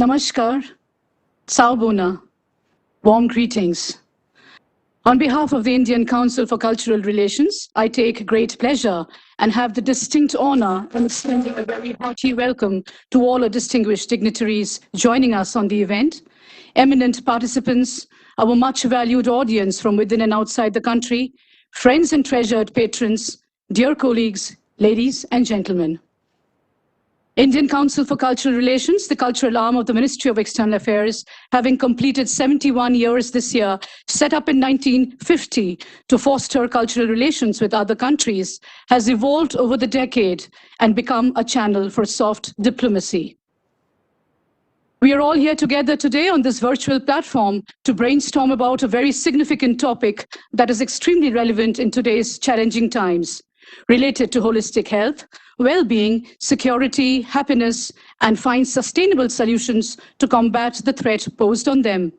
Namaskar, Saubona, warm greetings. On behalf of the Indian Council for Cultural Relations, I take great pleasure and have the distinct honor of extending a very hearty welcome to all our distinguished dignitaries joining us on the event, eminent participants, our much valued audience from within and outside the country, friends and treasured patrons, dear colleagues, ladies and gentlemen. Indian Council for Cultural Relations, the cultural arm of the Ministry of External Affairs, having completed 71 years this year, set up in 1950 to foster cultural relations with other countries, has evolved over the decade and become a channel for soft diplomacy. We are all here together today on this virtual platform to brainstorm about a very significant topic that is extremely relevant in today's challenging times, related to holistic health, well-being, security, happiness, and find sustainable solutions to combat the threat posed on them.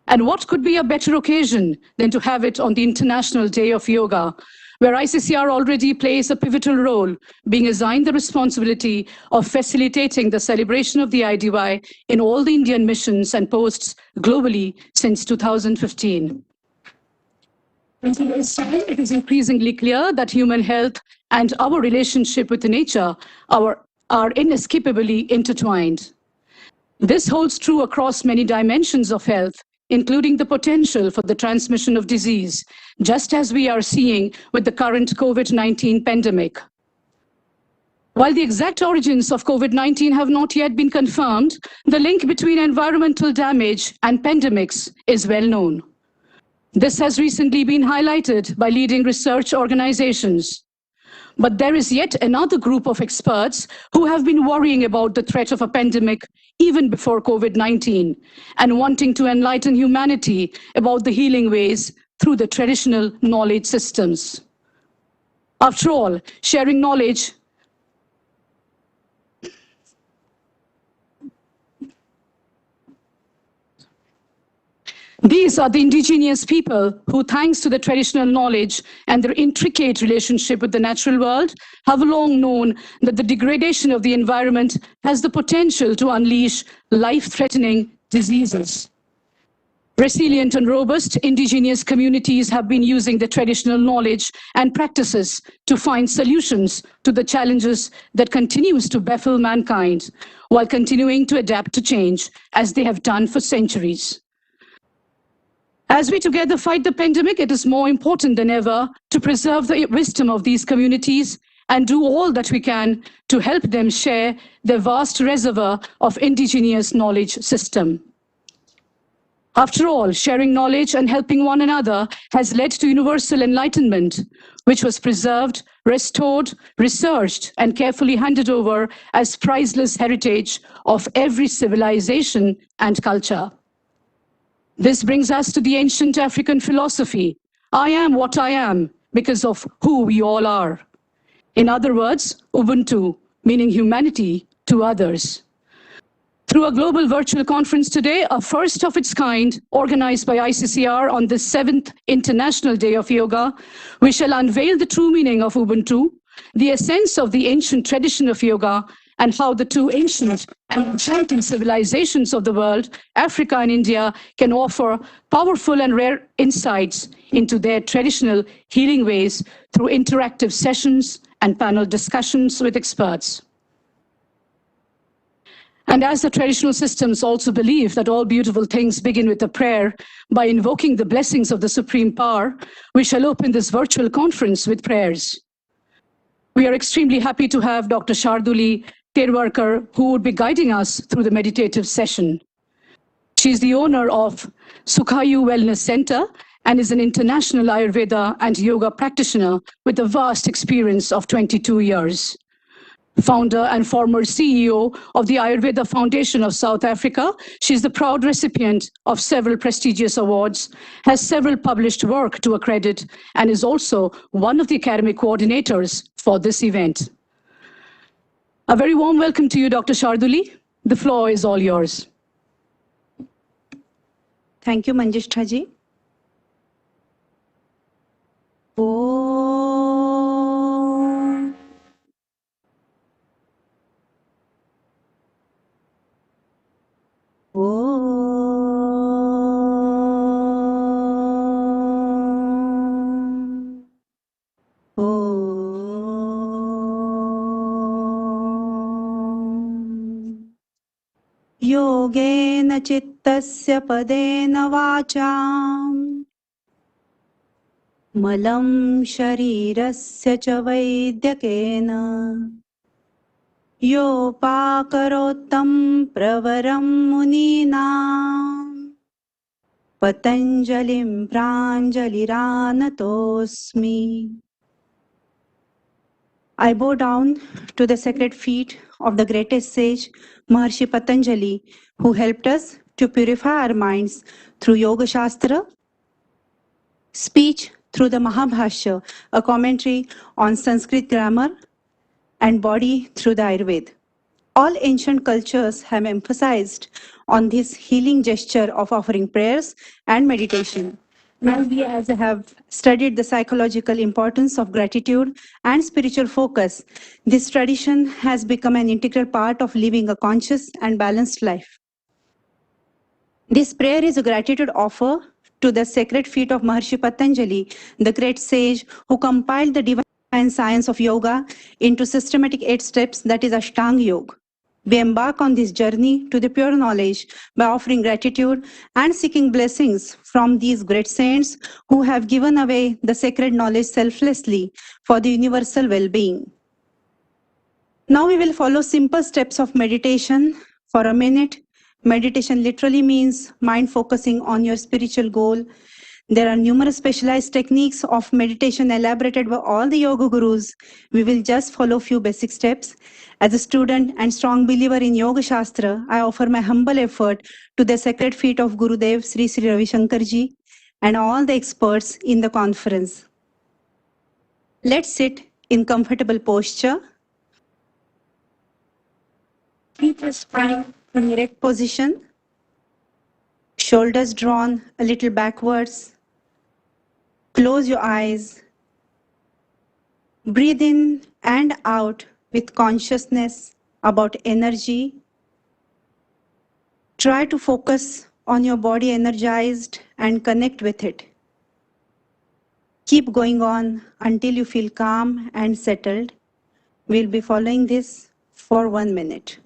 And what could be a better occasion than to have it on the International Day of Yoga, where ICCR already plays a pivotal role, being assigned the responsibility of facilitating the celebration of the IDY in all the Indian missions and posts globally since 2015. In today's time, it is increasingly clear that human health and our relationship with nature are inescapably intertwined. This holds true across many dimensions of health, including the potential for the transmission of disease, just as we are seeing with the current COVID-19 pandemic. While the exact origins of COVID-19 have not yet been confirmed, the link between environmental damage and pandemics is well known. This has recently been highlighted by leading research organizations. But there is yet another group of experts who have been worrying about the threat of a pandemic even before COVID-19 and wanting to enlighten humanity about the healing ways through the traditional knowledge systems. After all, sharing knowledge These are the indigenous people who, thanks to the traditional knowledge and their intricate relationship with the natural world, have long known that the degradation of the environment has the potential to unleash life-threatening diseases. Resilient and robust indigenous communities have been using the traditional knowledge and practices to find solutions to the challenges that continues to baffle mankind, while continuing to adapt to change as they have done for centuries. As we together fight the pandemic, it is more important than ever to preserve the wisdom of these communities and do all that we can to help them share their vast reservoir of indigenous knowledge system. After all, sharing knowledge and helping one another has led to universal enlightenment, which was preserved, restored, researched, and carefully handed over as priceless heritage of every civilization and culture. This brings us to the ancient African philosophy, I am what I am because of who we all are. In other words, Ubuntu, meaning humanity to others. Through a global virtual conference today, a first of its kind, organized by ICCR on the 7th International Day of Yoga, we shall unveil the true meaning of Ubuntu, the essence of the ancient tradition of yoga, and how the two ancient and enchanting civilizations of the world, Africa and India, can offer powerful and rare insights into their traditional healing ways through interactive sessions and panel discussions with experts. And as the traditional systems also believe that all beautiful things begin with a prayer, by invoking the blessings of the Supreme Power, we shall open this virtual conference with prayers. We are extremely happy to have Dr. Sharduli Terwarkar, who would be guiding us through the meditative session. She is the owner of Sukhayu Wellness Center and is an international Ayurveda and yoga practitioner with a vast experience of 22 years. Founder and former CEO of the Ayurveda Foundation of South Africa, she is the proud recipient of several prestigious awards, has several published work to accredit, and is also one of the academic coordinators for this event. A very warm welcome to you, Dr. Sharduli. The floor is all yours. Thank you, Manjishta ji. Om. योगेन चित्तस्य पदेन वाचाम् मलं शरीरस्य च वैद्यकेन योपाकरोत्तं प्रवरं मुनीनाम् पतञ्जलिं प्राञ्जलिरानतोऽस्मि. I bow down to the sacred feet of the greatest sage, Maharshi Patanjali, who helped us to purify our minds through Yoga Shastra, speech through the Mahabhashya, a commentary on Sanskrit grammar, and body through the Ayurveda. All ancient cultures have emphasized on this healing gesture of offering prayers and meditation. Now we as have studied the psychological importance of gratitude and spiritual focus, this tradition has become an integral part of living a conscious and balanced life. This prayer is a gratitude offer to the sacred feet of Maharshi Patanjali, the great sage who compiled the divine science of yoga into systematic 8 steps, that is Ashtanga Yoga. We embark on this journey to the pure knowledge by offering gratitude and seeking blessings from these great saints who have given away the sacred knowledge selflessly for the universal well-being. Now we will follow simple steps of meditation for a minute. Meditation literally means mind focusing on your spiritual goal. There are numerous specialized techniques of meditation elaborated by all the yoga gurus. We will just follow few basic steps. As a student and strong believer in Yoga Shastra, I offer my humble effort to the sacred feet of Gurudev Sri Sri Ravi Shankar Ji and all the experts in the conference. Let's sit in comfortable posture. Feet are spread in erect position. Shoulders drawn a little backwards. Close your eyes. Breathe in and out with consciousness about energy. Try to focus on your body energized and connect with it. Keep going on until you feel calm and settled. We'll be following this for 1 minute.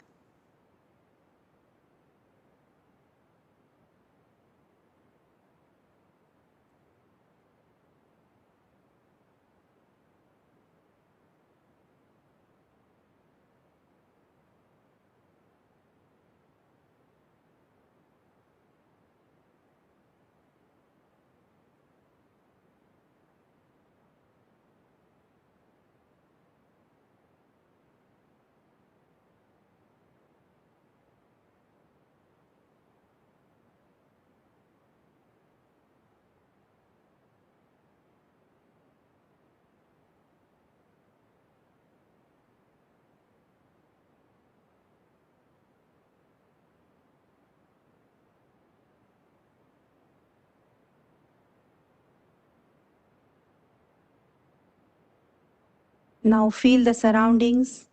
Now feel the surroundings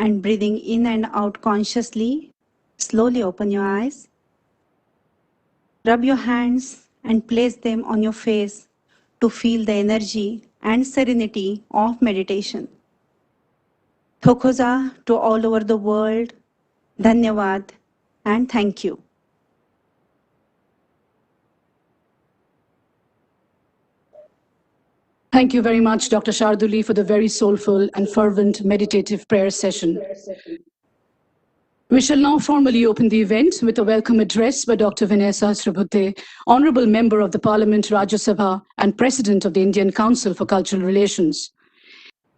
and breathing in and out consciously. Slowly open your eyes. Rub your hands and place them on your face to feel the energy and serenity of meditation. Thokoza to all over the world. Dhanyavad and thank you. Thank you very much, Dr. Sharduli, for the very soulful and fervent meditative prayer session. We shall now formally open the event with a welcome address by Dr. Vinay Sahasrabudhe, Honorable Member of the Parliament Rajya Sabha and President of the Indian Council for Cultural Relations.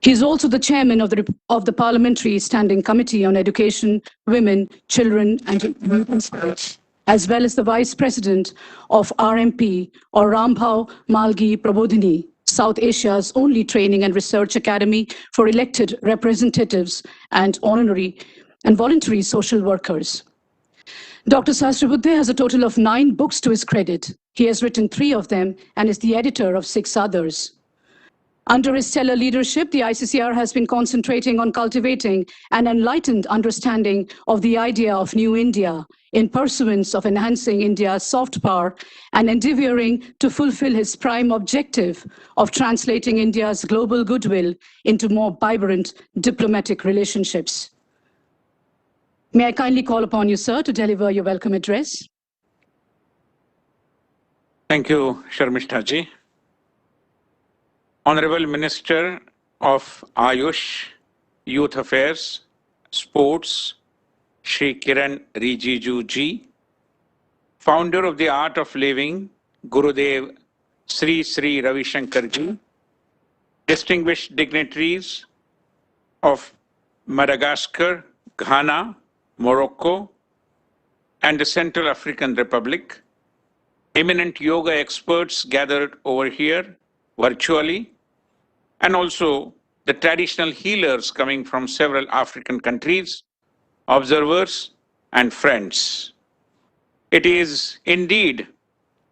He is also the chairman of the Parliamentary Standing Committee on Education, Women, Children and Youth, as well as the vice president of RMP, or Rambhau Malgi Prabodhini, South Asia's only training and research academy for elected representatives and honorary and voluntary social workers. Dr. Sahasrabudhe has a total of 9 books to his credit. He has written 3 of them and is the editor of 6 others. Under his stellar leadership, the ICCR has been concentrating on cultivating an enlightened understanding of the idea of New India in pursuance of enhancing India's soft power and endeavoring to fulfill his prime objective of translating India's global goodwill into more vibrant diplomatic relationships. May I kindly call upon you, sir, to deliver your welcome address? Thank you, Sharmishta ji. Honorable Minister of Ayush, Youth Affairs, Sports, Shri Kiran Rijiju ji, founder of the Art of Living, Gurudev Sri Sri Ravi Shankar ji, distinguished dignitaries of Madagascar, Ghana, Morocco, and the Central African Republic, eminent yoga experts gathered over here virtually, and also the traditional healers coming from several African countries, observers, and friends. It is indeed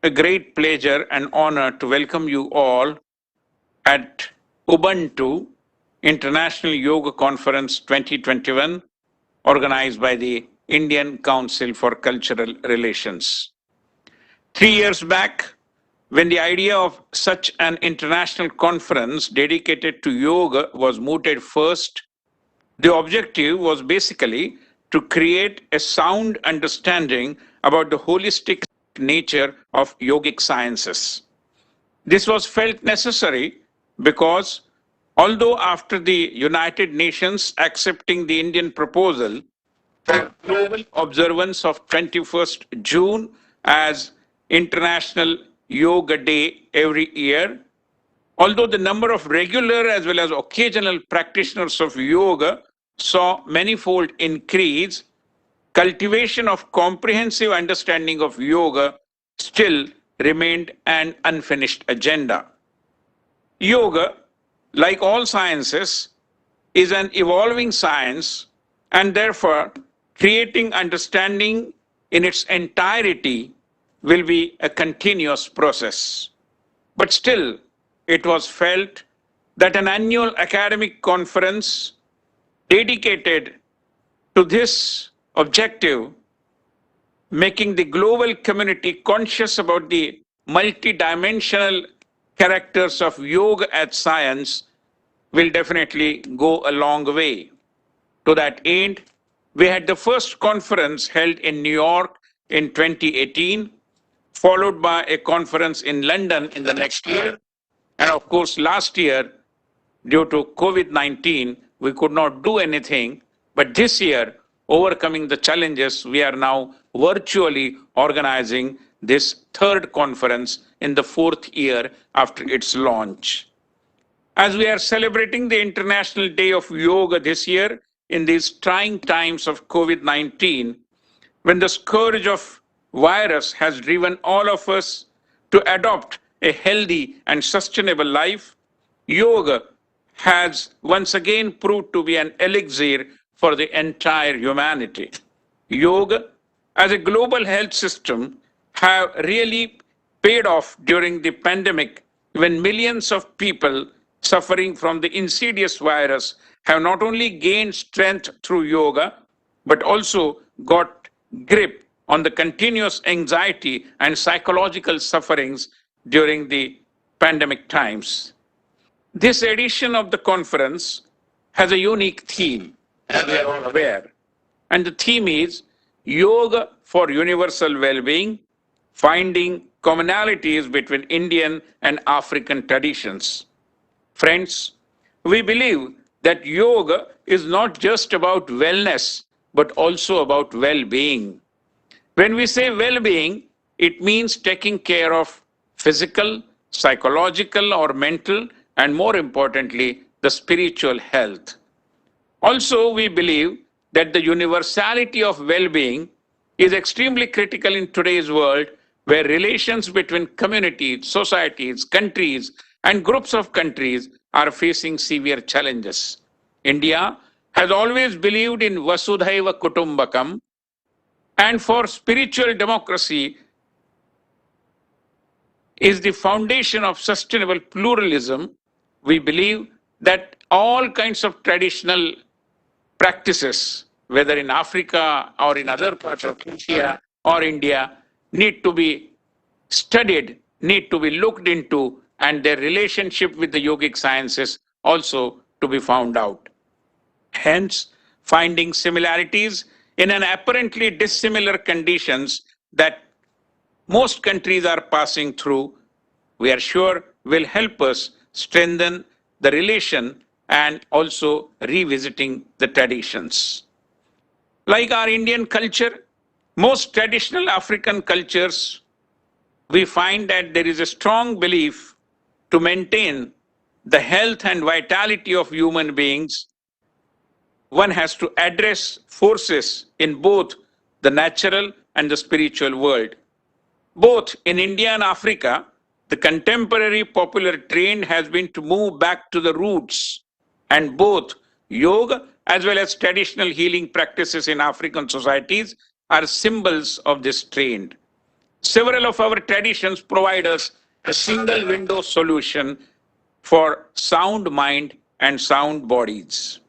a great pleasure and honor to welcome you all at UBUNTU International Yoga Conference 2021, organized by the Indian Council for Cultural Relations. 3 years back, when the idea of such an international conference dedicated to yoga was mooted first, the objective was basically to create a sound understanding about the holistic nature of yogic sciences. This was felt necessary because although after the United Nations accepting the Indian proposal for global observance of 21st June as International Yoga Day every year, although the number of regular as well as occasional practitioners of yoga saw manifold increase, cultivation of comprehensive understanding of yoga still remained an unfinished agenda. Yoga, like all sciences, is an evolving science, and therefore creating understanding in its entirety will be a continuous process. But still, it was felt that an annual academic conference dedicated to this objective, making the global community conscious about the multidimensional characters of yoga as science, will definitely go a long way. To that end, we had the first conference held in New York in 2018, followed by a conference in London in the next year. And of course, last year, due to COVID-19, we could not do anything. But this year, overcoming the challenges, we are now virtually organizing this third conference in the fourth year after its launch. As we are celebrating the International Day of Yoga this year in these trying times of COVID-19, when the scourge of virus has driven all of us to adopt a healthy and sustainable life, yoga has once again proved to be an elixir for the entire humanity. Yoga as a global health system have really paid off during the pandemic when millions of people suffering from the insidious virus have not only gained strength through yoga but also got grip on the continuous anxiety and psychological sufferings during the pandemic times. This edition of the conference has a unique theme, as we are all aware. And the theme is Yoga for Universal Well-being, finding commonalities between Indian and African traditions. Friends, we believe that yoga is not just about wellness, but also about well-being. When we say well-being, it means taking care of physical, psychological, or mental, and more importantly, the spiritual health. Also, we believe that the universality of well-being is extremely critical in today's world where relations between communities, societies, countries, and groups of countries are facing severe challenges. India has always believed in Vasudhaiva Kutumbakam, and for spiritual democracy is the foundation of sustainable pluralism. We believe that all kinds of traditional practices, whether in Africa or in other parts of Asia or India, need to be studied, need to be looked into, and their relationship with the yogic sciences also to be found out. Hence, finding similarities in an apparently dissimilar conditions that most countries are passing through, we are sure will help us strengthen the relation and also revisiting the traditions. Like our Indian culture, most traditional African cultures, we find that there is a strong belief to maintain the health and vitality of human beings. One has to address forces in both the natural and the spiritual world. Both in India and Africa, the contemporary popular trend has been to move back to the roots, and both yoga as well as traditional healing practices in African societies are symbols of this trend. Several of our traditions provide us a single window solution for sound mind and sound bodies.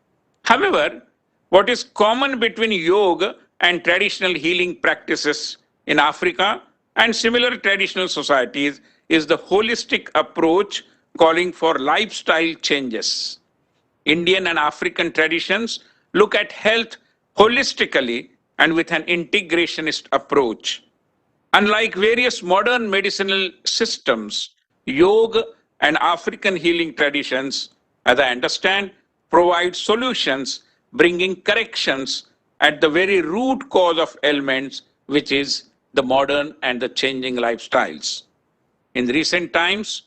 However, what is common between yoga and traditional healing practices in Africa and similar traditional societies is the holistic approach calling for lifestyle changes. Indian and African traditions look at health holistically and with an integrationist approach. Unlike various modern medicinal systems, yoga and African healing traditions, as I understand, provide solutions bringing corrections at the very root cause of ailments, which is the modern and the changing lifestyles. In recent times,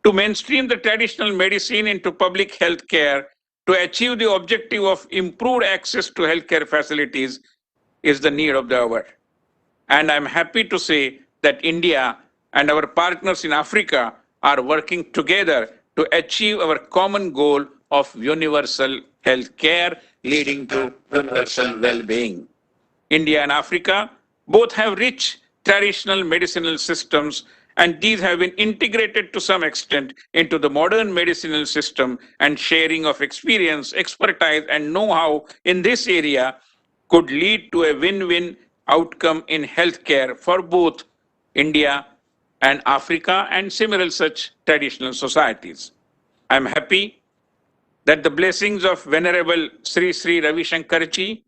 to mainstream the traditional medicine into public health care to achieve the objective of improved access to healthcare facilities is the need of the hour. And I'm happy to say that India and our partners in Africa are working together to achieve our common goal of universal health care leading to universal well-being. India and Africa both have rich traditional medicinal systems, and these have been integrated to some extent into the modern medicinal system, and sharing of experience, expertise, and know-how in this area could lead to a win-win outcome in healthcare for both India and Africa and similar such traditional societies. I'm happy that the blessings of Venerable Sri Sri Ravi Shankarji,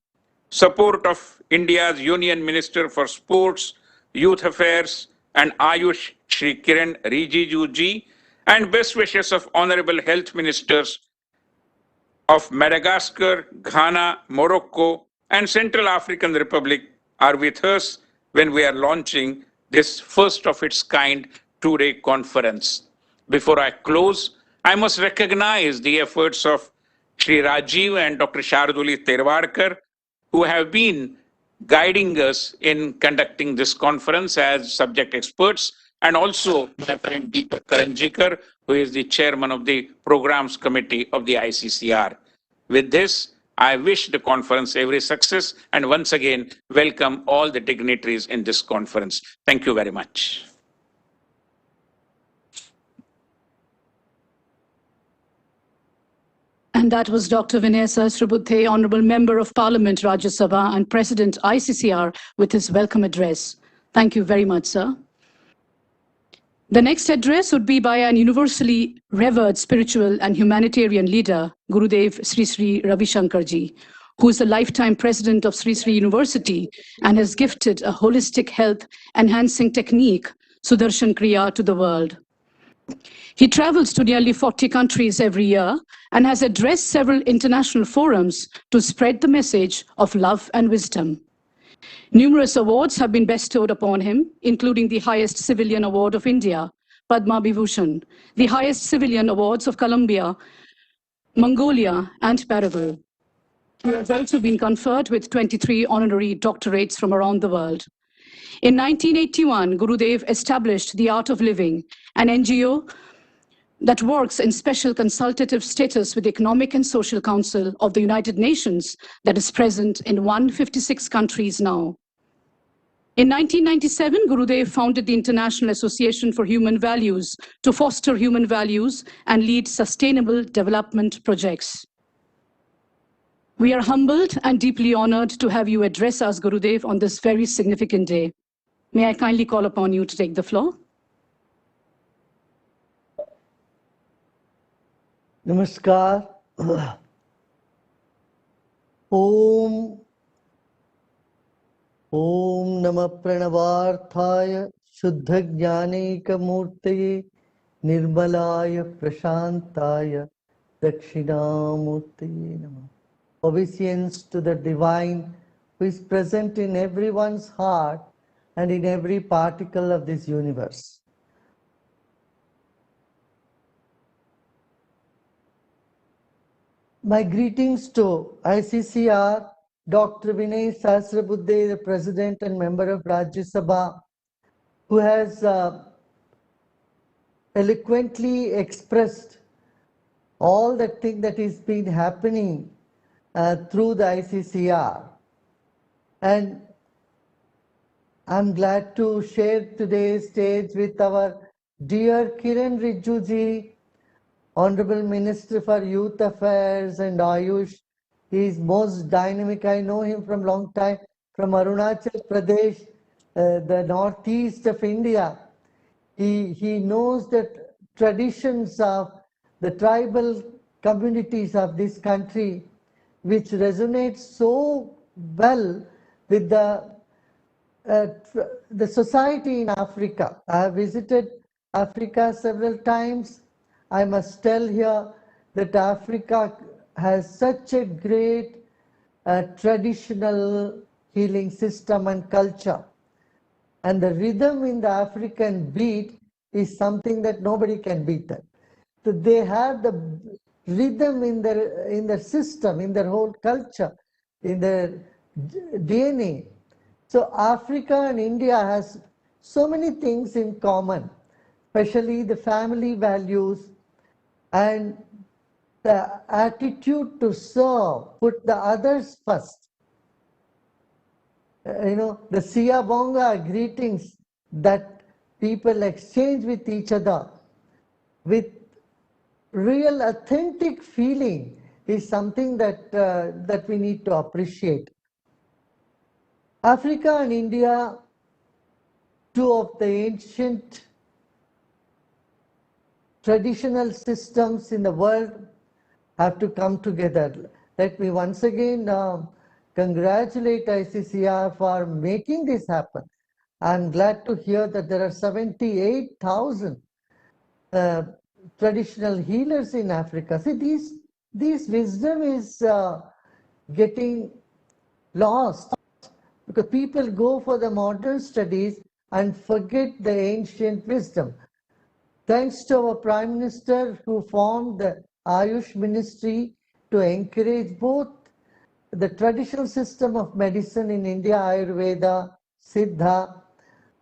support of India's Union Minister for Sports, Youth Affairs and Ayush Shri Kiran Rijiju ji, and best wishes of Honorable Health Ministers of Madagascar, Ghana, Morocco, and Central African Republic are with us when we are launching this first of its kind two-day conference. Before I close, I must recognize the efforts of Sri Rajiv and Dr. Sharduli Terwarkar, who have been guiding us in conducting this conference as subject experts, and also my friend Deepak Karanjikar, who is the chairman of the programs committee of the ICCR. With this, I wish the conference every success and once again welcome all the dignitaries in this conference. Thank you very much. And that was Dr. Vinay Sahasrabudhe, Honorable Member of Parliament, Rajya Sabha, and President ICCR, with his welcome address. Thank you very much, sir. The next address would be by an universally revered spiritual and humanitarian leader, Gurudev Sri Sri Ravi Shankarji, who is a lifetime president of Sri Sri University and has gifted a holistic health enhancing technique, Sudarshan Kriya, to the world. He travels to nearly 40 countries every year and has addressed several international forums to spread the message of love and wisdom. Numerous awards have been bestowed upon him, including the highest civilian award of India, Padma Vibhushan, the highest civilian awards of Colombia, Mongolia, and Paraguay. He has also been conferred with 23 honorary doctorates from around the world. In 1981, Gurudev established The Art of Living, an NGO that works in special consultative status with the Economic and Social Council of the United Nations that is present in 156 countries now. In 1997, Gurudev founded the International Association for Human Values to foster human values and lead sustainable development projects. We are humbled and deeply honored to have you address us, Gurudev, on this very significant day. May I kindly call upon you to take the floor? Namaskar. Om ॐ नमः प्रणवार्थाय शुद्धज्ञानैकमूर्तये निर्मलाय प्रशान्ताय दक्षिणामूर्तये नमः. Obeisance to the divine who is present in everyone's heart and in every particle of this universe. My greetings to ICCR, Dr. Vinay Sahasrabuddhe, the President and Member of Rajya Sabha, who has eloquently expressed all the thing that is been happening through the ICCR. And I'm glad to share today's stage with our dear Kiran Rijjuji, Honorable Minister for Youth Affairs and Ayush. He is most dynamic. I know him from long time, from Arunachal Pradesh, the northeast of India. He knows the traditions of the tribal communities of this country, which resonates so well with the society in Africa. I have visited Africa several times. I must tell here that Africa has such a great traditional healing system and culture. And the rhythm in the African beat is something that nobody can beat that. So they have the rhythm in their system, in their whole culture, in their DNA. So Africa and India has so many things in common, especially the family values and the attitude to serve, put the others first. The Siyabonga greetings that people exchange with each other with real authentic feeling is something that we need to appreciate. Africa and India, two of the ancient traditional systems in the world, have to come together. Let me once again congratulate ICCR for making this happen. I'm glad to hear that there are 78,000 traditional healers in Africa. See, this wisdom is getting lost because people go for the modern studies and forget the ancient wisdom. Thanks to our Prime Minister who formed the Ayush Ministry to encourage both the traditional system of medicine in India, Ayurveda, Siddha,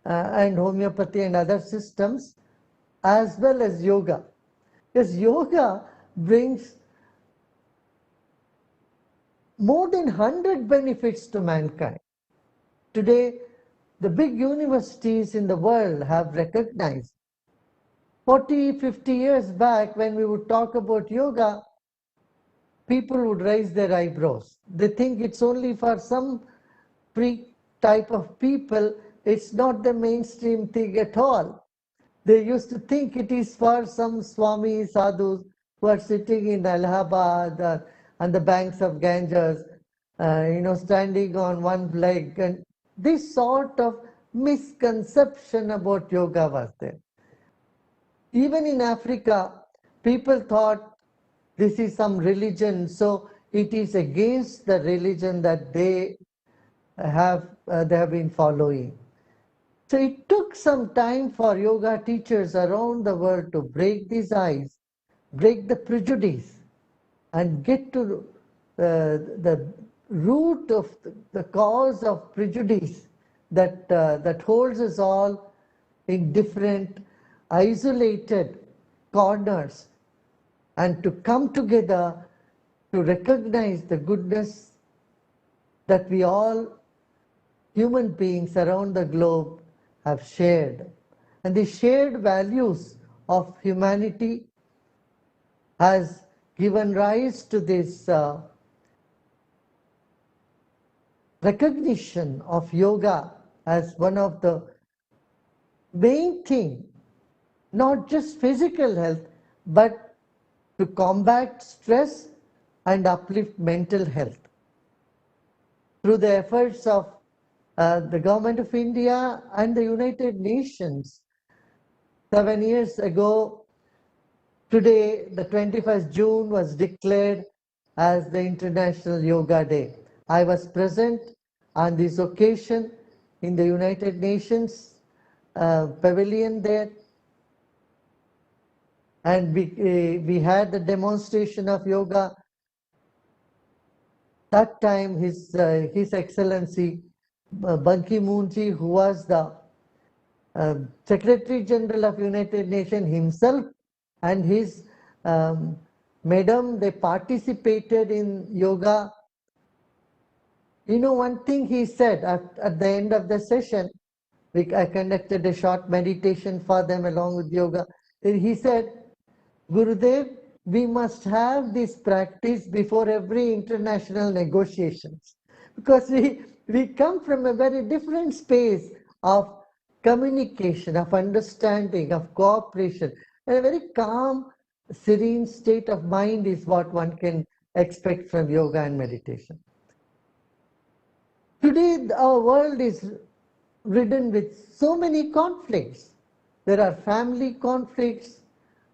and homeopathy and other systems, as well as yoga. Because yoga brings more than 100 benefits to mankind. Today, the big universities in the world have recognized. 40, 50 years back, when we would talk about yoga, people would raise their eyebrows. They think it's only for some freak type of people. It's not the mainstream thing at all. They used to think it is for some Swami sadhus who are sitting in Allahabad on the banks of Ganges, standing on one leg. And this sort of misconception about yoga was there. Even in Africa, people thought this is some religion, so it is against the religion that they have been following. So it took some time for yoga teachers around the world to break these ice, break the prejudice, and get to the root of the cause of prejudice that holds us all in different isolated corners, and to come together to recognize the goodness that we all human beings around the globe have shared. And the shared values of humanity has given rise to this recognition of yoga as one of the main thing, not just physical health, but to combat stress and uplift mental health. Through the efforts of the government of India and the United Nations 7 years ago, today, the 21st June was declared as the International Yoga Day. I was present on this occasion in the United Nations pavilion there, and we had the demonstration of yoga. That time, His Excellency Ban Ki-moon ji, who was the Secretary General of United Nations himself, and his madam, they participated in yoga. You know, one thing he said at the end of the session, I conducted a short meditation for them along with yoga. He said, Gurudev, we must have this practice before every international negotiations, because we come from a very different space of communication, of understanding, of cooperation, and a very calm, serene state of mind is what one can expect from yoga and meditation. Today, our world is ridden with so many conflicts. There are family conflicts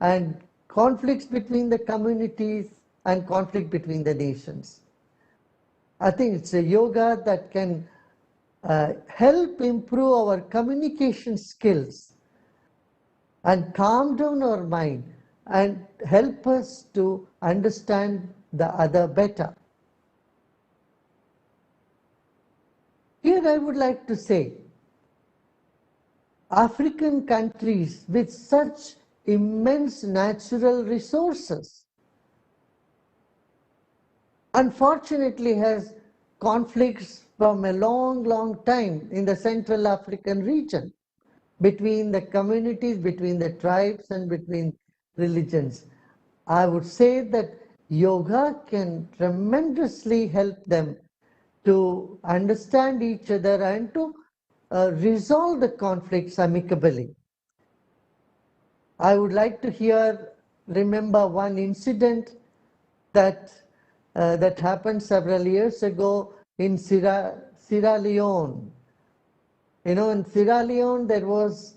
and conflicts between the communities and conflict between the nations. I think it's a yoga that can help improve our communication skills and calm down our mind and help us to understand the other better. Here I would like to say, African countries with such immense natural resources unfortunately has conflicts from a long time in the Central African region between the communities, between the tribes, and between religions. I would say that yoga can tremendously help them to understand each other and to resolve the conflicts amicably. I would like to remember one incident that happened several years ago in Sierra Leone. You know, in Sierra Leone there was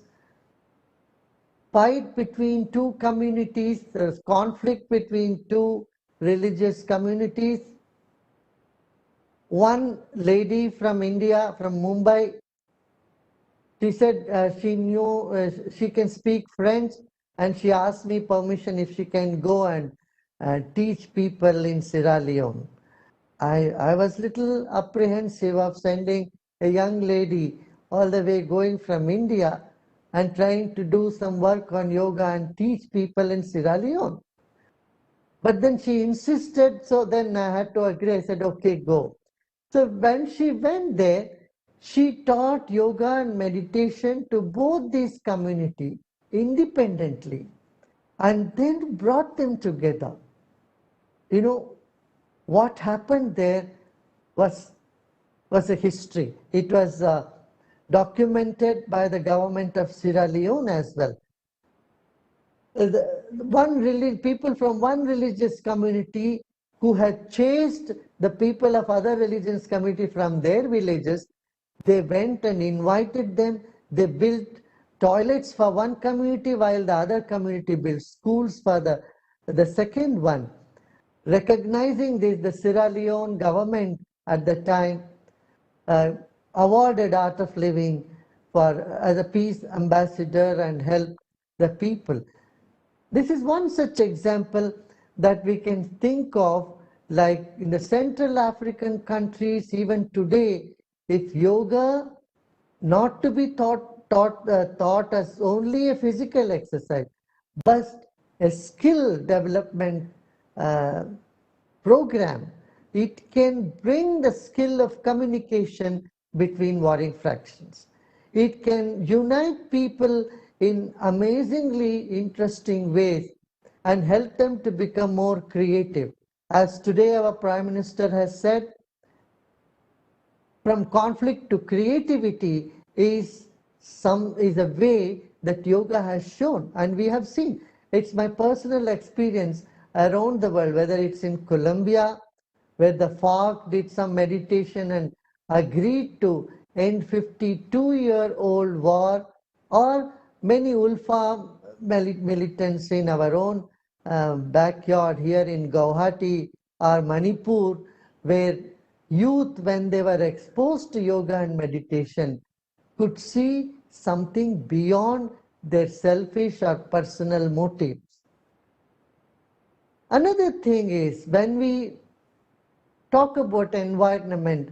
fight between two communities, there was conflict between two religious communities. One lady from India, from Mumbai, she said she knew she can speak French, and she asked me permission if she can go and teach people in Sierra Leone. I was little apprehensive of sending a young lady all the way going from India and trying to do some work on yoga and teach people in Sierra Leone. But then she insisted, so then I had to agree. I said, okay, go. So when she went there, she taught yoga and meditation to both these communities independently and then brought them together. You know, what happened there was a history. It was documented by the government of Sierra Leone as well. People from one religious community who had chased the people of other religious community from their villages, they went and invited them. They built toilets for one community while the other community built schools for the second one. Recognizing this, the Sierra Leone government at the time awarded Art of Living as a peace ambassador and helped the people. This is one such example that we can think of, like in the Central African countries, even today, if yoga not to be thought as only a physical exercise, but a skill development program, it can bring the skill of communication between warring fractions. It can unite people in amazingly interesting ways and help them to become more creative. As today our Prime Minister has said, from conflict to creativity is a way that yoga has shown, and we have seen. It's my personal experience around the world, whether it's in Colombia, where the FARC did some meditation and agreed to end 52-year-old war, or many Ulfa militants in our own backyard here in Guwahati or Manipur, where youth, when they were exposed to yoga and meditation, could see something beyond their selfish or personal motives. Another thing is, when we talk about environment,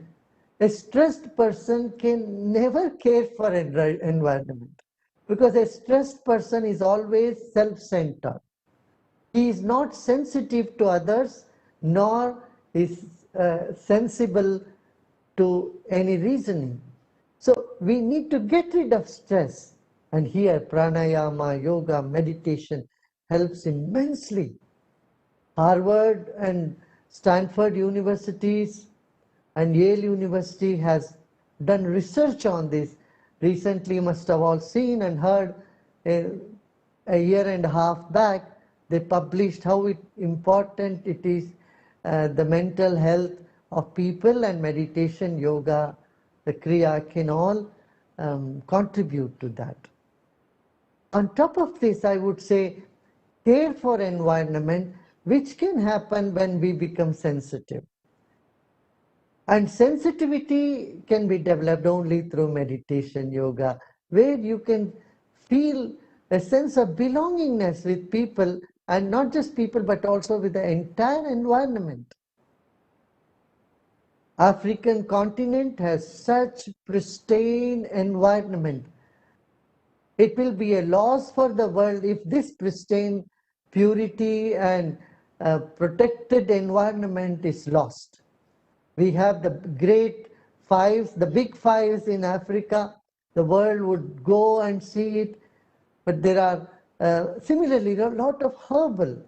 a stressed person can never care for environment, because a stressed person is always self-centered. He is not sensitive to others, nor is sensible to any reasoning. So we need to get rid of stress. And here pranayama, yoga, meditation helps immensely. Harvard and Stanford universities and Yale University has done research on this. Recently, you must have all seen and heard, a year and a half back, they published how important it is, the mental health of people, and meditation, yoga, the kriya can all contribute to that. On top of this, I would say care for environment, which can happen when we become sensitive. And sensitivity can be developed only through meditation, yoga, where you can feel a sense of belongingness with people, and not just people, but also with the entire environment. African continent has such pristine environment. It will be a loss for the world if this pristine purity and protected environment is lost. We have the great fives, the big fives in Africa. The world would go and see it, but there are similarly a lot of herbal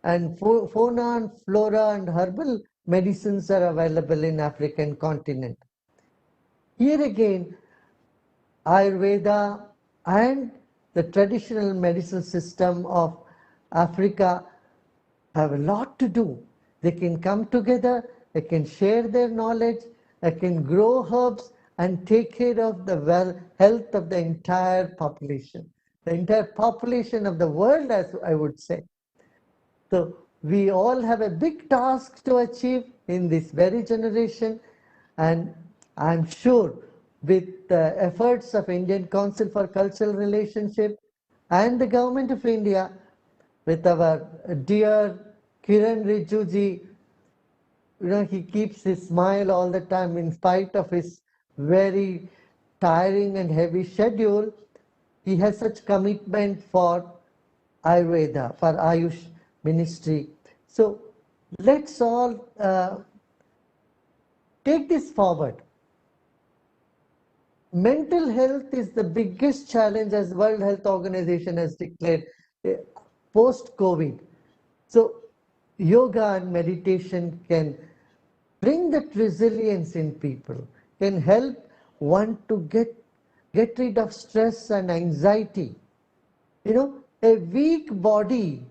and fauna and flora and herbal medicines are available in African continent. Here again, Ayurveda and the traditional medical system of Africa have a lot to do. They can come together, they can share their knowledge, they can grow herbs and take care of the health of the entire population of the world, as I would say. So we all have a big task to achieve in this very generation, and I'm sure with the efforts of Indian Council for Cultural Relationship and the Government of India, with our dear Kiran Rijuji, he keeps his smile all the time in spite of his very tiring and heavy schedule. He has such commitment for Ayurveda, for Ayush ministry. So let's all take this forward. Mental health is the biggest challenge, as World Health Organization has declared, post-COVID. So yoga and meditation can bring that resilience in people, can help one to get rid of stress and anxiety. A weak body,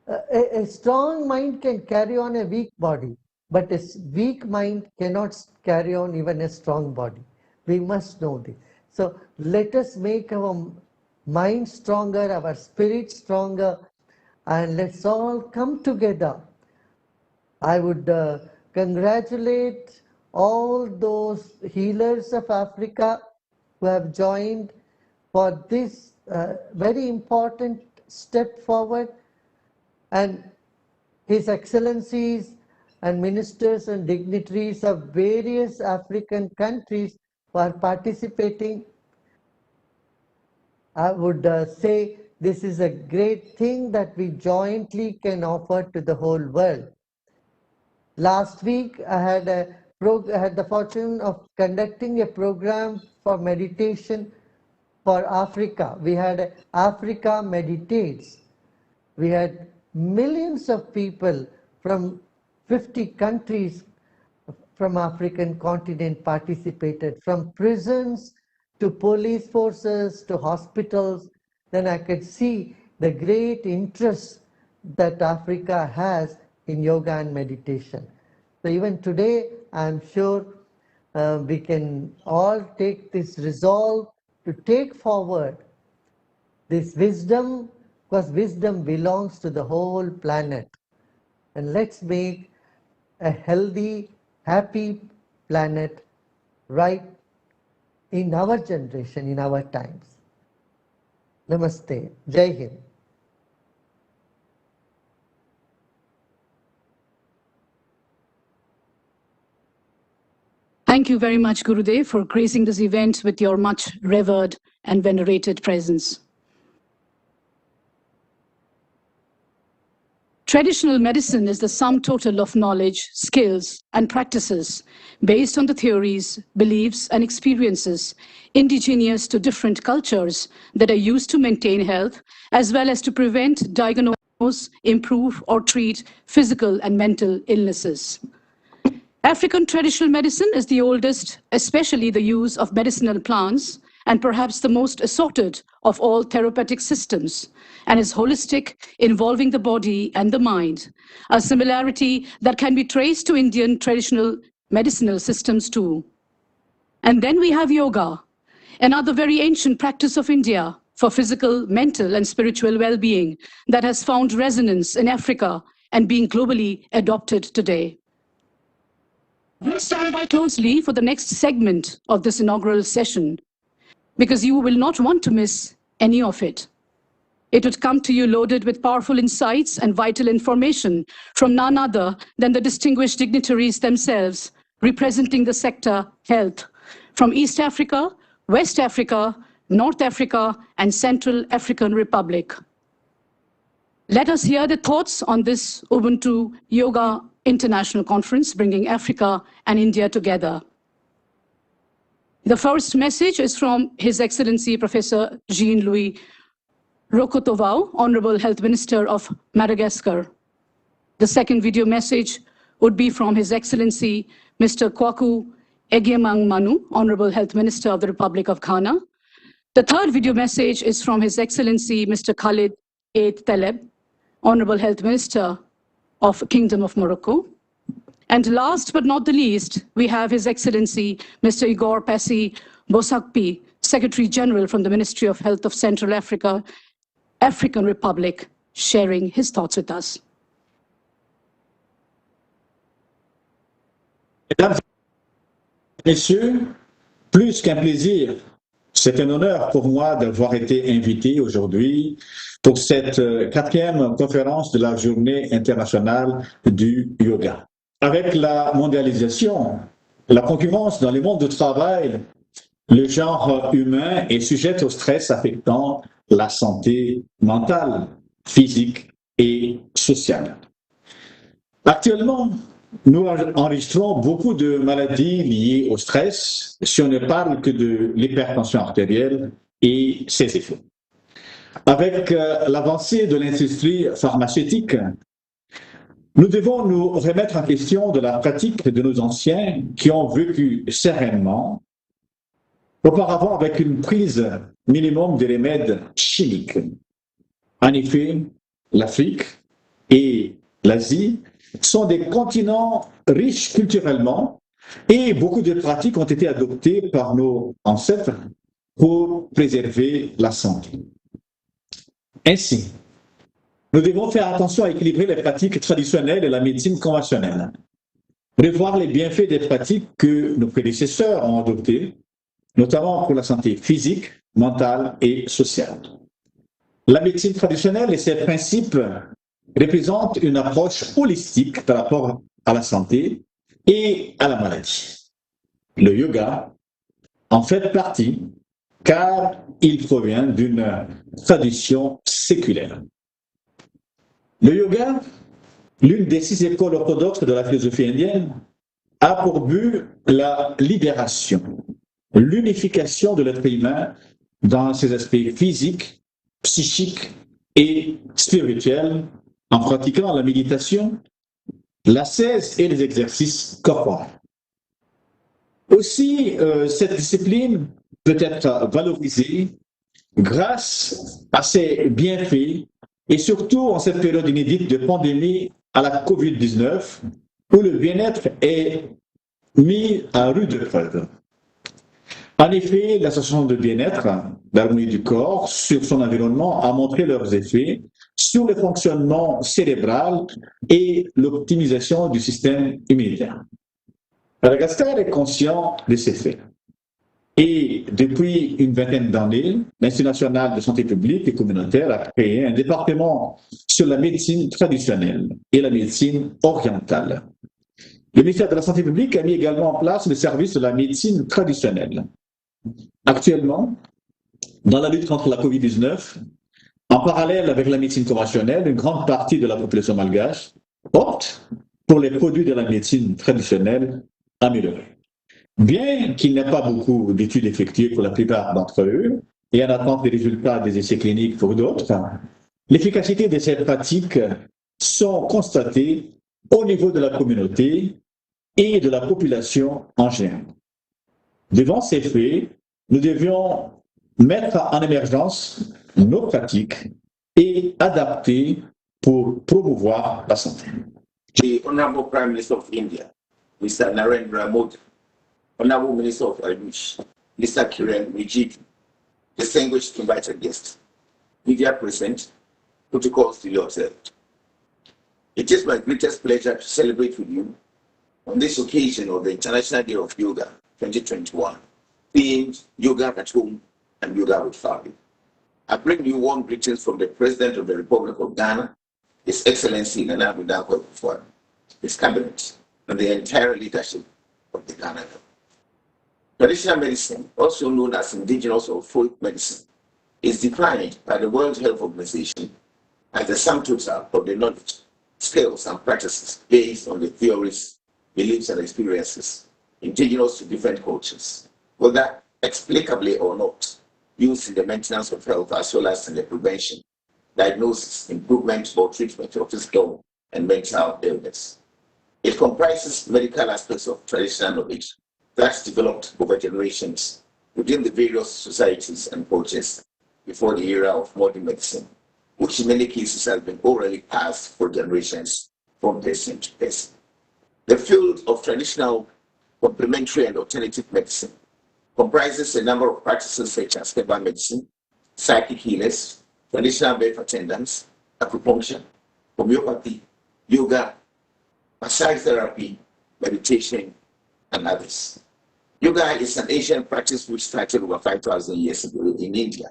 a strong mind can carry on a weak body, but a weak mind cannot carry on even a strong body. We must know this. So let us make our mind stronger, our spirit stronger, and let's all come together. I would congratulate all those healers of Africa who have joined for this very important step forward, and His Excellencies and ministers and dignitaries of various African countries who are participating. I would say this is a great thing that we jointly can offer to the whole world. Last week, I had the fortune of conducting a program for meditation for Africa. We had Africa Meditates. We had millions of people from 50 countries from African continent participated, from prisons to police forces to hospitals. Then I could see the great interest that Africa has in yoga and meditation. So even today, I'm sure we can all take this resolve to take forward this wisdom, because wisdom belongs to the whole planet. And let's make a healthy, happy planet right in our generation, in our times. Namaste. Jai Hind. Thank you very much, Gurudev, for gracing this event with your much revered and venerated presence. Traditional medicine is the sum total of knowledge, skills, and practices based on the theories, beliefs, and experiences indigenous to different cultures that are used to maintain health, as well as to prevent, diagnose, improve, or treat physical and mental illnesses. African traditional medicine is the oldest, especially the use of medicinal plants, and perhaps the most assorted of all therapeutic systems, and is holistic, involving the body and the mind, a similarity that can be traced to Indian traditional medicinal systems too. And then we have yoga, another very ancient practice of India for physical, mental, and spiritual well-being that has found resonance in Africa and being globally adopted today. Stand by closely for the next segment of this inaugural session, because you will not want to miss any of it. It would come to you loaded with powerful insights and vital information from none other than the distinguished dignitaries themselves, representing the sector health from East Africa, West Africa, North Africa, and Central African Republic. Let us hear the thoughts on this Ubuntu Yoga International Conference, bringing Africa and India together. The first message is from His Excellency Professor Jean-Louis Rokotovao, Honorable Health Minister of Madagascar. The second video message would be from His Excellency Mr. Kwaku Egiemang Manu, Honorable Health Minister of the Republic of Ghana. The third video message is from His Excellency Mr. Khalid Eid Taleb, Honorable Health Minister of Kingdom of Morocco. And last but not the least, we have His Excellency Mr. Igor Passi Bosakpi, Secretary General from the Ministry of Health of Central Africa, African Republic, sharing his thoughts with us. Mesdames et messieurs, plus qu'un plaisir, c'est un honneur pour moi d'avoir été invité aujourd'hui pour cette quatrième conférence de la Journée internationale du yoga. Avec la mondialisation, la concurrence dans le monde du travail, le genre humain est sujet au stress affectant la santé mentale, physique et sociale. Actuellement, nous enregistrons beaucoup de maladies liées au stress, si on ne parle que de l'hypertension artérielle et ses effets. Avec l'avancée de l'industrie pharmaceutique, nous devons nous remettre en question de la pratique de nos anciens qui ont vécu sereinement, auparavant avec une prise minimum de remèdes chimiques. En effet, l'Afrique et l'Asie sont des continents riches culturellement et beaucoup de pratiques ont été adoptées par nos ancêtres pour préserver la santé. Ainsi, nous devons faire attention à équilibrer les pratiques traditionnelles et la médecine conventionnelle, revoir les bienfaits des pratiques que nos prédécesseurs ont adoptées, notamment pour la santé physique, mentale et sociale. La médecine traditionnelle et ses principes représentent une approche holistique par rapport à la santé et à la maladie. Le yoga en fait partie car il provient d'une tradition séculaire. Le yoga, l'une des 6 écoles orthodoxes de la philosophie indienne, a pour but la libération, l'unification de l'être humain dans ses aspects physiques, psychiques et spirituels en pratiquant la méditation, l'ascèse et les exercices corporels. Aussi, cette discipline peut être valorisée grâce à ses bienfaits et surtout en cette période inédite de pandémie à la COVID-19 où le bien-être est mis à rude épreuve. En effet, la sensation de bien-être, d'harmonie du corps sur son environnement a montré leurs effets sur le fonctionnement cérébral et l'optimisation du système immunitaire. Madagascar est conscient de ces faits. Et depuis une vingtaine d'années, l'Institut national de santé publique et communautaire a créé un département sur la médecine traditionnelle et la médecine orientale. Le ministère de la Santé publique a mis également en place le service de la médecine traditionnelle. Actuellement, dans la lutte contre la COVID-19, en parallèle avec la médecine conventionnelle, une grande partie de la population malgache opte pour les produits de la médecine traditionnelle améliorée. Bien qu'il n'y ait pas beaucoup d'études effectuées pour la plupart d'entre eux, et en attente des résultats des essais cliniques pour d'autres, l'efficacité de ces pratiques sont constatées au niveau de la communauté et de la population en général. Devant ces faits, nous devions mettre en émergence nos pratiques et adapter pour promouvoir la santé. The Honorable Prime Minister of India, Mr. Narendra Modi, Honorable Minister of Ayush, Mr. Kiran Rijiju, distinguished invited guests, media present, protocols to be observed. It is my greatest pleasure to celebrate with you on this occasion of the International Day of Yoga 2021, themed Yoga at Home and Yoga with Family. I bring you warm greetings from the President of the Republic of Ghana, His Excellency Nana Addo Dankwa, his cabinet, and the entire leadership of the Ghana government. Traditional medicine, also known as indigenous or folk medicine, is defined by the World Health Organization as the sum total of the knowledge, skills, and practices based on the theories, beliefs, and experiences indigenous to different cultures, whether explicably or not, used in the maintenance of health as well as in the prevention, diagnosis, improvement, or treatment of physical and mental illness. It comprises medical aspects of traditional knowledge that's developed over generations within the various societies and cultures before the era of modern medicine, which in many cases has been orally passed for generations from person to person. The field of traditional, complementary, and alternative medicine comprises a number of practices such as herbal medicine, psychic healers, traditional birth attendants, acupuncture, homeopathy, yoga, massage therapy, meditation, and others. Yoga is an ancient practice which started over 5,000 years ago in India,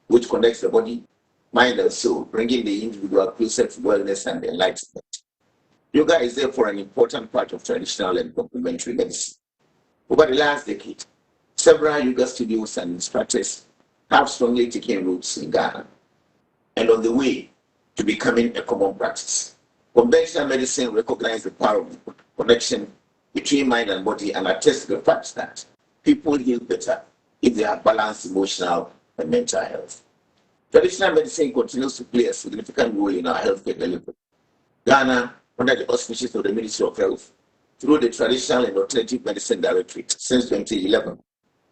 which connects the body, mind, and soul, bringing the individual closer to wellness and enlightenment. Yoga is therefore an important part of traditional and complementary medicine. Over the last decade, several yoga studios and instructors have strongly taken roots in Ghana and on the way to becoming a common practice. Conventional medicine recognizes the power of the connection between mind and body and attests to the fact that people heal better if they have balanced emotional and mental health. Traditional medicine continues to play a significant role in our healthcare delivery. Ghana, under the auspices of the Ministry of Health, through the Traditional and Alternative Medicine Directorate since 2011,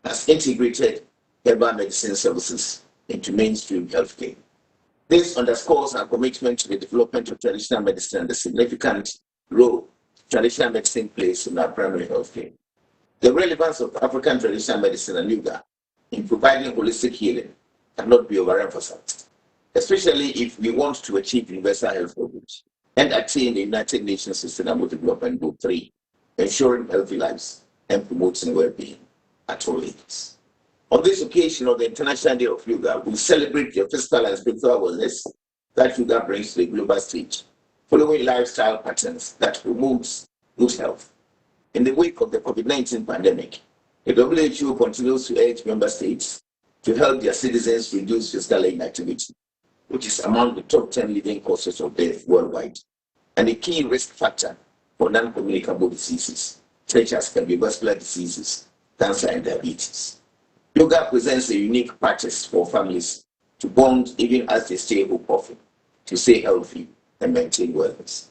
has integrated herbal medicine services into mainstream healthcare. This underscores our commitment to the development of traditional medicine and the significant role traditional medicine plays in our primary healthcare. The relevance of African traditional medicine and yoga in providing holistic healing cannot be overemphasized, especially if we want to achieve universal health coverage and attain the United Nations Sustainable Development Goal 3, ensuring healthy lives and promoting well-being at all ages. On this occasion of the International Day of Yoga, we celebrate the physical and spiritual wellness that yoga brings to the global stage, following lifestyle patterns that promotes good health. In the wake of the COVID-19 pandemic, the WHO continues to urge member states to help their citizens reduce physical inactivity, which is among the top 10 leading causes of death worldwide, and a key risk factor for non-communicable diseases, such as cardiovascular diseases, cancer, and diabetes. Yoga presents a unique practice for families to bond even as they stay home often, to stay healthy and maintain wellness.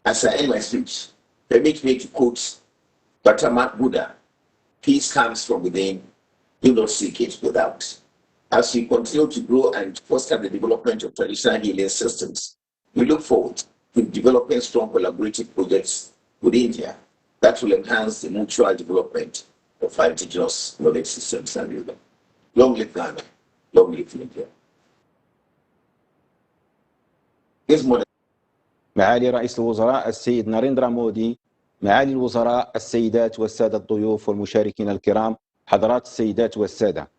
As I end my speech, permit me to quote Gautama Buddha, "Peace comes from within, do not seek it without." As we continue to grow and foster the development of traditional healing systems, we look forward to developing strong collaborative projects with India that will enhance the mutual development of indigenous knowledge systems and yoga. Long live Ghana, long live India. This model. معالي رئيس الوزراء السيد ناريندرا مودي، معالي الوزراء السيدات والسادة الضيوف والمشاركين الكرام، حضرات السيدات والسادة،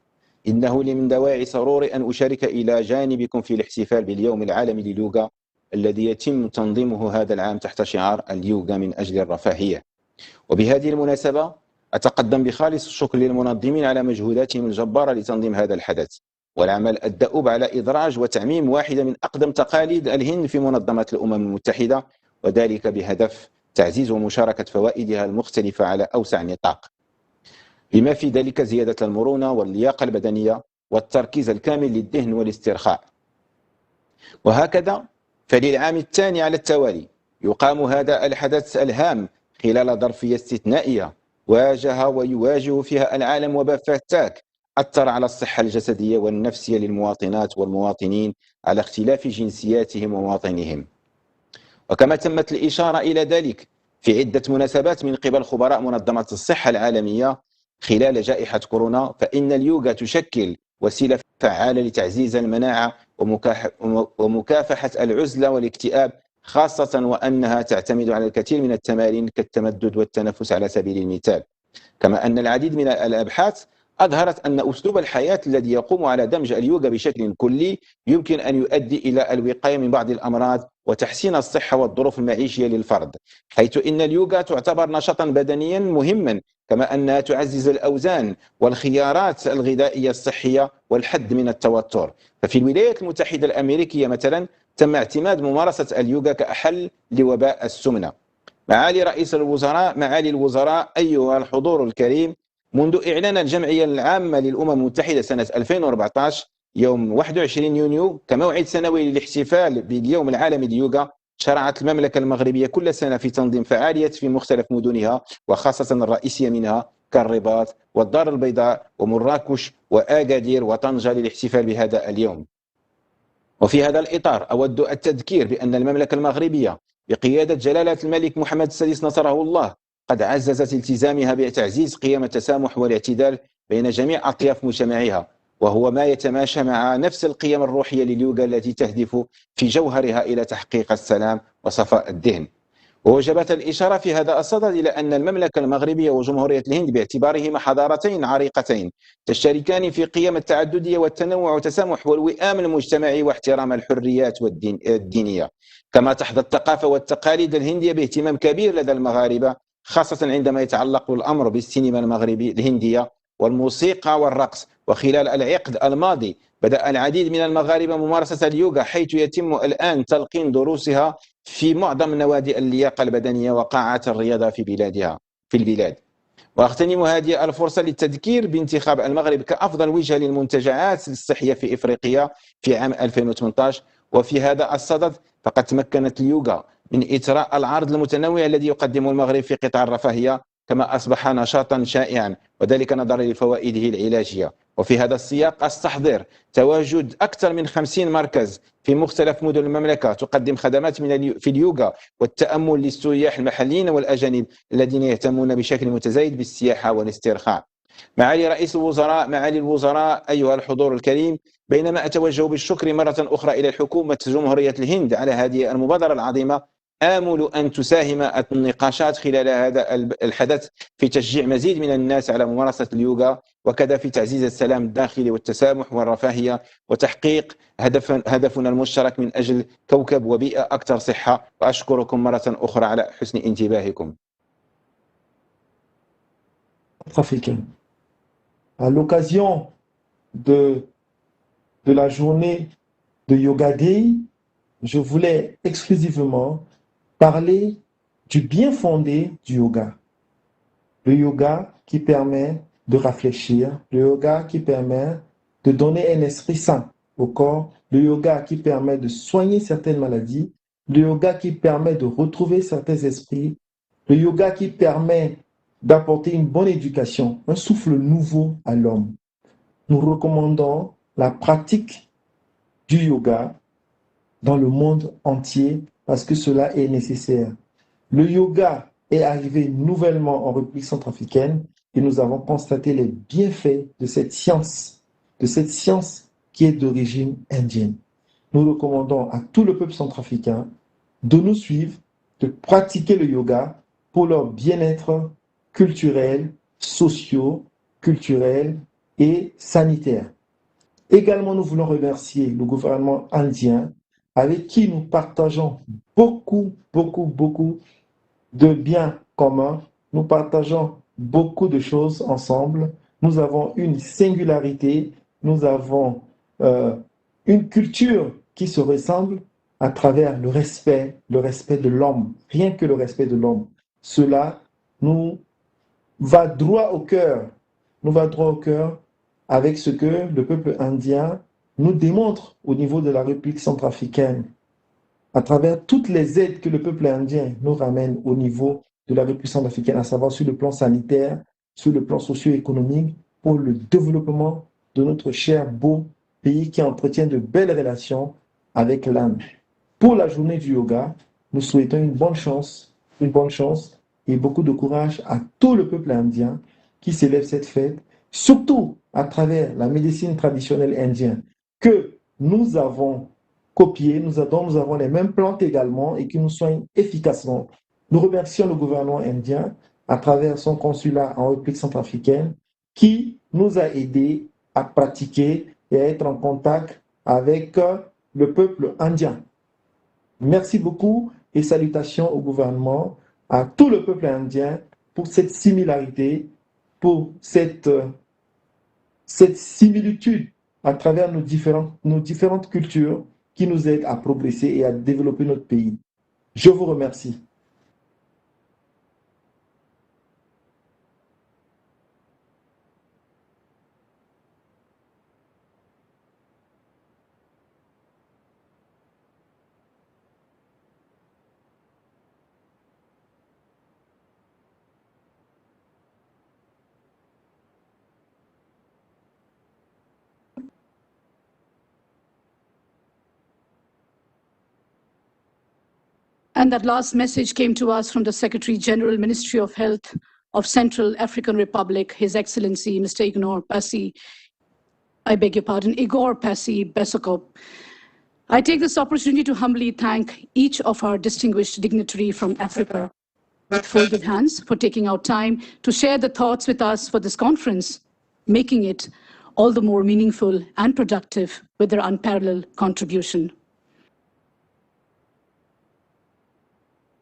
إنه لي من دواعي سروري أن أشارك إلى جانبكم في الاحتفال باليوم العالمي لليوغا الذي يتم تنظيمه هذا العام تحت شعار اليوغا من أجل الرفاهية. وبهذه المناسبة أتقدم بخالص الشكر للمنظمين على مجهوداتهم الجبارة لتنظيم هذا الحدث والعمل الدؤوب على إدراج وتعميم واحدة من أقدم تقاليد الهند في منظمة الأمم المتحدة، وذلك بهدف تعزيز ومشاركة فوائدها المختلفة على أوسع نطاق، بما في ذلك زيادة المرونة واللياقة البدنية والتركيز الكامل للذهن والاسترخاء. وهكذا فللعام الثاني على التوالي يقام هذا الحدث الهام خلال ظرفية استثنائية واجه ويواجه فيها العالم وباء فتاك أثر على الصحة الجسدية والنفسية للمواطنات والمواطنين على اختلاف جنسياتهم ومواطنهم. وكما تمت الإشارة إلى ذلك في عدة مناسبات من قبل خبراء منظمة الصحة العالمية خلال جائحة كورونا، فإن اليوغا تشكل وسيلة فعالة لتعزيز المناعة ومكافحة العزلة والاكتئاب، خاصة وأنها تعتمد على الكثير من التمارين كالتمدد والتنفس على سبيل المثال. كما أن العديد من الأبحاث أظهرت أن أسلوب الحياة الذي يقوم على دمج اليوغا بشكل كلي يمكن أن يؤدي إلى الوقاية من بعض الأمراض وتحسين الصحة والظروف المعيشية للفرد، حيث إن اليوغا تعتبر نشاطا بدنيا مهما، كما أنها تعزز الأوزان والخيارات الغذائية الصحية والحد من التوتر. ففي الولايات المتحدة الأمريكية مثلا تم اعتماد ممارسة اليوغا كحل لوباء السمنة. معالي رئيس الوزراء، معالي الوزراء، أيها الحضور الكريم، منذ إعلان الجمعية العامة للأمم المتحدة سنة 2014 يوم 21 يونيو كموعد سنوي للاحتفال باليوم العالمي لليوغا، شرعت المملكة المغربية كل سنة في تنظيم فعاليات في مختلف مدنها وخاصة الرئيسية منها كالرباط والدار البيضاء ومراكش وآغادير وطنجة للاحتفال بهذا اليوم. وفي هذا الإطار أود التذكير بأن المملكة المغربية بقيادة جلالة الملك محمد السادس نصره الله قد عززت التزامها بتعزيز قيم التسامح والاعتدال بين جميع أطياف مجتمعها، وهو ما يتماشى مع نفس القيم الروحية لليوغا التي تهدف في جوهرها إلى تحقيق السلام وصفاء الذهن. ووجبت الإشارة في هذا الصدد إلى أن المملكة المغربية وجمهورية الهند باعتبارهما حضارتين عريقتين تشتركان في قيم التعددية والتنوع والتسامح والوئام المجتمعي واحترام الحريات الدينية، كما تحظى الثقافة والتقاليد الهندية باهتمام كبير لدى المغاربة، خاصة عندما يتعلق الأمر بالسينما المغربية الهندية والموسيقى والرقص. وخلال العقد الماضي بدأ العديد من المغاربة ممارسة اليوغا، حيث يتم الآن تلقين دروسها في معظم نوادي اللياقة البدنية وقاعات الرياضة في البلاد. وأغتنم هذه الفرصة للتذكير بانتخاب المغرب كأفضل وجهة للمنتجعات الصحية في إفريقيا في عام 2018. وفي هذا الصدد فقد تمكنت اليوغا من إثراء العرض المتنوع الذي يقدمه المغرب في قطاع الرفاهية، كما أصبح نشاطا شائعا وذلك نظرا لفوائده العلاجية. وفي هذا السياق أستحضر تواجد أكثر من 50 مركز في مختلف مدن المملكة تقدم خدمات في اليوغا والتأمل للسياح المحليين والأجانب الذين يهتمون بشكل متزايد بالسياحة والاسترخاء. معالي رئيس الوزراء، معالي الوزراء، أيها الحضور الكريم، بينما أتوجه بالشكر مرة أخرى إلى الحكومة جمهورية الهند على هذه المبادرة العظيمة، آمل أن تساهم النقاشات خلال هذا الحدث في تشجيع مزيد من الناس على ممارسة اليوغا، وكذا في تعزيز السلام الداخلي والتسامح والرفاهية وتحقيق هدفنا المشترك من أجل كوكب وبيئة أكثر صحة. وأشكركم مرة أخرى على حسن انتباهكم. Africaine. À l'occasion de la journée de Yoga Day, je voulais exclusivement parler du bien fondé du yoga. Le yoga qui permet de réfléchir, le yoga qui permet de donner un esprit sain au corps, le yoga qui permet de soigner certaines maladies, le yoga qui permet de retrouver certains esprits, le yoga qui permet d'apporter une bonne éducation, un souffle nouveau à l'homme. Nous recommandons la pratique du yoga dans le monde entier parce que cela est nécessaire. Le yoga est arrivé nouvellement en République centrafricaine et nous avons constaté les bienfaits de cette science qui est d'origine indienne. Nous recommandons à tout le peuple centrafricain de nous suivre, de pratiquer le yoga pour leur bien-être culturel, socio-culturel et sanitaire. Également, nous voulons remercier le gouvernement indien avec qui nous partageons beaucoup de biens communs. Nous partageons beaucoup de choses ensemble. Nous avons une singularité, nous avons une culture qui se ressemble à travers le respect de l'homme, rien que le respect de l'homme. Cela nous va droit au cœur, avec ce que le peuple indien nous démontre au niveau de la République centrafricaine, à travers toutes les aides que le peuple indien nous ramène au niveau de la République centrafricaine, à savoir sur le plan sanitaire, sur le plan socio-économique, pour le développement de notre cher, beau pays qui entretient de belles relations avec l'Inde. Pour la journée du yoga, nous souhaitons une bonne chance et beaucoup de courage à tout le peuple indien qui célèbre cette fête, surtout à travers la médecine traditionnelle indienne que nous avons copiée, nous avons les mêmes plantes également et qui nous soignent efficacement. Nous remercions le gouvernement indien à travers son consulat en République centrafricaine qui nous a aidés à pratiquer et à être en contact avec le peuple indien. Merci beaucoup et salutations au gouvernement, à tout le peuple indien pour cette similarité, pour cette similitude à travers nos différentes cultures qui nous aident à progresser et à développer notre pays. Je vous remercie. And that last message came to us from the Secretary General, Ministry of Health of Central African Republic, His Excellency, Mr. Igor Passy Besokop. I take this opportunity to humbly thank each of our distinguished dignitary from Africa with folded hands for taking out time to share the thoughts with us for this conference, making it all the more meaningful and productive with their unparalleled contribution.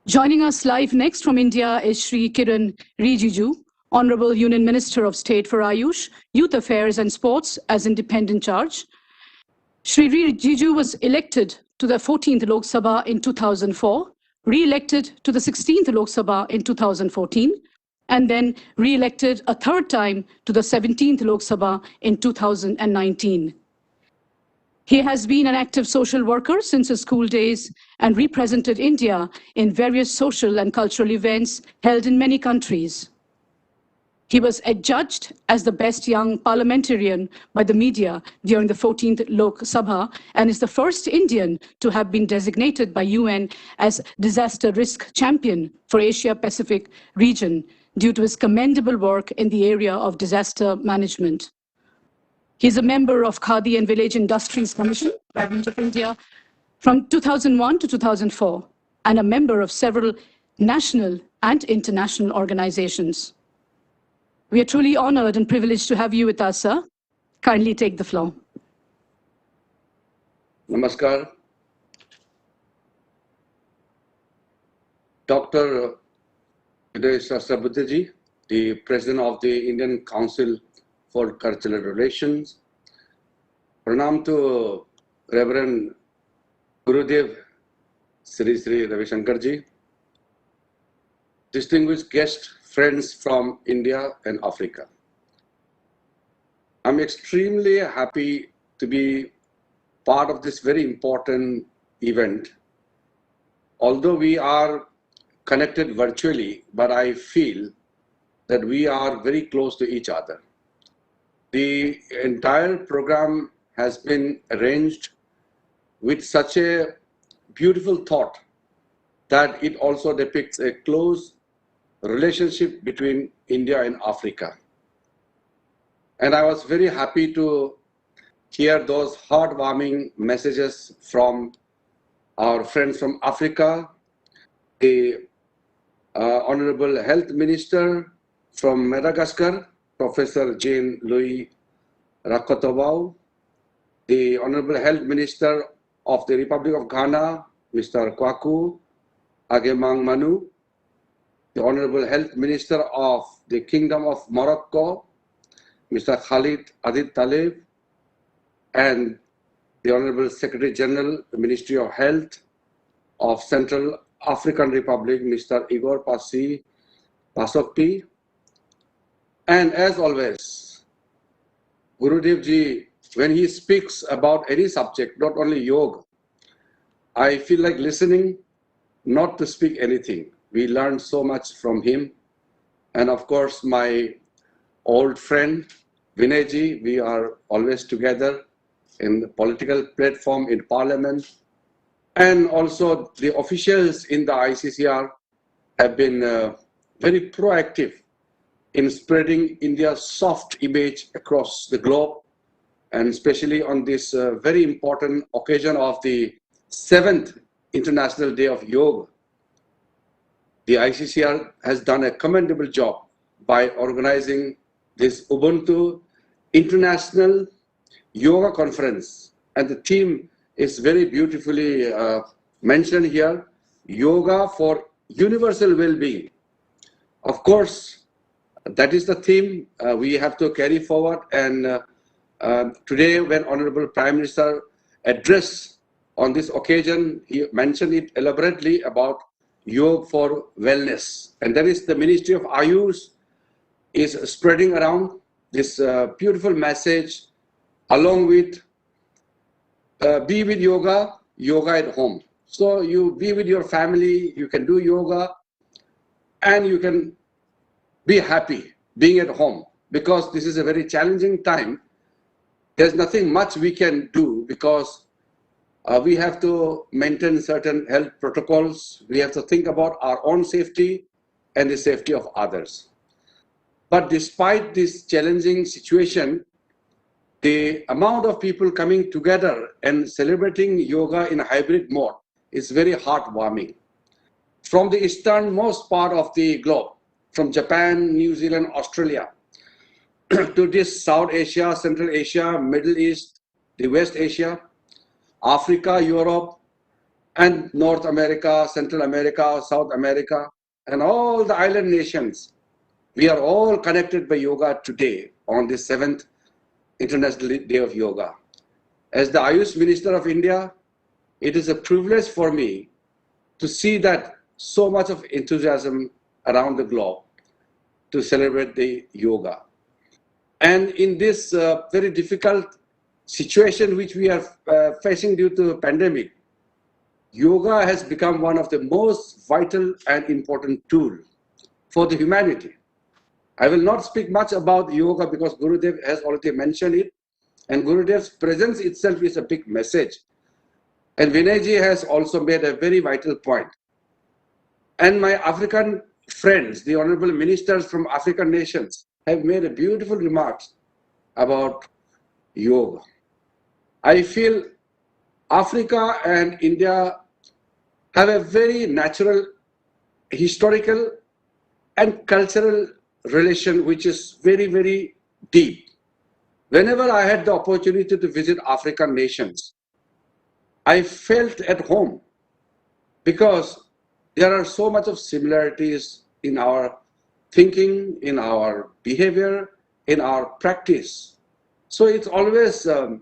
Joining us live next from India is Shri Kiran Rijiju, Honorable Union Minister of State for Ayush, Youth Affairs and Sports as independent charge. Shri Rijiju was elected to the 14th Lok Sabha in 2004, re-elected to the 16th Lok Sabha in 2014, and then re-elected a third time to the 17th Lok Sabha in 2019. He has been an active social worker since his school days and represented India in various social and cultural events held in many countries. He was adjudged as the best young parliamentarian by the media during the 14th Lok Sabha and is the first Indian to have been designated by UN as disaster risk champion for Asia-Pacific region due to his commendable work in the area of disaster management. He's a member of Khadi and Village Industries Commission, Government of India, from 2001 to 2004, and a member of several national and international organizations. We are truly honored and privileged to have you with us, sir. Kindly take the floor. Namaskar. Dr. Uday Sahasrabudheji, the President of the Indian Council for Cultural Relations. Pranam to Reverend Gurudev Sri Sri Ravi Shankarji. Distinguished guests, friends from India and Africa. I'm extremely happy to be part of this very important event. Although we are connected virtually, but I feel that we are very close to each other. The entire program has been arranged with such a beautiful thought that it also depicts a close relationship between India and Africa. And I was very happy to hear those heartwarming messages from our friends from Africa, the Honorable Health Minister from Madagascar, Professor Jean-Louis Rakotovau, the Honorable Health Minister of the Republic of Ghana, Mr. Kwaku Agemang Manu, the Honorable Health Minister of the Kingdom of Morocco, Mr. Khalid Adid Talib, and the Honorable Secretary General, the Ministry of Health of Central African Republic, Mr. Igor Pasokpi. And as always, Gurudev Ji, when he speaks about any subject, not only yoga, I feel like listening, not to speak anything. We learned so much from him. And of course, my old friend, Vinay Ji, we are always together in the political platform in Parliament. And also the officials in the ICCR have been very proactive in spreading India's soft image across the globe, and especially on this very important occasion of the 7th International Day of Yoga. The ICCR has done a commendable job by organizing this UBUNTU International Yoga Conference, and the theme is very beautifully mentioned here, Yoga for Universal Well-Being. Of course, that is the theme we have to carry forward, and today when Honorable Prime Minister addressed on this occasion, he mentioned it elaborately about yoga for wellness, and that is the Ministry of Ayush is spreading around this beautiful message along with be with yoga, yoga at home. So you be with your family, you can do yoga, and you can be happy being at home, because this is a very challenging time. There's nothing much we can do because we have to maintain certain health protocols. We have to think about our own safety and the safety of others. But despite this challenging situation, the amount of people coming together and celebrating yoga in a hybrid mode is very heartwarming. From the easternmost part of the globe, from Japan, New Zealand, Australia, to this South Asia, Central Asia, Middle East, the West Asia, Africa, Europe, and North America, Central America, South America, and all the island nations. We are all connected by yoga today on the 7th International Day of Yoga. As the Ayush Minister of India, it is a privilege for me to see that so much of enthusiasm around the globe to celebrate the yoga. And in this very difficult situation which we are facing due to the pandemic, yoga has become one of the most vital and important tools for the humanity. I will not speak much about yoga because Gurudev has already mentioned it, and Gurudev's presence itself is a big message. And Vinayji has also made a very vital point. And my African friends, the honorable ministers from African nations, have made a beautiful remarks about yoga. I feel Africa and India have a very natural, historical, and cultural relation which is very, very deep. Whenever I had the opportunity to visit African nations, I felt at home because there are so much of similarities in our thinking, in our behavior, in our practice. So it's always a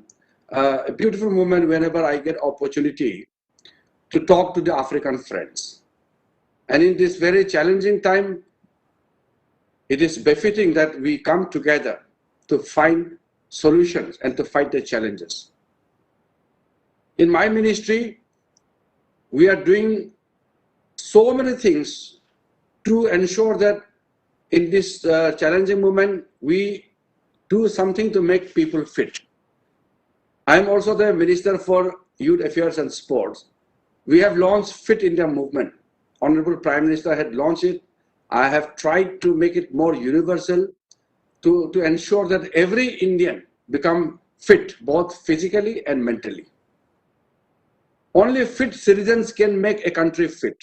beautiful moment whenever I get opportunity to talk to the African friends. And in this very challenging time, it is befitting that we come together to find solutions and to fight the challenges. In my ministry, we are doing so many things to ensure that in this challenging moment, we do something to make people fit. I am also the Minister for Youth Affairs and Sports. We have launched Fit India movement. Honorable Prime Minister had launched it. I have tried to make it more universal to ensure that every Indian become fit, both physically and mentally. Only fit citizens can make a country fit.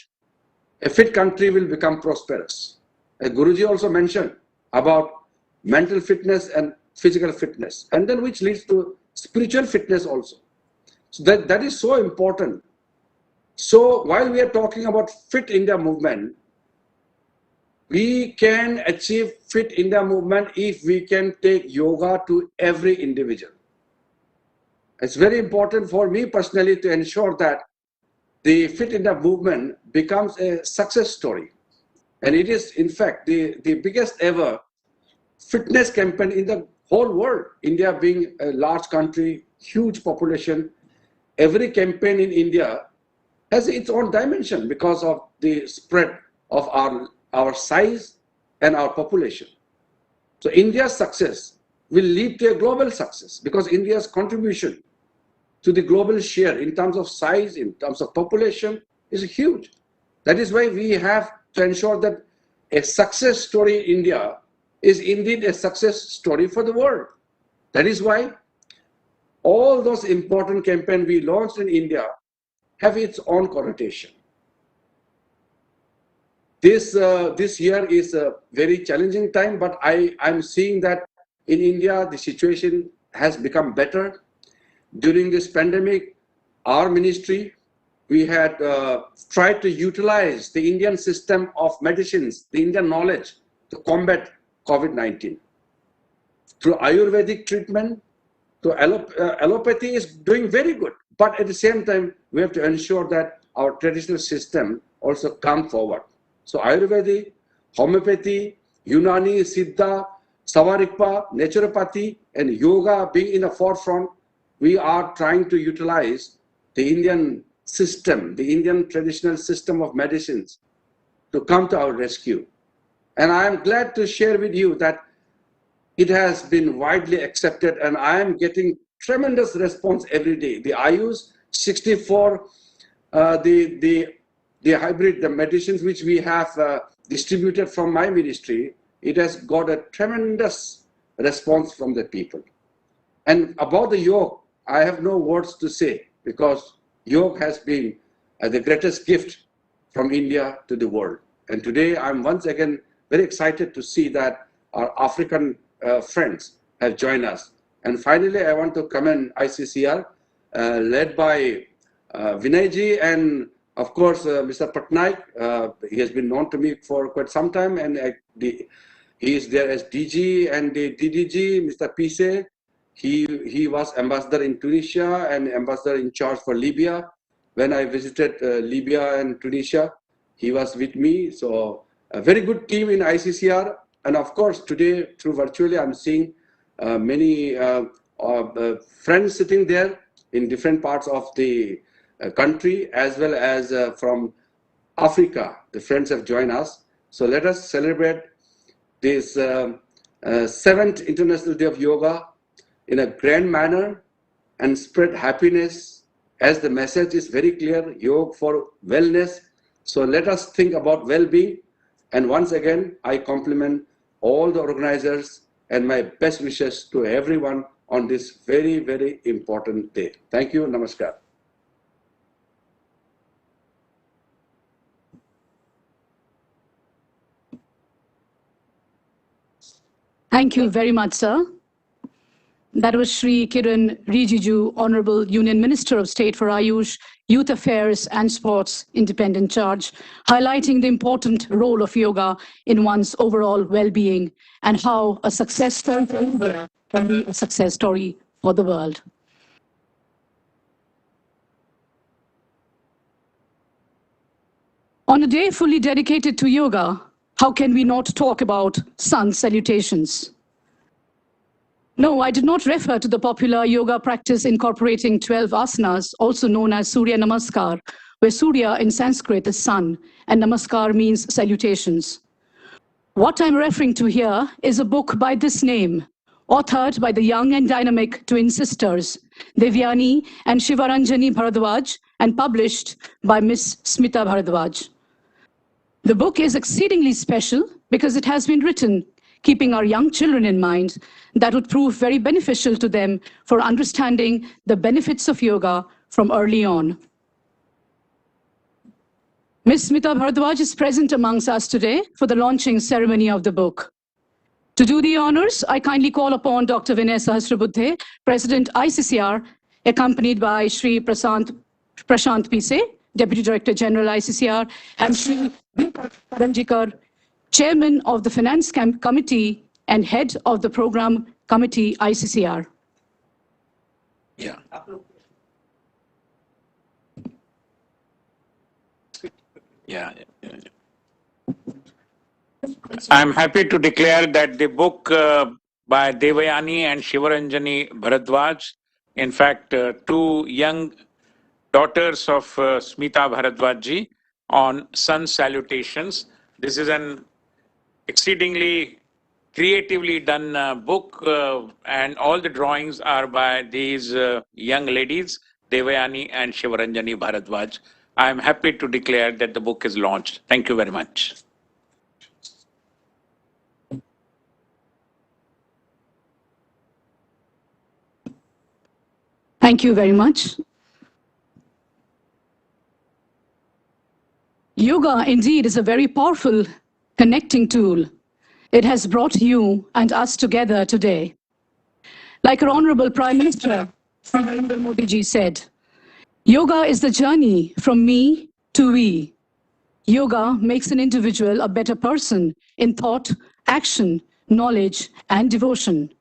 A fit country will become prosperous. As Guruji also mentioned about mental fitness and physical fitness, and then which leads to spiritual fitness also. So that is so important. So while we are talking about Fit India movement, we can achieve Fit India movement if we can take yoga to every individual. It's very important for me personally to ensure that the Fit India movement becomes a success story. And it is, in fact, the biggest ever fitness campaign in the whole world. India being a large country, huge population, every campaign in India has its own dimension because of the spread of our size and our population. So India's success will lead to a global success because India's contribution to the global share in terms of size, in terms of population is huge. That is why we have to ensure that a success story in India is indeed a success story for the world. That is why all those important campaigns we launched in India have its own connotation. This year is a very challenging time, but I'm seeing that in India, the situation has become better. During this pandemic, our ministry, we had tried to utilize the Indian system of medicines, the Indian knowledge to combat COVID-19. Through Ayurvedic treatment, to allopathy is doing very good. But at the same time, we have to ensure that our traditional system also come forward. So Ayurvedic, homeopathy, Unani, Siddha, Savarikpa, naturopathy, and yoga being in the forefront, we are trying to utilize the Indian system, the Indian traditional system of medicines to come to our rescue. And I am glad to share with you that it has been widely accepted and I am getting tremendous response every day. The Ayush 64, the hybrid, the medicines which we have distributed from my ministry, it has got a tremendous response from the people. And about the yoga, I have no words to say because yoga has been the greatest gift from India to the world. And today I'm once again very excited to see that our African friends have joined us. And finally, I want to commend ICCR led by Vinayji and of course Mr. Patnaik. He has been known to me for quite some time and he is there as DG and the DDG, Mr. Pise. He was ambassador in Tunisia and ambassador in charge for Libya. When I visited Libya and Tunisia, he was with me. So a very good team in ICCR. And of course, today through virtually, I'm seeing many friends sitting there in different parts of the country, as well as from Africa. The friends have joined us. So let us celebrate this 7th International Day of Yoga in a grand manner and spread happiness, as the message is very clear, yoga for wellness. So let us think about well-being. And once again, I compliment all the organizers and my best wishes to everyone on this very, very important day. Thank you. Namaskar. Thank you very much, sir. That was Shri Kiran Rijiju, Honorable Union Minister of State for Ayush, Youth Affairs and Sports, Independent Charge, highlighting the important role of yoga in one's overall well-being and how a success story for India can be a success story for the world. On a day fully dedicated to yoga, how can we not talk about sun salutations? No, I did not refer to the popular yoga practice incorporating 12 asanas, also known as Surya Namaskar, where Surya in Sanskrit is sun and Namaskar means salutations. What I'm referring to here is a book by this name, authored by the young and dynamic twin sisters, Devyani and Shivaranjani Bharadwaj, and published by Miss Smita Bharadwaj. The book is exceedingly special because it has been written keeping our young children in mind. That would prove very beneficial to them for understanding the benefits of yoga from early on. Ms. Smita Bharadwaj is present amongst us today for the launching ceremony of the book. To do the honors, I kindly call upon Dr. Vinay Sahasrabudhe, President ICCR, accompanied by Shri Prashant Pise, Deputy Director General ICCR, and Shri Paranjikar, Chairman of the Finance Committee and Head of the Program Committee ICCR. Yeah. Yeah. I'm happy to declare that the book by Devayani and Shivaranjani Bharadwaj, in fact, two young daughters of Smita Bharadwaj ji, on sun salutations. This is an exceedingly creatively done book, and all the drawings are by these young ladies, Devayani and Shivaranjani Bharadwaj. I am happy to declare that the book is launched. Thank you very much. Thank you very much. Yoga indeed is a very powerful connecting tool. It has brought you and us together today. Like our Honorable Prime Minister Narendra Modi ji said, yoga is the journey from me to we. Yoga makes an individual a better person in thought, action, knowledge, and devotion.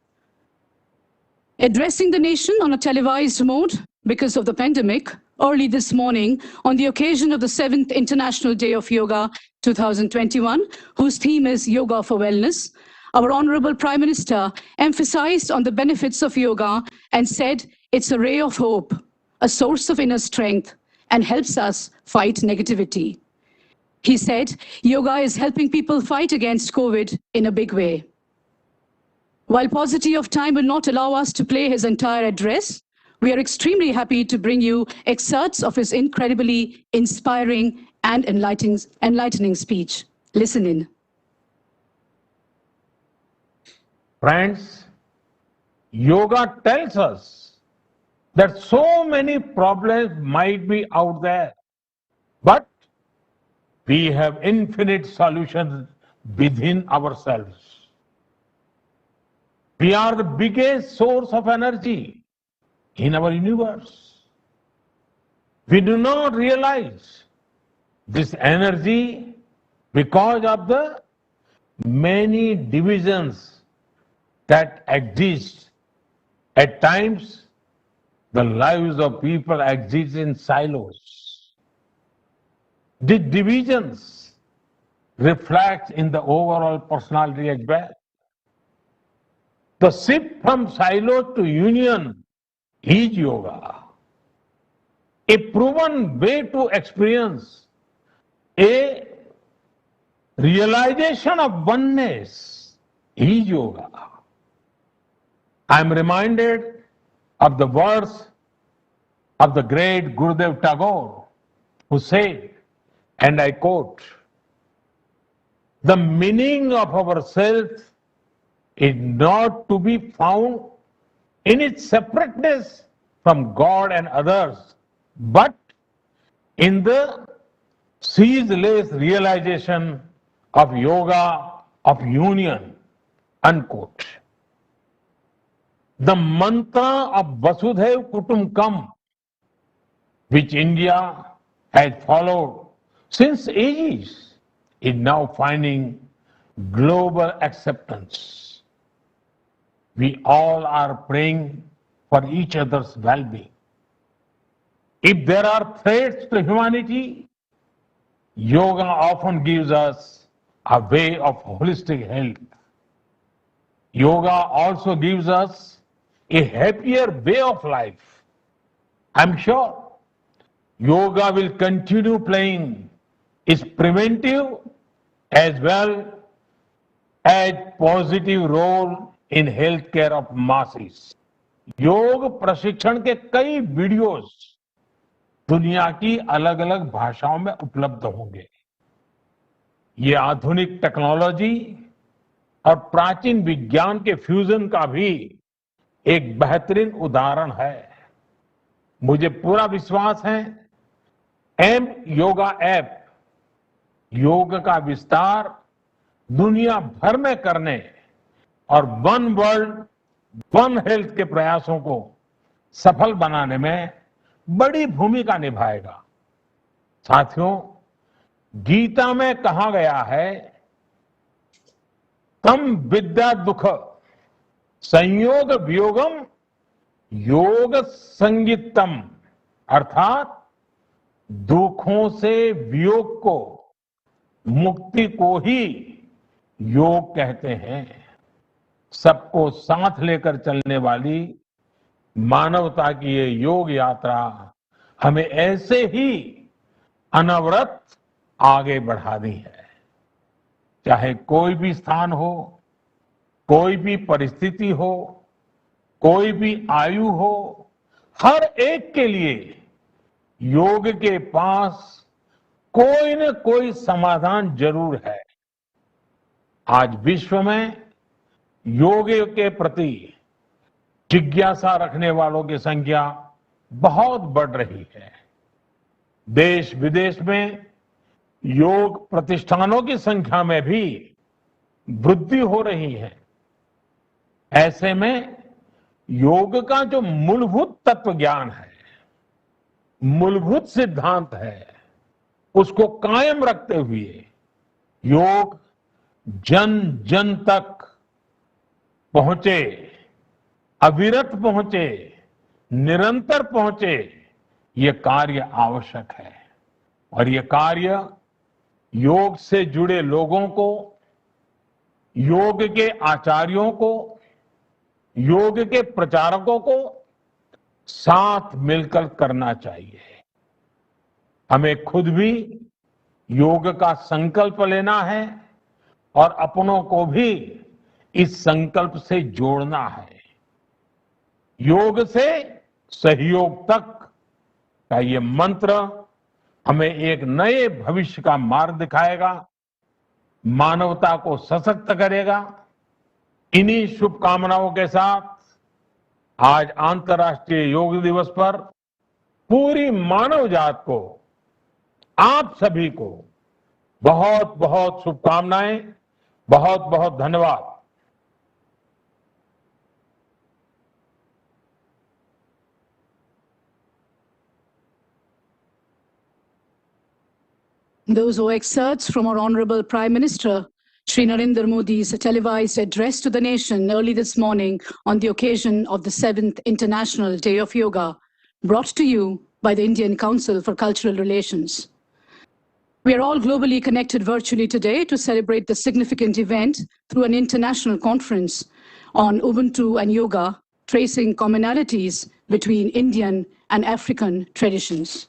Addressing the nation on a televised mode because of the pandemic, early this morning, on the occasion of the 7th International Day of Yoga 2021, whose theme is Yoga for Wellness, our Honorable Prime Minister emphasized on the benefits of yoga and said it's a ray of hope, a source of inner strength, and helps us fight negativity. He said yoga is helping people fight against COVID in a big way. While paucity of time will not allow us to play his entire address, we are extremely happy to bring you excerpts of his incredibly inspiring and enlightening speech. Listen in. Friends, yoga tells us that so many problems might be out there, but we have infinite solutions within ourselves. We are the biggest source of energy in our universe. We do not realize this energy because of the many divisions that exist. At times, the lives of people exist in silos. The divisions reflect in the overall personality as well. The shift from silo to union is yoga. A proven way to experience a realization of oneness is yoga. I am reminded of the words of the great Gurudev Tagore, who said, and I quote, "The meaning of our self is not to be found in its separateness from God and others, but in the ceaseless realization of yoga of union," unquote. The mantra of Vasudhaiv Kutumbakam, which India has followed since ages, is now finding global acceptance. We all are praying for each other's well-being. If there are threats to humanity, yoga often gives us a way of holistic health. Yoga also gives us a happier way of life. I'm sure yoga will continue playing its preventive as well as positive role in healthcare of masses. योग प्रशिक्षण के कई videos दुनिया की अलग अलग भाषाओं में उपलब्ध होंगे. ये आधुनिक टेक्नोलॉजी और प्राचीन विज्ञान के फ्यूजन का भी एक बेहतरीन उदाहरण है। मुझे पूरा विश्वास है एम योगा ऐप योग का विस्तार दुनिया भर में करने और वन वर्ल्ड वन हेल्थ के प्रयासों को सफल बनाने में बड़ी भूमिका निभाएगा। साथियों, गीता में कहा गया है, तम विद्या दुख संयोग वियोगम योग संगीतम, अर्थात दुखों से वियोग को, मुक्ति को ही योग कहते हैं। सबको साथ लेकर चलने वाली मानवता की ये योग यात्रा हमें ऐसे ही अनवरत आगे बढ़ानी है। चाहे कोई भी स्थान हो, कोई भी परिस्थिति हो, कोई भी आयु हो, हर एक के लिए योग के पास कोई न कोई समाधान जरूर है। आज विश्व में योग के प्रति जिज्ञासा रखने वालों की संख्या बहुत बढ़ रही है। देश विदेश में योग प्रतिष्ठानों की संख्या में भी वृद्धि हो रही है। ऐसे में योग का जो मूलभूत तत्व ज्ञान है, मूलभूत सिद्धांत है, उसको कायम रखते हुए योग जन जन तक पहुंचे, अविरत पहुंचे, निरंतर पहुंचे, ये कार्य आवश्यक है। और ये कार्य योग से जुड़े लोगों को, योग के आचार्यों को, योग के प्रचारकों को साथ मिलकर करना चाहिए। हमें खुद भी योग का संकल्प लेना है और अपनों को भी इस संकल्प से जोड़ना है। योग से सहयोग तक का ये मंत्र हमें एक नए भविष्य का मार्ग दिखाएगा, मानवता को सशक्त करेगा। इन्हीं शुभकामनाओं के साथ आज अंतर्राष्ट्रीय योग दिवस पर पूरी मानव जात को, आप सभी को बहुत बहुत शुभकामनाएं, बहुत बहुत धन्यवाद। Those were excerpts from our Honorable Prime Minister, Shri Narendra Modi's televised address to the nation early this morning on the occasion of the 7th International Day of Yoga, brought to you by the Indian Council for Cultural Relations. We are all globally connected virtually today to celebrate the significant event through an international conference on Ubuntu and yoga, tracing commonalities between Indian and African traditions.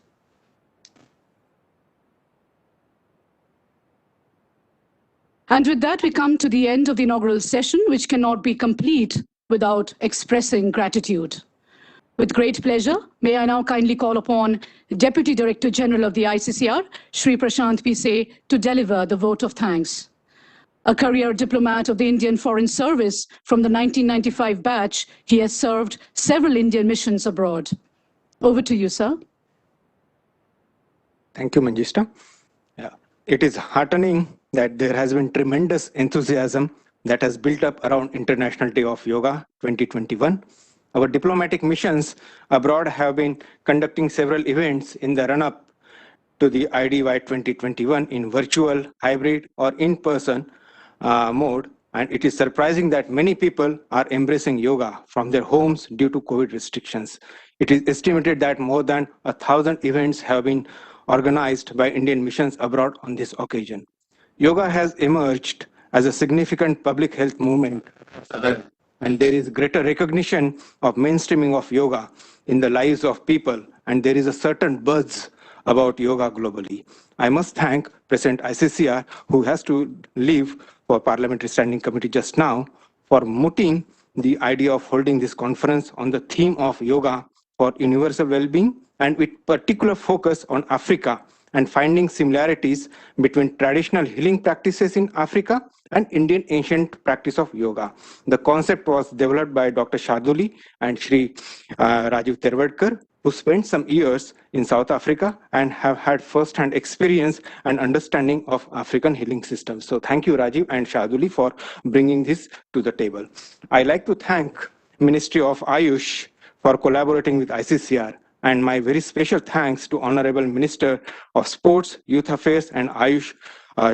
And with that, we come to the end of the inaugural session, which cannot be complete without expressing gratitude. With great pleasure, may I now kindly call upon Deputy Director General of the ICCR, Shri Prashant Pise, to deliver the vote of thanks. A career diplomat of the Indian Foreign Service from the 1995 batch, he has served several Indian missions abroad. Over to you, sir. Thank you, Manjishta. It is heartening that there has been tremendous enthusiasm that has built up around International Day of Yoga 2021. Our diplomatic missions abroad have been conducting several events in the run-up to the IDY 2021 in virtual, hybrid, or in-person mode. And it is surprising that many people are embracing yoga from their homes due to COVID restrictions. It is estimated that more than 1,000 events have been organized by Indian missions abroad on this occasion. Yoga has emerged as a significant public health movement, and there is greater recognition of mainstreaming of yoga in the lives of people, and there is a certain buzz about yoga globally. I must thank President ICCR, who has to leave for Parliamentary Standing Committee just now, for mooting the idea of holding this conference on the theme of yoga for universal well-being, and with particular focus on Africa and finding similarities between traditional healing practices in Africa and Indian ancient practice of yoga. The concept was developed by Dr. Sharduli and Shri Rajiv Terwadkar, who spent some years in South Africa and have had first-hand experience and understanding of African healing systems. So thank you, Rajiv and Sharduli, for bringing this to the table. I'd like to thank Ministry of Ayush for collaborating with ICCR, and my very special thanks to Honorable Minister of Sports, Youth Affairs and Ayush,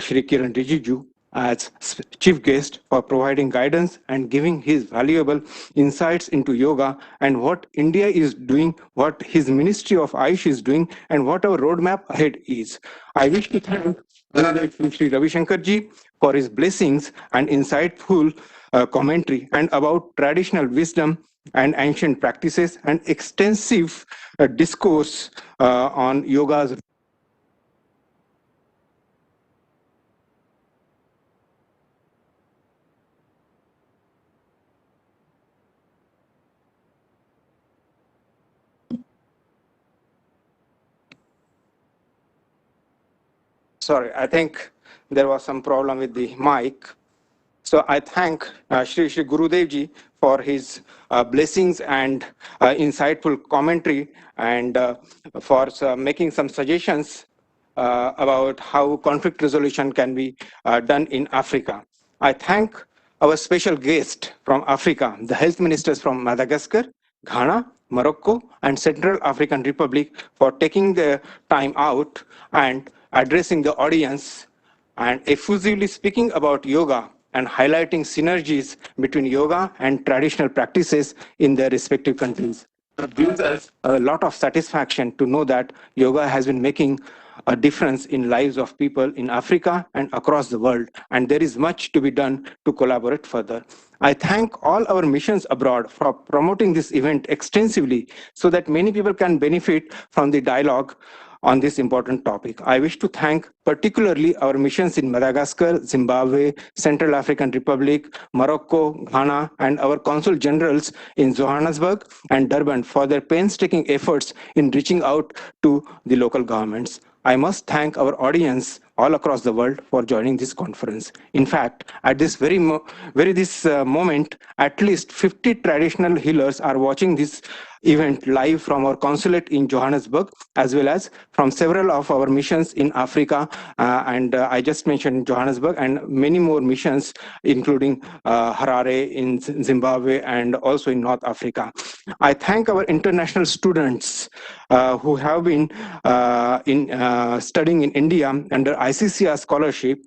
Shri Kiran Rijiju, as chief guest for providing guidance and giving his valuable insights into yoga and what India is doing, what his Ministry of Ayush is doing, and what our roadmap ahead is. I wish to thank Sri Ravi Shankar ji for his blessings and insightful commentary and about traditional wisdom and ancient practices and extensive discourse on yoga's. Sorry, I think there was some problem with the mic. So I thank Shri Gurudev ji for his blessings and insightful commentary and for making some suggestions about how conflict resolution can be done in Africa. I thank our special guest from Africa, the health ministers from Madagascar, Ghana, Morocco, and Central African Republic for taking the time out and addressing the audience and effusively speaking about yoga and highlighting synergies between yoga and traditional practices in their respective countries. It gives us a lot of satisfaction to know that yoga has been making a difference in lives of people in Africa and across the world, and there is much to be done to collaborate further. I thank all our missions abroad for promoting this event extensively so that many people can benefit from the dialogue on this important topic. I wish to thank particularly our missions in Madagascar, Zimbabwe, Central African Republic, Morocco, Ghana, and our consul generals in Johannesburg and Durban for their painstaking efforts in reaching out to the local governments. I must thank our audience all across the world for joining this conference. In fact, at this very moment, at least 50 traditional healers are watching this event live from our consulate in Johannesburg, as well as from several of our missions in Africa, and I just mentioned Johannesburg, and many more missions, including Harare in Zimbabwe and also in North Africa. I thank our international students who have been studying in India under ICCR scholarship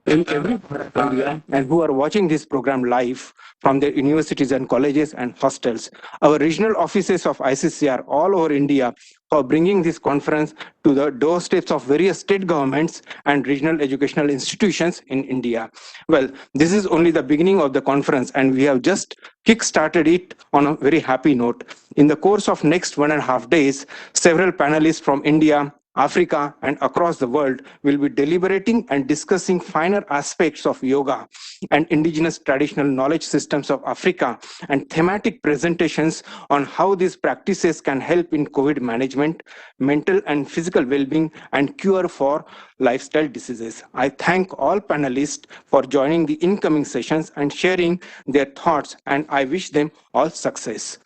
in every part of India and who are watching this program live from their universities and colleges and hostels. Our regional offices of ICCR all over India for bringing this conference to the doorsteps of various state governments and regional educational institutions in India. Well, this is only the beginning of the conference and we have just kick-started it on a very happy note. In the course of next 1.5 days, several panelists from India, Africa, and across the world will be deliberating and discussing finer aspects of yoga and indigenous traditional knowledge systems of Africa and thematic presentations on how these practices can help in COVID management, mental and physical well-being, and cure for lifestyle diseases. I thank all panelists for joining the incoming sessions and sharing their thoughts, and I wish them all success.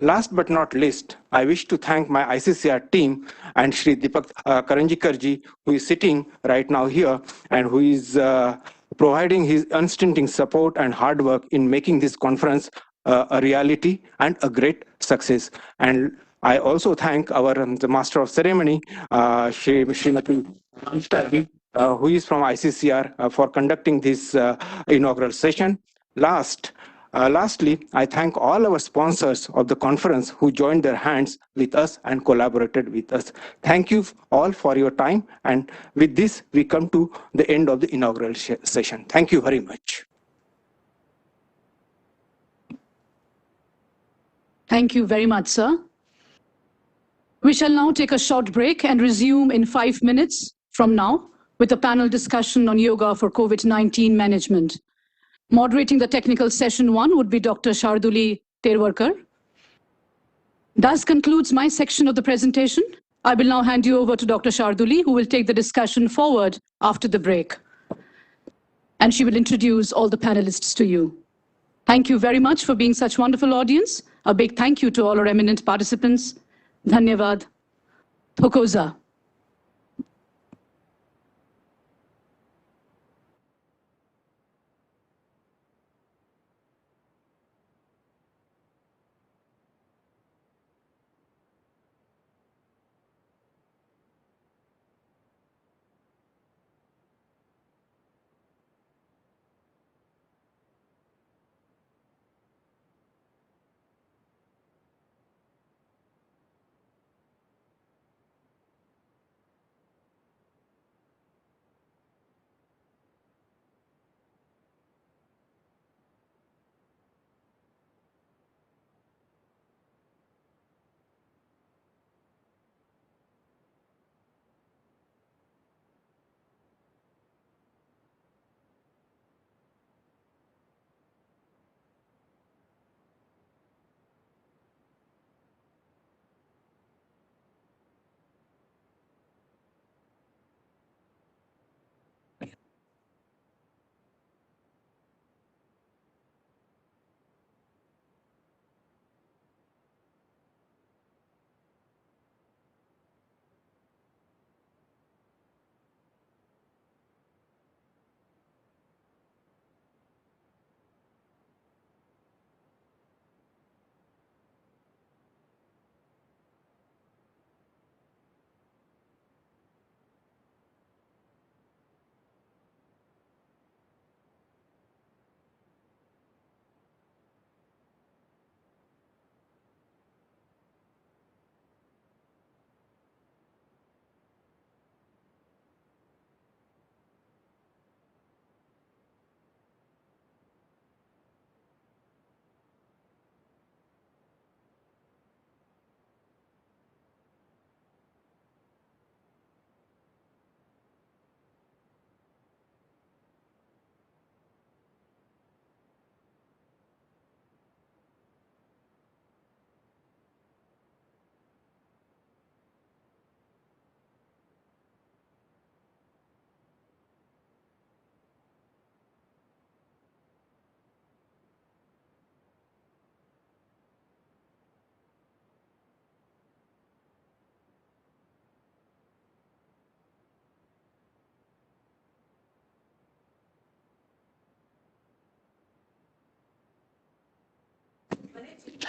Last but not least, I wish to thank my ICCR team and Shri Deepak Karanjikarji, who is sitting right now here and who is providing his unstinting support and hard work in making this conference a reality and a great success. And I also thank our the Master of Ceremony, Srimati Amstadi, who is from ICCR for conducting this inaugural session. Lastly, I thank all our sponsors of the conference who joined their hands with us and collaborated with us. Thank you all for your time. And with this, we come to the end of the inaugural session. Thank you very much. Thank you very much, sir. We shall now take a short break and resume in 5 minutes from now with a panel discussion on yoga for COVID-19 management. Moderating the technical session 1 would be Dr. Sharduli Terwarkar. Thus concludes my section of the presentation. I will now hand you over to Dr. Sharduli, who will take the discussion forward after the break. And she will introduce all the panelists to you. Thank you very much for being such wonderful audience. A big thank you to all our eminent participants. Dhanyavad. Thokoza.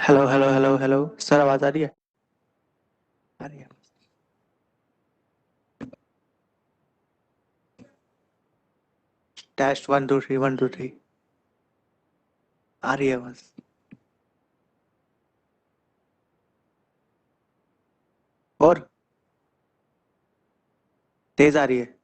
Hello hello hello hello sir आवाज आ रही है? आ रही है। Test 1 2 3 1 2 3 आ रही है बस। और तेज आ रही है।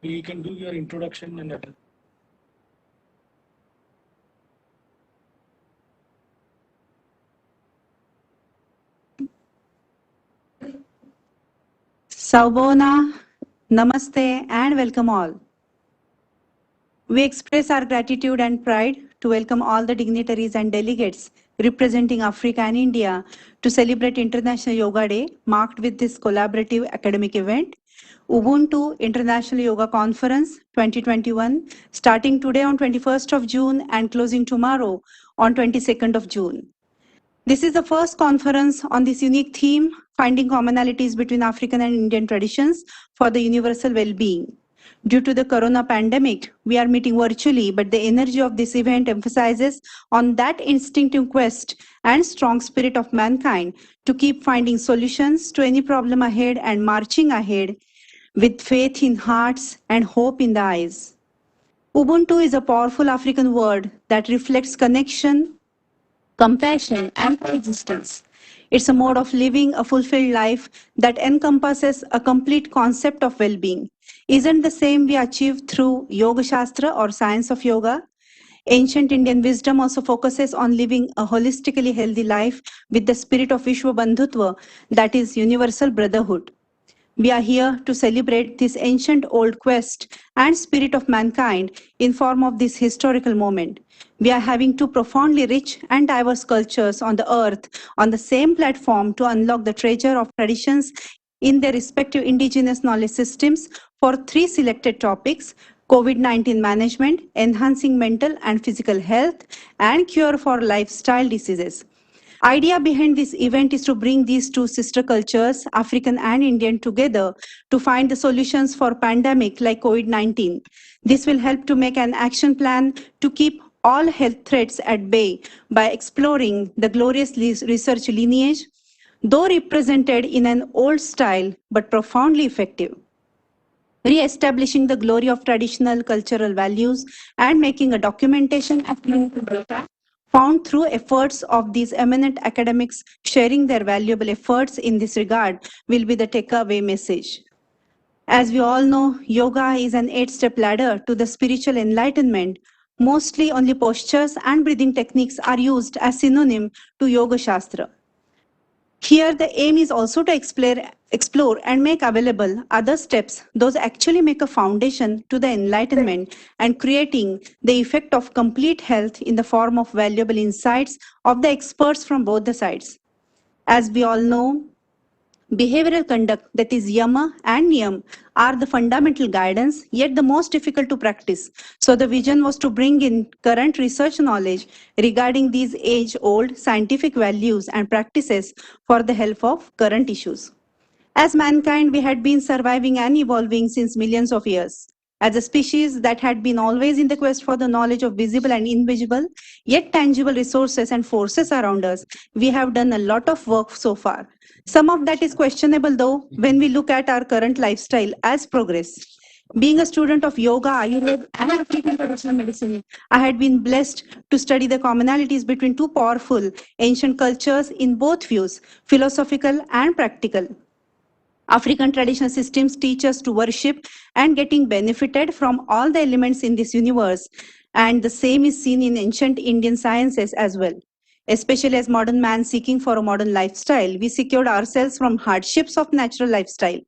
You can do your introduction and that. Saubona, Namaste, and welcome all. We express our gratitude and pride to welcome all the dignitaries and delegates representing Africa and India to celebrate International Yoga Day, marked with this collaborative academic event, Ubuntu International Yoga Conference 2021, starting today on 21st of June and closing tomorrow on 22nd of June. This is the first conference on this unique theme, finding commonalities between African and Indian traditions for the universal well-being. Due to the corona pandemic, we are meeting virtually, but the energy of this event emphasizes on that instinctive quest and strong spirit of mankind to keep finding solutions to any problem ahead and marching ahead with faith in hearts and hope in the eyes. Ubuntu is a powerful African word that reflects connection, compassion, and coexistence. It's a mode of living a fulfilled life that encompasses a complete concept of well-being. Isn't the same we achieve through Yoga Shastra or science of yoga? Ancient Indian wisdom also focuses on living a holistically healthy life with the spirit of UBUNTU, that is universal brotherhood. We are here to celebrate this ancient old quest and spirit of mankind in form of this historical moment. We are having two profoundly rich and diverse cultures on the earth on the same platform to unlock the treasure of traditions in their respective indigenous knowledge systems for three selected topics: COVID-19 management, enhancing mental and physical health, and cure for lifestyle diseases. Idea behind this event is to bring these two sister cultures, African and Indian, together to find the solutions for pandemic like COVID-19. This will help to make an action plan to keep all health threats at bay by exploring the glorious research lineage, though represented in an old style but profoundly effective. Re-establishing the glory of traditional cultural values and making a documentation of clinical data found through efforts of these eminent academics sharing their valuable efforts in this regard will be the takeaway message. As we all know, yoga is an 8-step ladder to the spiritual enlightenment. Mostly only postures and breathing techniques are used as synonym to Yoga Shastra. Here, the aim is also to explore and make available other steps, those actually make a foundation to the enlightenment and creating the effect of complete health in the form of valuable insights of the experts from both the sides. As we all know, behavioral conduct, that is yama and niyam, are the fundamental guidance, yet the most difficult to practice. So the vision was to bring in current research knowledge regarding these age-old scientific values and practices for the help of current issues. As mankind, we had been surviving and evolving since millions of years. As a species that had been always in the quest for the knowledge of visible and invisible, yet tangible resources and forces around us, we have done a lot of work so far. Some of that is questionable, though, when we look at our current lifestyle as progress. Being a student of yoga, Ayurveda, and African traditional medicine, I had been blessed to study the commonalities between two powerful ancient cultures in both views, philosophical and practical. African traditional systems teach us to worship and getting benefited from all the elements in this universe. And the same is seen in ancient Indian sciences as well. Especially as modern man seeking for a modern lifestyle, we secured ourselves from hardships of natural lifestyle.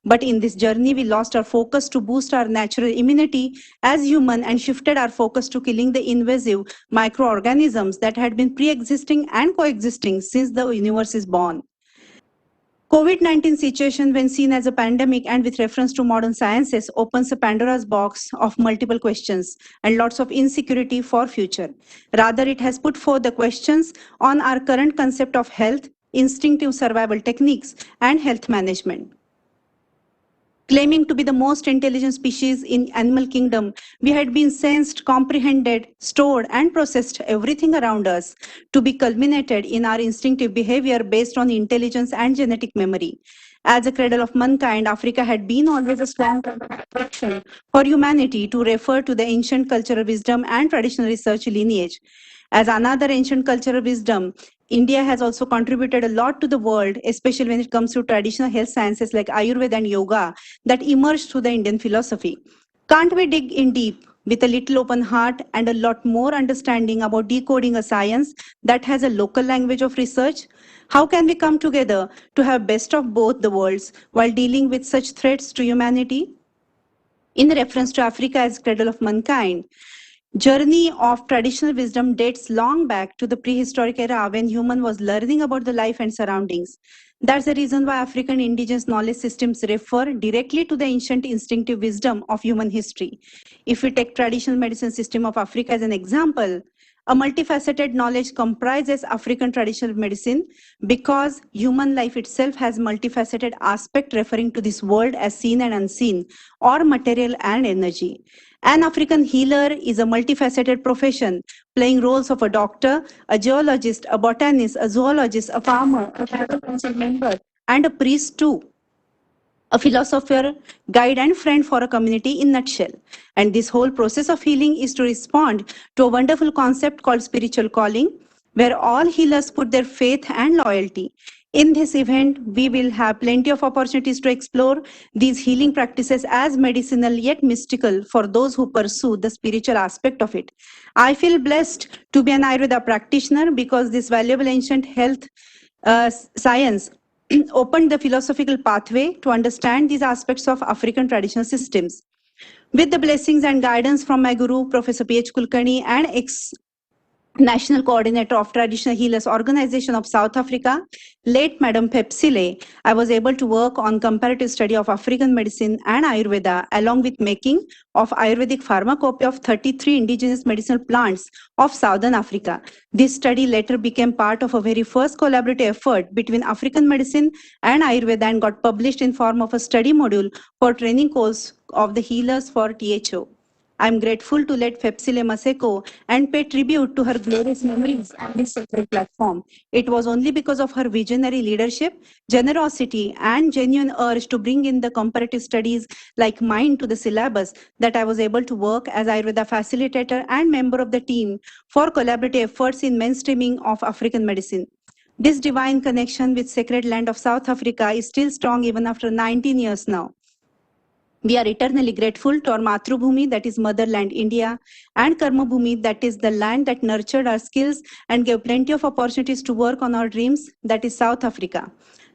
But in this journey, we lost our focus to boost our natural immunity as human and shifted our focus to killing the invasive microorganisms that had been pre-existing and coexisting since the universe is born. COVID-19 situation, when seen as a pandemic and with reference to modern sciences, opens a Pandora's box of multiple questions and lots of insecurity for future. Rather, it has put forth the questions on our current concept of health, instinctive survival techniques, and health management. Claiming to be the most intelligent species in animal kingdom, we had been sensed, comprehended, stored, and processed everything around us to be culminated in our instinctive behavior based on intelligence and genetic memory. As a cradle of mankind, Africa had been always a strong attraction for humanity to refer to the ancient cultural wisdom and traditional research lineage. As another ancient cultural wisdom, India has also contributed a lot to the world, especially when it comes to traditional health sciences like Ayurveda and yoga that emerged through the Indian philosophy. Can't we dig in deep with a little open heart and a lot more understanding about decoding a science that has a local language of research? How can we come together to have best of both the worlds while dealing with such threats to humanity? In reference to Africa as cradle of mankind, journey of traditional wisdom dates long back to the prehistoric era when human was learning about the life and surroundings. That's the reason why African indigenous knowledge systems refer directly to the ancient instinctive wisdom of human history. If we take traditional medicine system of Africa as an example, a multifaceted knowledge comprises African traditional medicine because human life itself has multifaceted aspect referring to this world as seen and unseen, or material and energy. An African healer is a multifaceted profession, playing roles of a doctor, a geologist, a botanist, a zoologist, a farmer, a tribal council member, and a priest too. A philosopher, guide, and friend for a community in nutshell. And this whole process of healing is to respond to a wonderful concept called spiritual calling, where all healers put their faith and loyalty. In this event, we will have plenty of opportunities to explore these healing practices as medicinal yet mystical for those who pursue the spiritual aspect of it. I feel blessed to be an Ayurveda practitioner because this valuable ancient health science opened the philosophical pathway to understand these aspects of African traditional systems. With the blessings and guidance from my guru, Professor P.H. Kulkarni, and National Coordinator of Traditional Healers Organization of South Africa, late Madam Pepsile, I was able to work on comparative study of African medicine and Ayurveda, along with making of Ayurvedic pharmacopoeia of 33 indigenous medicinal plants of Southern Africa. This study later became part of a very first collaborative effort between African medicine and Ayurveda and got published in form of a study module for training course of the healers for THO. I'm grateful to let Pepsile Maseko and pay tribute to her glorious memories on this sacred platform. It was only because of her visionary leadership, generosity, and genuine urge to bring in the comparative studies like mine to the syllabus that I was able to work as Ayurveda facilitator and member of the team for collaborative efforts in mainstreaming of African medicine. This divine connection with sacred land of South Africa is still strong even after 19 years now. We are eternally grateful to our Matrubhumi, that is motherland India, and Karmabhumi, that is the land that nurtured our skills and gave plenty of opportunities to work on our dreams, that is South Africa.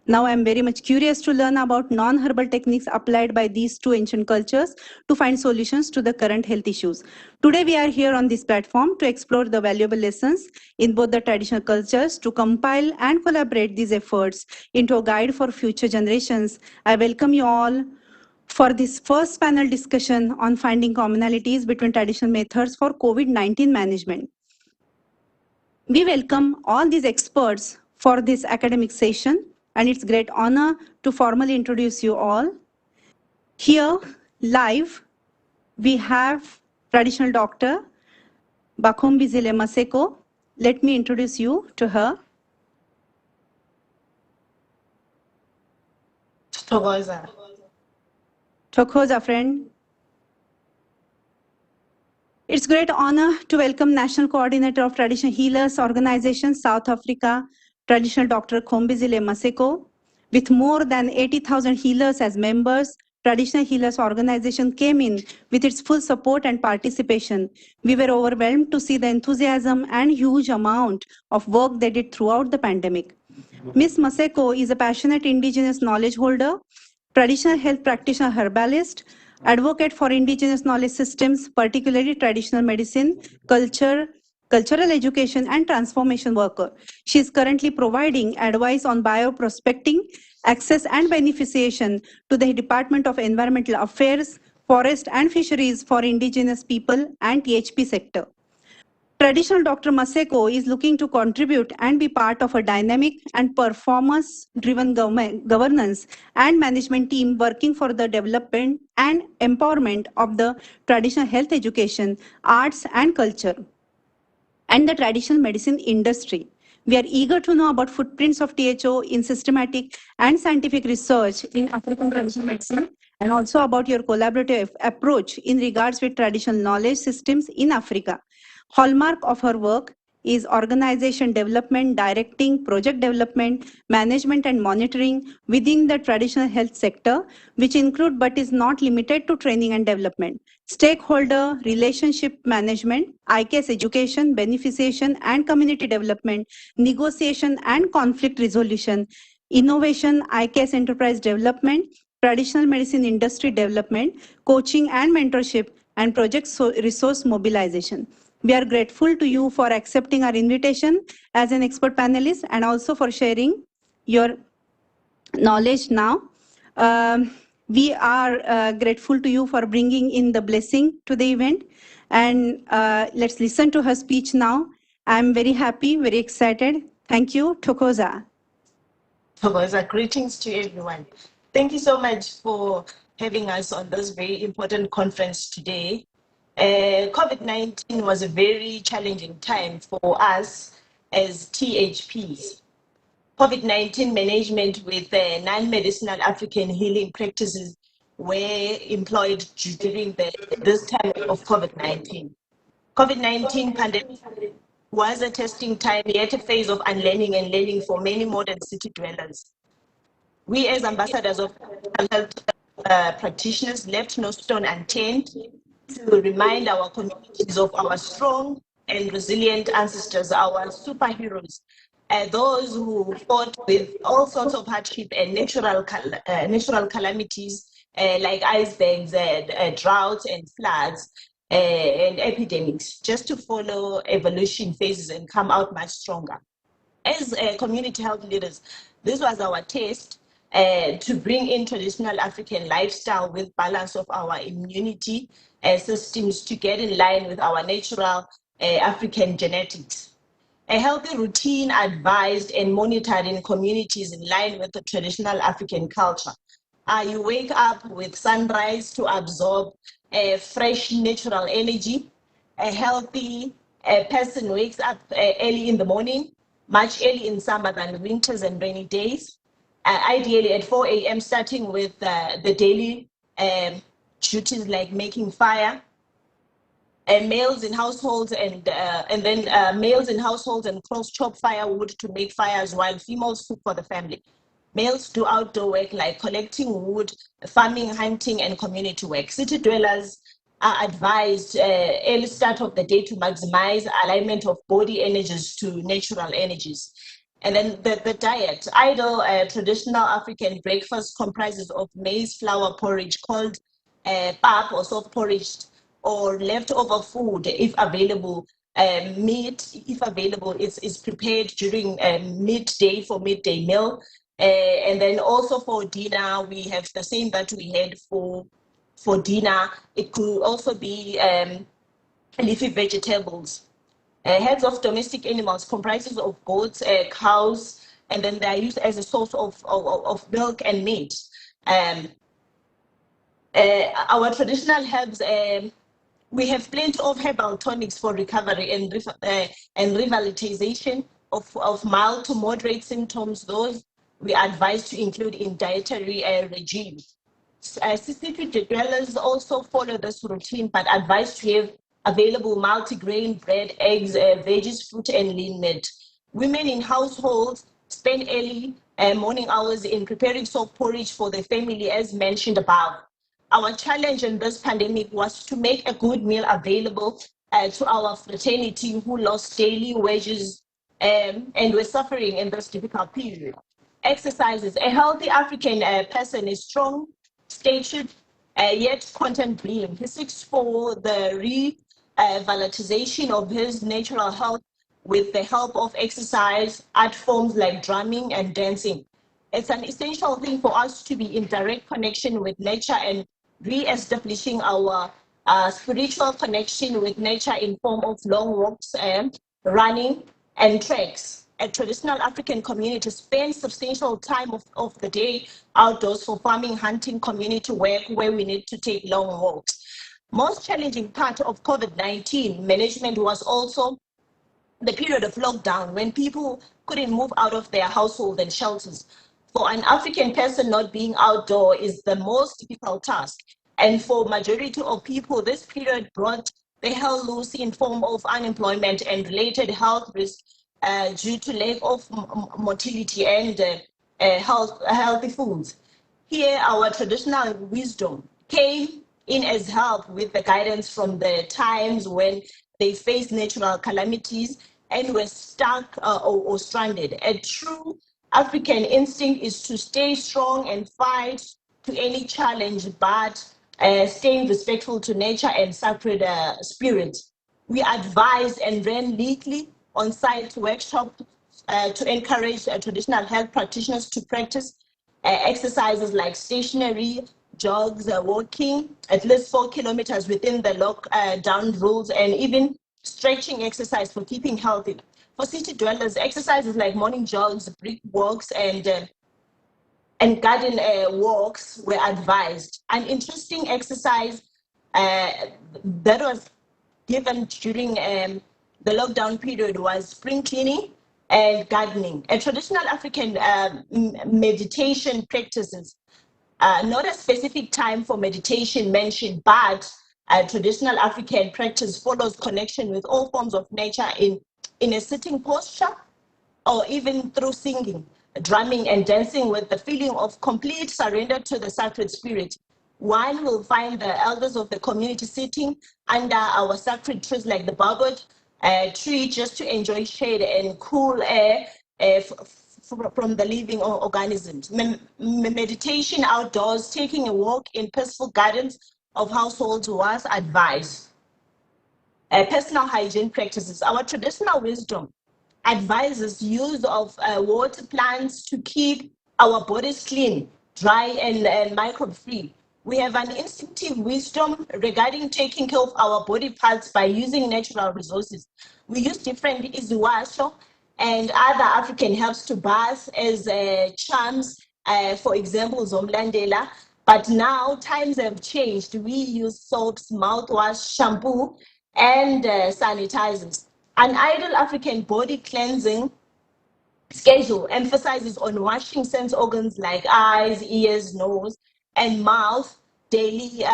Now I am very much curious to learn about non-herbal techniques applied by these two ancient cultures to find solutions to the current health issues. Today we are here on this platform to explore the valuable lessons in both the traditional cultures, to compile and collaborate these efforts into a guide for future generations. I welcome you all for this first panel discussion on finding commonalities between traditional methods for COVID-19 management. We welcome all these experts for this academic session, and it's great honor to formally introduce you all. Here, live, we have traditional doctor Bakhombizile Maseko. Let me introduce you to her. Tokoza, friend. It's great honor to welcome National Coordinator of Traditional Healers Organization, South Africa, Traditional Dr. Khombizile Maseko. With more than 80,000 healers as members, Traditional Healers Organization came in with its full support and participation. We were overwhelmed to see the enthusiasm and huge amount of work they did throughout the pandemic. Ms. Maseko is a passionate indigenous knowledge holder, traditional health practitioner herbalist, advocate for indigenous knowledge systems, particularly traditional medicine, cultural education, and transformation worker. She is currently providing advice on bioprospecting, access and beneficiation to the Department of Environmental Affairs, Forest and Fisheries for indigenous people and THP sector. Traditional Dr. Maseko is looking to contribute and be part of a dynamic and performance-driven governance and management team working for the development and empowerment of the traditional health education, arts and culture, and the traditional medicine industry. We are eager to know about footprints of THO in systematic and scientific research in African traditional medicine, and also about your collaborative approach in regards with traditional knowledge systems in Africa. Hallmark of her work is organization development, directing, project development, management and monitoring within the traditional health sector, which include but is not limited to training and development, stakeholder relationship management, ICAS education, beneficiation and community development, negotiation and conflict resolution, innovation, ICAS enterprise development, traditional medicine industry development, coaching and mentorship, and project resource mobilization. We are grateful to you for accepting our invitation as an expert panelist and also for sharing your knowledge now. We are grateful to you for bringing in the blessing to the event. And let's listen to her speech now. I'm very happy, very excited. Thank you, Thokoza. Thokoza, greetings to everyone. Thank you so much for having us on this very important conference today. COVID-19 was a very challenging time for us as THPs. COVID-19 management with non-medicinal African healing practices were employed during this time of COVID-19. COVID-19 pandemic was a testing time, yet a phase of unlearning and learning for many modern city dwellers. We as ambassadors of health practitioners left no stone unturned to remind our communities of our strong and resilient ancestors, our superheroes, those who fought with all sorts of hardship and natural calamities like icebergs, droughts and floods and epidemics, just to follow evolution phases and come out much stronger. As community health leaders, this was our taste to bring in traditional African lifestyle with balance of our immunity systems to get in line with our natural African genetics. A healthy routine advised and monitored in communities in line with the traditional African culture. You wake up with sunrise to absorb fresh natural energy. A healthy person wakes up early in the morning, much early in summer than winters and rainy days. Ideally at 4 a.m. starting with the daily duties like making fire. Males in households and then males in households and cross chop firewood to make fires while females cook for the family. Males do outdoor work like collecting wood, farming, hunting, and community work. City dwellers are advised early start of the day to maximize alignment of body energies to natural energies. And then the diet. Ideal traditional African breakfast comprises of maize flour porridge called pap or soft porridge, or leftover food if available. Meat, if available, is prepared during midday for midday meal. And then also for dinner, we have the same that we had for dinner. It could also be leafy vegetables. Heads of domestic animals comprises of goats, cows, and then they are used as a source of milk and meat. Our traditional herbs, we have plenty of herbal tonics for recovery and revitalization of mild to moderate symptoms. Those we advise to include in dietary regime. City dwellers also follow this routine, but advised to have available multigrain bread, eggs, veggies, fruit, and lean meat. Women in households spend early morning hours in preparing soft porridge for the family, as mentioned above. Our challenge in this pandemic was to make a good meal available to our fraternity who lost daily wages and were suffering in this difficult period. Exercises. A healthy African person is strong, statured, yet content being. He seeks for the revitalization of his natural health with the help of exercise, art forms like drumming and dancing. It's an essential thing for us to be in direct connection with nature and re-establishing our spiritual connection with nature in form of long walks, running, and treks. A traditional African community spends substantial time of the day outdoors for farming, hunting, community work, where we need to take long walks. Most challenging part of COVID-19 management was also the period of lockdown when people couldn't move out of their household and shelters. For an African person, not being outdoor is the most difficult task. And for majority of people, this period brought they held loose in form of unemployment and related health risks due to lack of motility and healthy foods. Here, our traditional wisdom came in as help with the guidance from the times when they faced natural calamities and were stuck or stranded. A true African instinct is to stay strong and fight to any challenge, but staying respectful to nature and sacred spirit. We advised and ran weekly on-site workshops to encourage traditional health practitioners to practice exercises like stationary jogs, walking at least 4 kilometers within the lockdown rules, and even stretching exercise for keeping healthy. For city dwellers, exercises like morning jogs, brisk walks, and garden walks were advised. An interesting exercise that was given during the lockdown period was spring cleaning and gardening. A traditional African meditation practices, not a specific time for meditation mentioned, but a traditional African practice follows connection with all forms of nature in a sitting posture, or even through singing, drumming, and dancing with the feeling of complete surrender to the sacred spirit. One will find the elders of the community sitting under our sacred trees like the boggot tree just to enjoy shade and cool air from the living organisms. Meditation outdoors, taking a walk in peaceful gardens of households was advised. Personal hygiene practices. Our traditional wisdom advises use of water plants to keep our bodies clean, dry, and microbe-free. We have an instinctive wisdom regarding taking care of our body parts by using natural resources. We use different iziwasho and other African herbs to bath as charms, for example, zomlandela. But now times have changed. We use soaps, mouthwash, shampoo, and sanitizers. An ideal African body cleansing schedule emphasizes on washing sense organs like eyes, ears, nose, and mouth daily,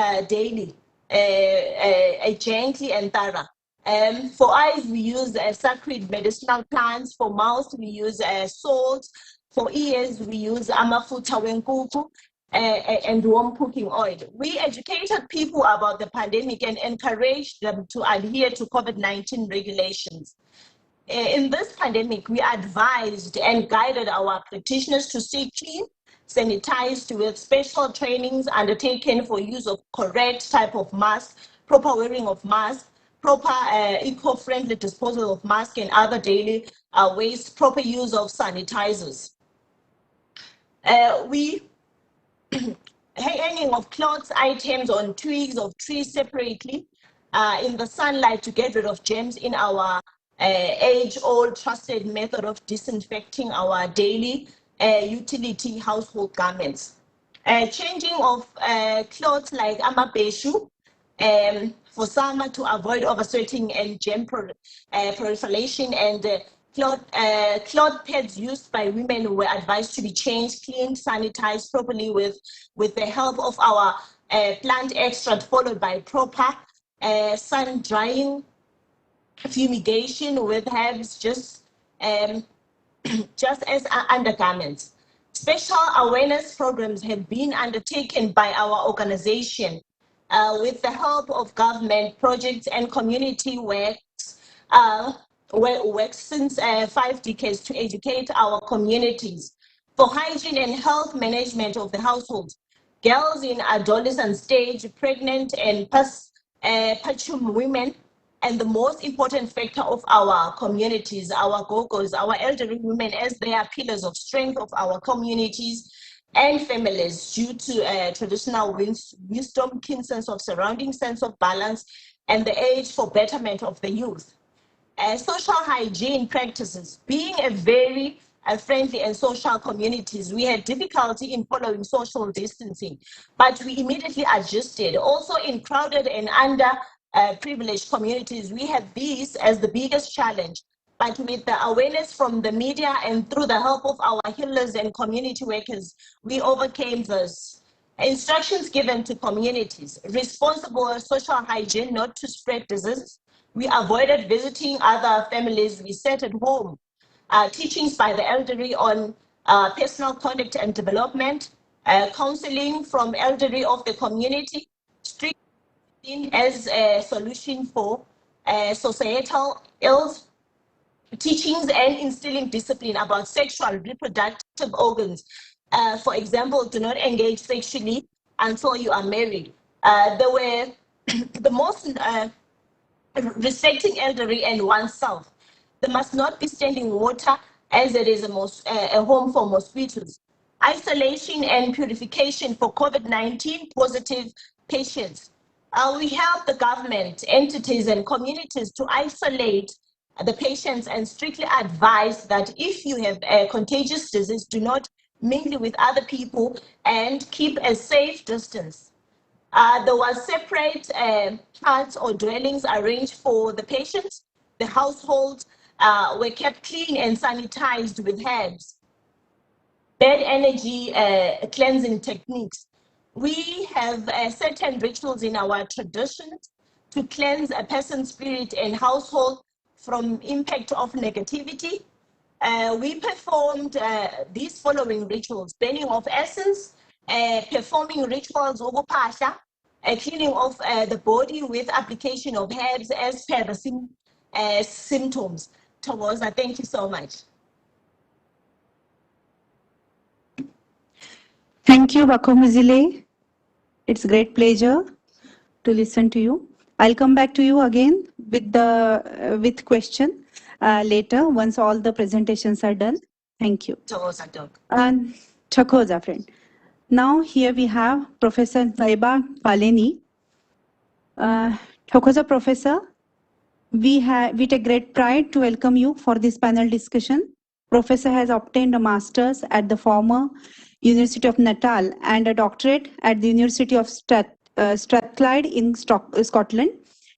gently and thorough. For eyes, we use sacred medicinal plants. For mouth, we use salt. For ears, we use amafuta wenkuku and warm cooking oil. We educated people about the pandemic and encouraged them to adhere to COVID-19 regulations. In this pandemic, we advised and guided our practitioners to stay clean, sanitized, with special trainings undertaken for use of correct type of mask, proper wearing of mask, proper eco-friendly disposal of mask and other daily waste, proper use of sanitizers. We hanging of clothes items on twigs of trees separately in the sunlight to get rid of germs in our age-old trusted method of disinfecting our daily utility household garments. Changing of clothes like amabeshu for summer to avoid oversweating and germ proliferation, and cloth pads used by women were advised to be changed, cleaned, sanitized properly with the help of our plant extract, followed by proper sun drying, fumigation with herbs, just as undergarments. Special awareness programs have been undertaken by our organization with the help of government projects and community works since 5 decades to educate our communities for hygiene and health management of the household. Girls in adolescent stage, pregnant and postpartum women, and the most important factor of our communities, our gogos, our elderly women, as they are pillars of strength of our communities and families due to traditional wisdom, keen sense of surrounding, sense of balance, and the age for betterment of the youth. Social hygiene practices. Being a very friendly and social communities, we had difficulty in following social distancing, but we immediately adjusted. Also in crowded and underprivileged communities, we had these as the biggest challenge. But with the awareness from the media and through the help of our healers and community workers, we overcame this. Instructions given to communities: responsible social hygiene, not to spread disease. We avoided visiting other families. We sat at home. Teachings by the elderly on personal conduct and development. Counseling from elderly of the community. Strict as a solution for societal ills. Teachings and instilling discipline about sexual reproductive organs. For example, do not engage sexually until you are married. There were the most respecting elderly and oneself. There must not be standing water, as it is a home for mosquitoes. Isolation and purification for COVID-19 positive patients. We help the government, entities, and communities to isolate the patients and strictly advise that if you have a contagious disease, do not mingle with other people and keep a safe distance. There was separate huts or dwellings arranged for the patients. The households were kept clean and sanitized with herbs. Bed energy cleansing techniques. We have certain rituals in our traditions to cleanse a person's spirit and household from impact of negativity. We performed these following rituals: burning of essence, performing rituals over pasha, cleaning of the body with application of herbs as per the symptoms. Thokoza, thank you so much. Thank you, Bakomuzile. It's a great pleasure to listen to you. I'll come back to you again with question later once all the presentations are done. Thank you. Thokoza, Doc. And Chakoza, friend. Now here we have Professor Naiba Paleni. Chakoza Professor, we take great pride to welcome you for this panel discussion. Professor has obtained a master's at the former University of Natal and a doctorate at the University of Strathclyde in Scotland.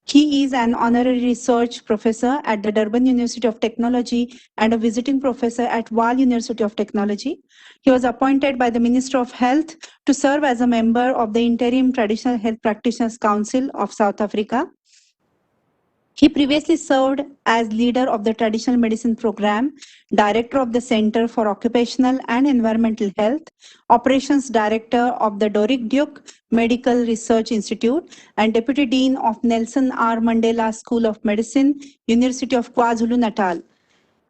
He is an honorary research professor at the Durban University of Technology and a visiting professor at Wal University of Technology. He was appointed by the Minister of Health to serve as a member of the Interim Traditional Health Practitioners Council of South Africa. He previously served as leader of the Traditional Medicine Program, Director of the Center for Occupational and Environmental Health, Operations Director of the Doric Duke Medical Research Institute, and Deputy Dean of Nelson R. Mandela School of Medicine, University of KwaZulu-Natal.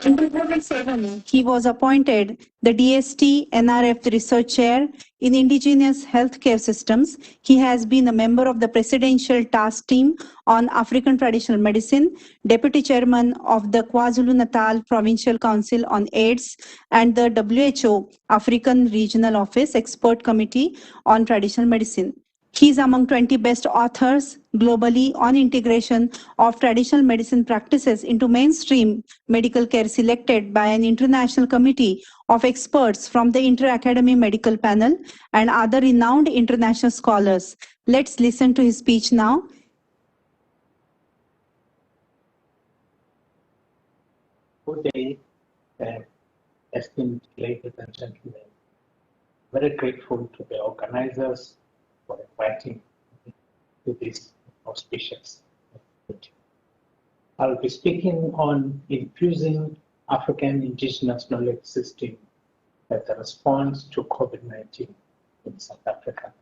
In 2007, he was appointed the DST NRF Research Chair in Indigenous Healthcare Systems. He has been a member of the Presidential Task Team on African Traditional Medicine, Deputy Chairman of the KwaZulu-Natal Provincial Council on AIDS, and the WHO African Regional Office Expert Committee on Traditional Medicine. He is among 20 best authors globally on integration of traditional medicine practices into mainstream medical care, selected by an international committee of experts from the Inter-Academy Medical Panel and other renowned international scholars. Let's listen to his speech now. Good day, esteemed ladies and gentlemen. Very grateful to the organizers for inviting me to this auspicious meeting. I'll be speaking on infusing African indigenous knowledge system as a response to COVID-19 in South Africa.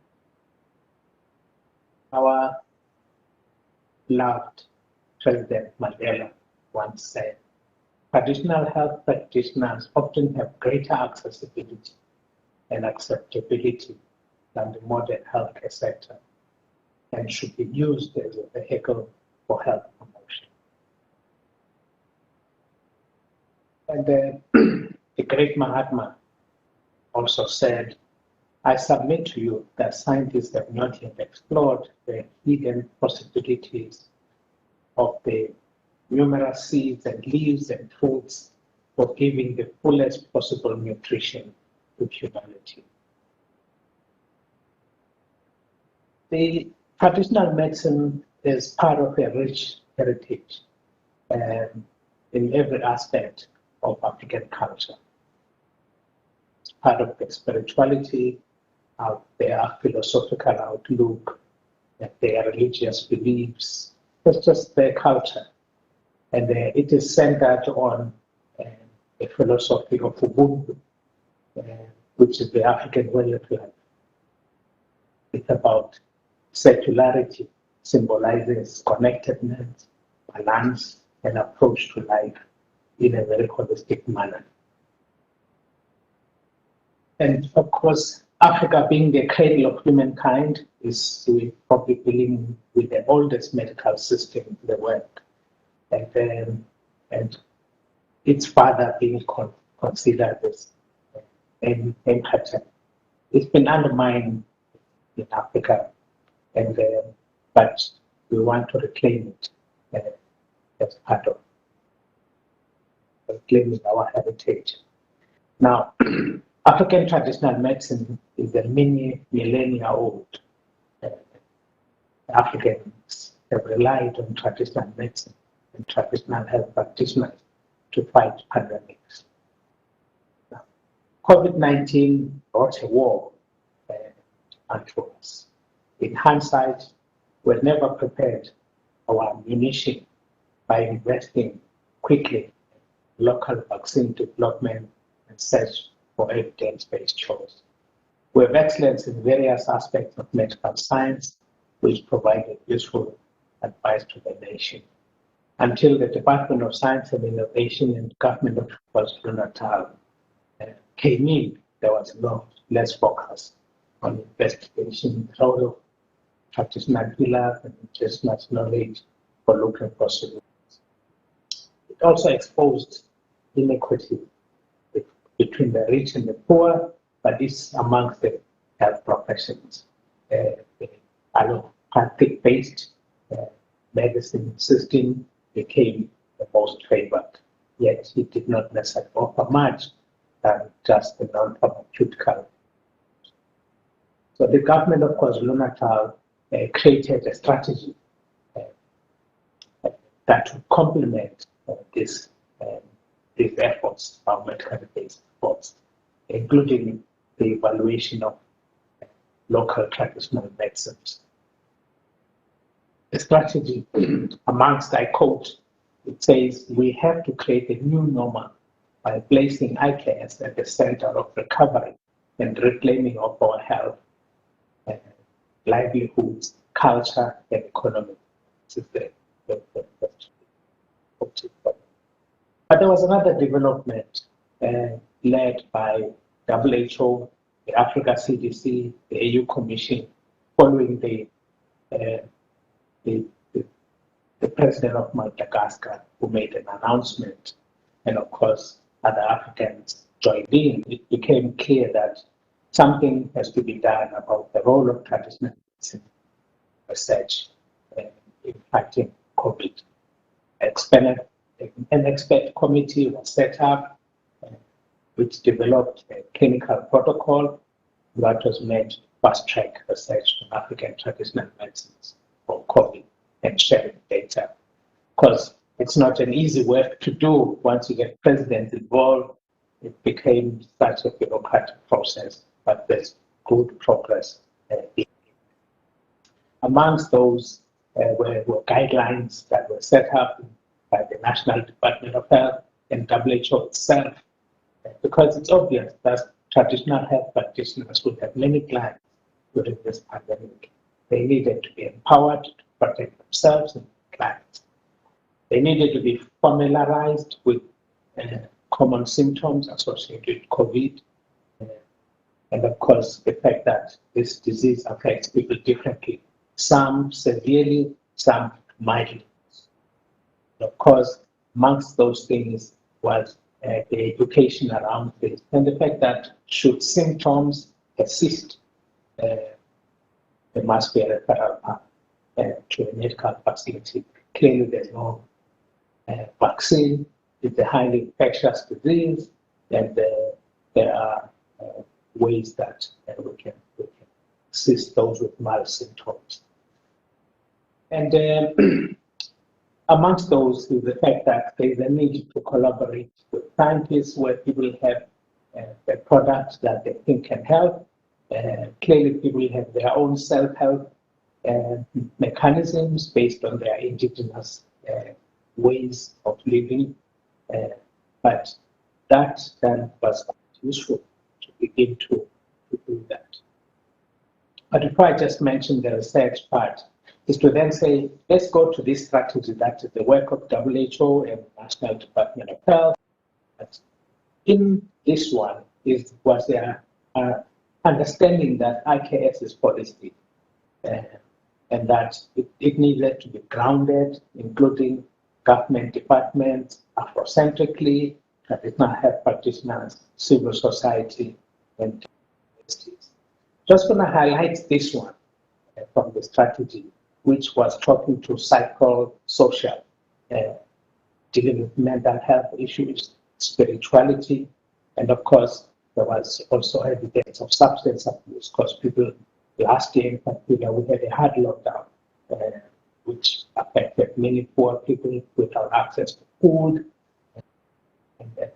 Our loved President Mandela once said, traditional health practitioners often have greater accessibility and acceptability than the modern healthcare sector and should be used as a vehicle for health promotion. And the great Mahatma also said, I submit to you that scientists have not yet explored the hidden possibilities of the numerous seeds and leaves and fruits for giving the fullest possible nutrition to humanity. The traditional medicine is part of a rich heritage in every aspect of African culture. It's part of the spirituality, their philosophical outlook, their religious beliefs. It's just their culture. And it is centered on a philosophy of UBUNTU, which is the African way of life. It's about secularity, symbolizes connectedness, balance, and approach to life in a very holistic manner. And of course, Africa being the cradle of humankind is probably dealing with the oldest medical system in the world. And its father being considered as an pattern. It's been undermined in Africa, but we want to reclaim it as part of reclaiming our heritage. Now, African traditional medicine is a many millennia old. Africans have relied on traditional medicine and traditional health practitioners to fight pandemics. COVID-19 brought a war unto us. In hindsight, we're never prepared our ammunition by investing quickly in local vaccine development and search for evidence-based choice. We have excellence in various aspects of medical science, which provided useful advice to the nation. Until the Department of Science and Innovation and Government of KwaZulu-Natal came in, there was less focus on investigation, the role of traditional healers and indigenous knowledge for looking for solutions. It also exposed inequity between the rich and the poor, but this amongst the health professions. The allopathic-based medicine system became the most favored, yet it did not necessarily offer much than just the non-pharmaceutical. So the government of KwaZulu-Natal created a strategy that would complement these efforts, our medical-based efforts, including the evaluation of local traditional medicines. The strategy, amongst, I quote, it says, we have to create a new normal by placing IKS at the center of recovery and reclaiming of our health, livelihoods, culture, and economy. But there was another development led by WHO, the Africa CDC, the AU Commission, following the president of Madagascar, who made an announcement, and of course other Africans joined in. It became clear that something has to be done about the role of traditional medicine research in fighting COVID. An expert committee was set up, which developed a clinical protocol that was meant to fast-track research on African traditional medicines for COVID and sharing data. Because it's not an easy work to do once you get presidents involved. It became such a bureaucratic process, but there's good progress. Amongst those were guidelines that were set up by the National Department of Health and WHO itself, because it's obvious that traditional health practitioners would have many clients during this pandemic. They needed to be empowered to protect themselves and clients. They needed to be familiarized with common symptoms associated with COVID, and of course the fact that this disease affects people differently, some severely, some mildly. Of course, amongst those things was the education around this, and the fact that should symptoms persist, there must be a referral path to a medical facility. Clearly, there's no vaccine. It's a highly infectious disease, and there are ways that we can assist those with mild symptoms. And amongst those is the fact that there is a need to collaborate with scientists where people have products that they think can help, Clearly, people have their own self-help mechanisms based on their indigenous ways of living, but that then was quite useful to begin to do that. But before I just mention the research part, is to then say, let's go to this strategy that is the work of WHO and National Department of Health. But in this one was their understanding that IKS is policy, and that it needed to be grounded, including government departments, Afrocentrically, that did not have practitioners, civil society, and universities. Just going to highlight this one from the strategy, which was talking to psychosocial, dealing with mental health issues, spirituality, and of course, there was also evidence of substance abuse, because people, last year in particular, we had a hard lockdown, which affected many poor people without access to food, and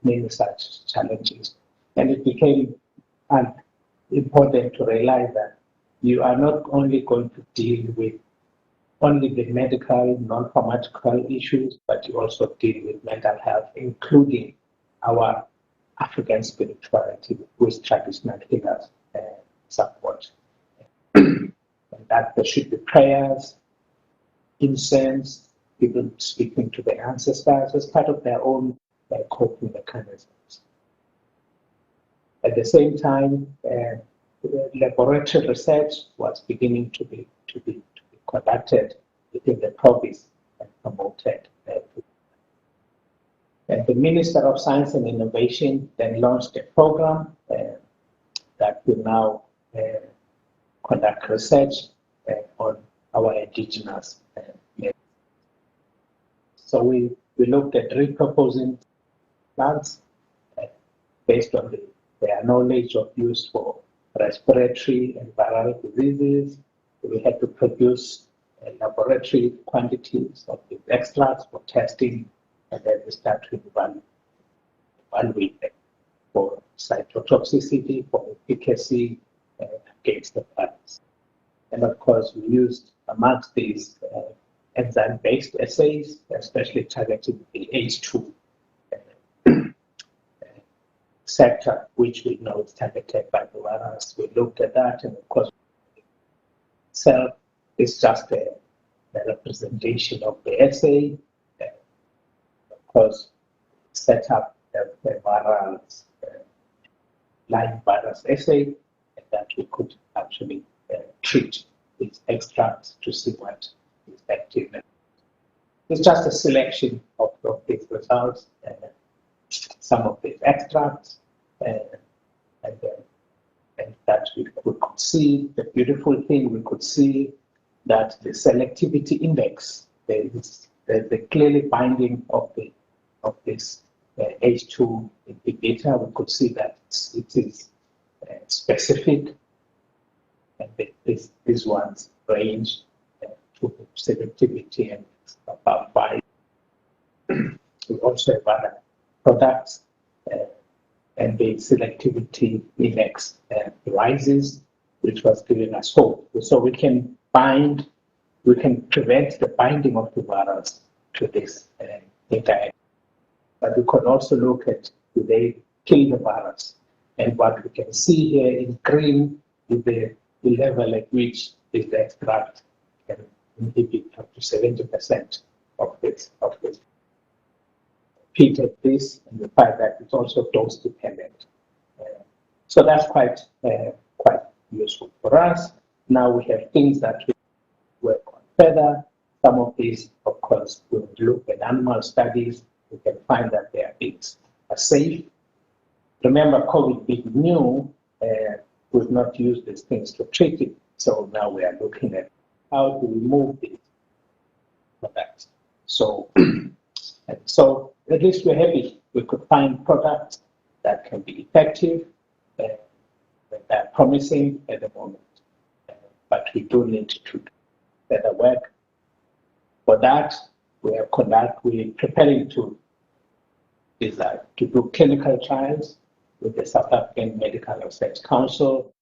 many such challenges. And it became important to realize that you are not only going to deal with only the medical, non-pharmaceutical issues, but you also deal with mental health, including our African spirituality, which traditional healers support. And that there should be prayers, incense, people speaking to their ancestors as part of their own coping mechanisms. At the same time, laboratory research was beginning to be conducted within the province and promoted. And the Minister of Science and Innovation then launched a program that will now conduct research on our indigenous medicine. So we looked at repurposing plants based on their knowledge of use for respiratory and viral diseases. We had to produce laboratory quantities of these extracts for testing, and then we start to evaluate them for cytotoxicity, for efficacy against the virus. And of course, we used amongst these enzyme-based assays, especially targeting the H2 sector, which we know is targeted by the virus. We looked at that, and of course, cell is just a representation of the assay. Of course, set up the virus, Lyme virus assay, and that we could actually treat these extracts to see what is active. It's just a selection of these results, some of these extracts, and that we could see. The beautiful thing, we could see that the selectivity index, the clearly binding of this H2 inhibitor, we could see that it is specific, and these ones range to selectivity and about 5. We also have other products, and the selectivity index rises, which was giving us hope. So we can prevent the binding of the virus to this interaction. But we could also look at, do they kill the virus? And what we can see here in green is the level at which this extract can inhibit up to 70% of this. Repeated this, and the fact that it's also dose dependent. So that's quite useful for us. Now we have things that we work on further. Some of these, of course, when we look at animal studies, we can find that their things are safe. Remember, COVID being new, we've not used these things to treat it. So now we are looking at how do we move these products. So at least we're happy we could find products that can be effective, that are promising at the moment. But we do need to do better work. For that, we're preparing to do clinical trials with the South African Medical Research Council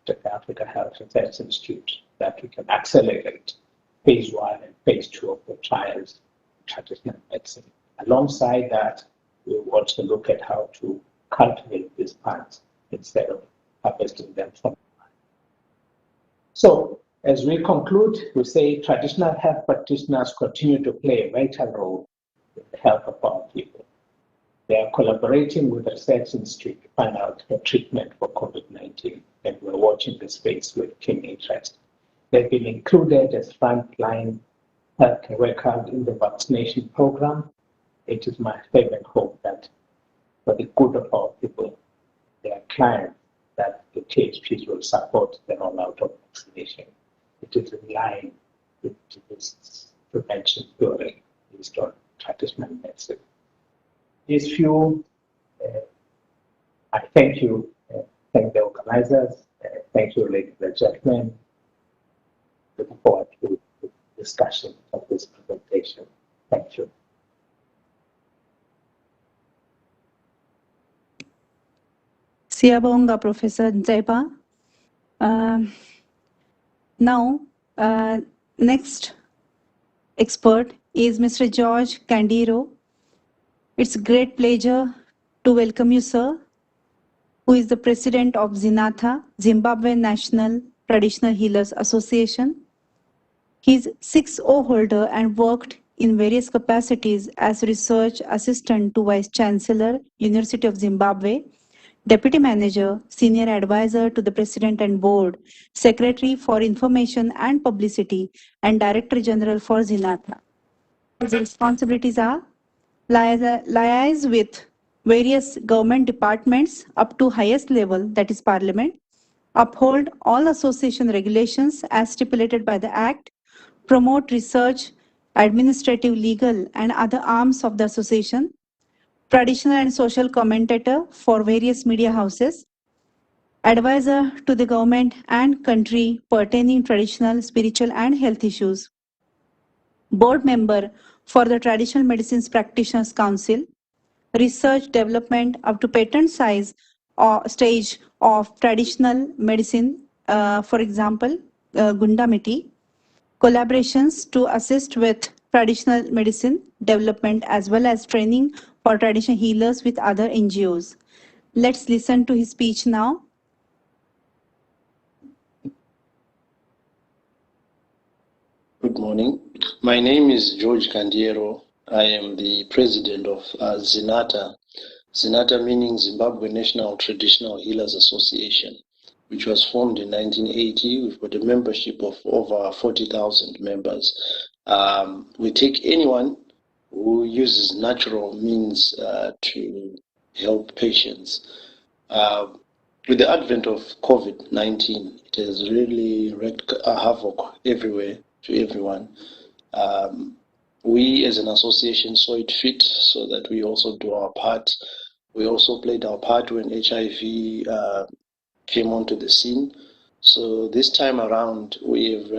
the Africa Health Research Institute that we can accelerate phase 1 and phase 2 of the trials in traditional medicine. Alongside that, we will also look at how to cultivate these plants instead of harvesting them from the land. So, as we conclude, we say traditional health practitioners continue to play a vital role in the health of our people. They are collaborating with the research institute to find out the treatment for COVID-19, and we're watching the space with keen interest. They've been included as frontline healthcare workers in the vaccination program. It is my fervent hope that for the good of our people, their clients, that the THPs will support the rollout of vaccination. It is in line with this prevention theory based on traditional medicine. These few, I thank you, thank the organizers, thank you, ladies and gentlemen. Looking forward to the discussion of this presentation. Thank you. Siyabonga, Professor Nzeba. Now, next expert is Mr. George Kandiro. It's a great pleasure to welcome you, sir, who is the president of Zenata, Zimbabwe National Traditional Healers Association. He's 6O holder and worked in various capacities as research assistant to Vice Chancellor, University of Zimbabwe, Deputy Manager, Senior Advisor to the President and Board, Secretary for Information and Publicity, and Director General for Zenata. His responsibilities are liaise with various government departments up to highest level, that is Parliament, uphold all association regulations as stipulated by the Act, promote research, administrative, legal, and other arms of the association, traditional and social commentator for various media houses, advisor to the government and country pertaining traditional, spiritual, and health issues, board member for the Traditional Medicines Practitioners Council, research development up to patent size or stage of traditional medicine, for example, Gundamiti, collaborations to assist with traditional medicine development as well as training for traditional healers with other NGOs. Let's listen to his speech now. Good morning. My name is George Kandiro. I am the president of Zenata. Zenata meaning Zimbabwe National Traditional Healers Association, which was formed in 1980. We've got a membership of over 40,000 members. We take anyone who uses natural means to help patients. With the advent of COVID-19, it has really wreaked havoc everywhere to everyone. We as an association saw it fit so that we also do our part. We also played our part when HIV came onto the scene. So this time around, we've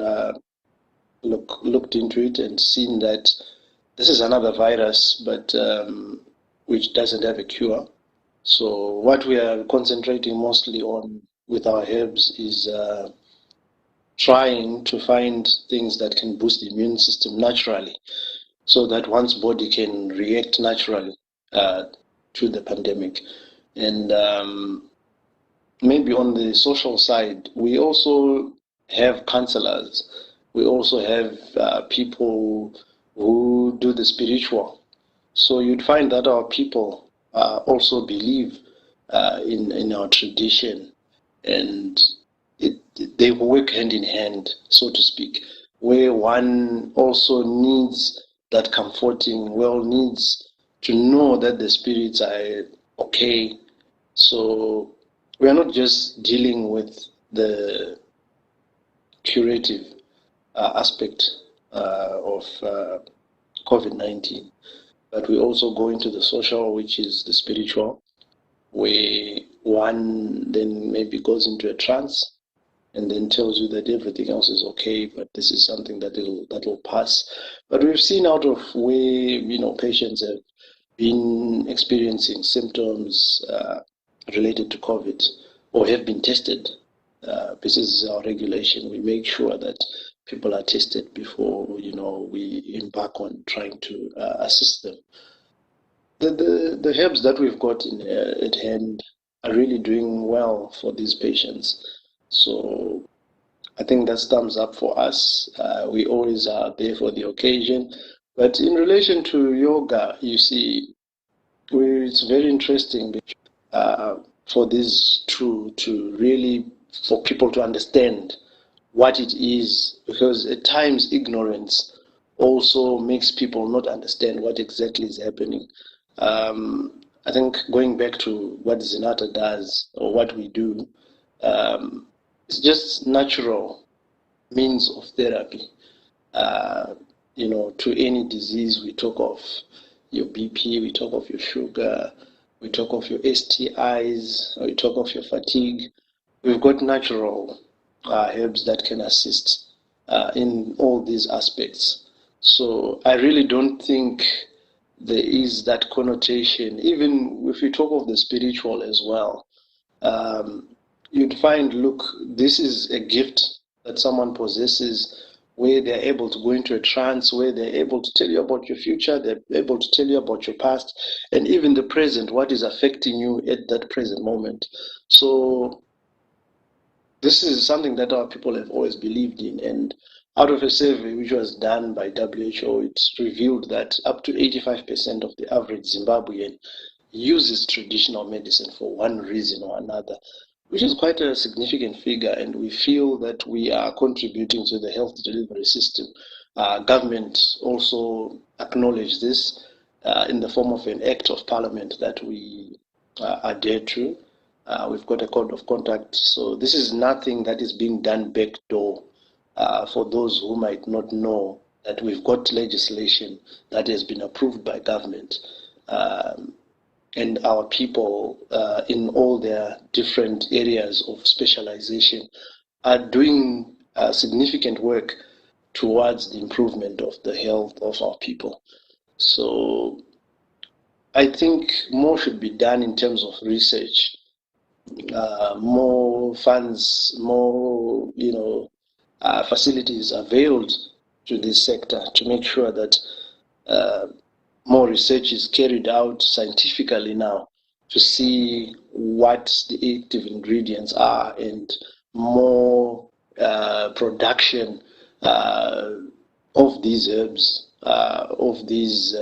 looked into it and seen that this is another virus, but which doesn't have a cure. So what we are concentrating mostly on with our herbs is trying to find things that can boost the immune system naturally so that one's body can react naturally to the pandemic. And maybe on the social side, we also have counselors. We also have people who do the spiritual. So you'd find that our people also believe in our tradition, and they work hand in hand, so to speak, where one also needs that comforting, needs to know that the spirits are okay. So we are not just dealing with the curative aspect of COVID-19, but we also go into the social, which is the spiritual, where one then maybe goes into a trance and then tells you that everything else is okay, but this is something that will pass. But we've seen out of where patients have been experiencing symptoms related to COVID or have been tested pieces of regulation. We make sure that people are tested before we embark on trying to assist them. The herbs that we've got at hand are really doing well for these patients. So I think that's thumbs up for us. We always are there for the occasion. But in relation to yoga, you see, it's very interesting for this to really, for people to understand what it is, because at times ignorance also makes people not understand what exactly is happening. I think going back to what Zenata does or what we do, it's just natural means of therapy. To any disease, we talk of your BP, we talk of your sugar, we talk of your STIs, we talk of your fatigue. We've got natural herbs that can assist in all these aspects. So I really don't think there is that connotation. Even if you talk of the spiritual as well, you'd find, look, this is a gift that someone possesses, where they're able to go into a trance, where they're able to tell you about your future, they're able to tell you about your past, and even the present, what is affecting you at that present moment. So this is something that our people have always believed in. And out of a survey which was done by WHO, it's revealed that up to 85% of the average Zimbabwean uses traditional medicine for one reason or another, which is quite a significant figure, and we feel that we are contributing to the health delivery system. Government also acknowledged this in the form of an act of parliament that we adhere to. We've got a code of conduct, so this is nothing that is being done backdoor. For those who might not know, that we've got legislation that has been approved by government, and our people in all their different areas of specialization are doing significant work towards the improvement of the health of our people. So I think more should be done in terms of research, more funds, more facilities availed to this sector to make sure that more research is carried out scientifically now to see what the active ingredients are, and more production of these herbs, of these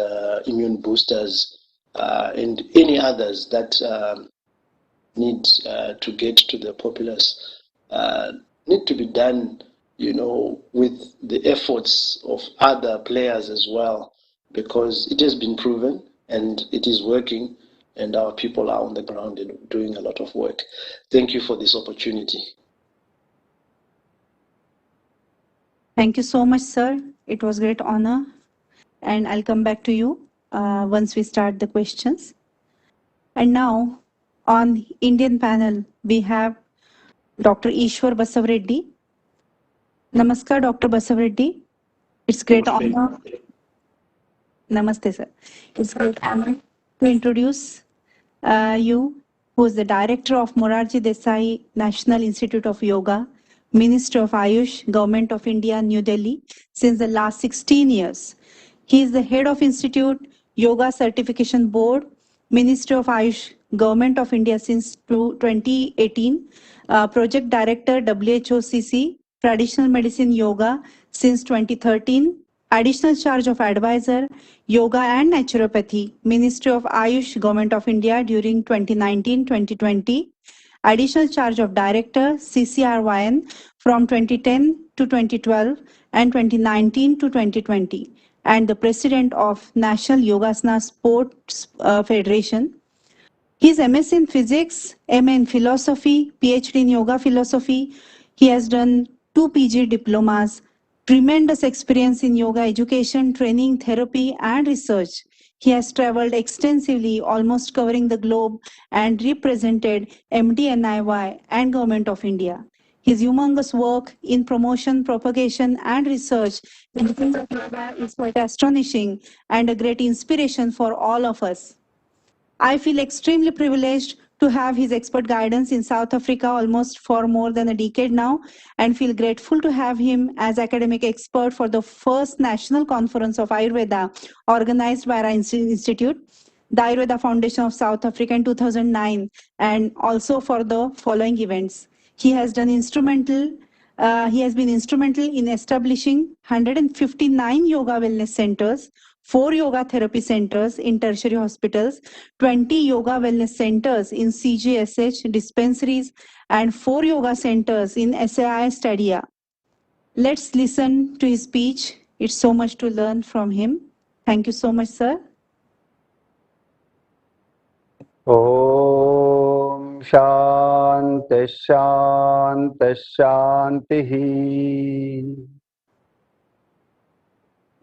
immune boosters, and any others that need to get to the populace, need to be done, with the efforts of other players as well, because it has been proven and it is working, and our people are on the ground and doing a lot of work. Thank you for this opportunity. Thank you so much, sir. It was a great honor. And I'll come back to you once we start the questions. And now, on Indian panel, we have Dr. Ishwar Basavreddy. Namaskar, Dr. Basavreddy. It's great honor. Namaste, sir. It's great honor to introduce you, who is the director of Morarji Desai National Institute of Yoga, Minister of Ayush, Government of India, New Delhi, since the last 16 years. He is the head of Institute Yoga Certification Board, Minister of Ayush, Government of India since 2018, Project Director WHOCC, Traditional Medicine Yoga since 2013, Additional Charge of Advisor, Yoga and Naturopathy, Ministry of Ayush, Government of India during 2019-2020, Additional Charge of Director, CCRYN from 2010 to 2012 and 2019 to 2020, and the President of National Yogasana Sports Federation. He's MS in Physics, MA in Philosophy, PhD in Yoga Philosophy. He has done 2 PG diplomas, tremendous experience in yoga education, training, therapy, and research. He has traveled extensively, almost covering the globe, and represented MDNIY and Government of India. His humongous work in promotion, propagation, and research in the field of yoga is quite astonishing and a great inspiration for all of us. I feel extremely privileged to have his expert guidance in South Africa almost for more than a decade now, and feel grateful to have him as academic expert for the first national conference of Ayurveda organized by our institute, the Ayurveda Foundation of South Africa in 2009, and also for the following events. He has been instrumental in establishing 159 yoga wellness centers, 4 yoga therapy centers in tertiary hospitals, 20 yoga wellness centers in CGSH dispensaries, and 4 yoga centers in SAI Stadia. Let's listen to his speech. It's so much to learn from him. Thank you so much, sir. ॐ शान्ति शान्ति शान्तिः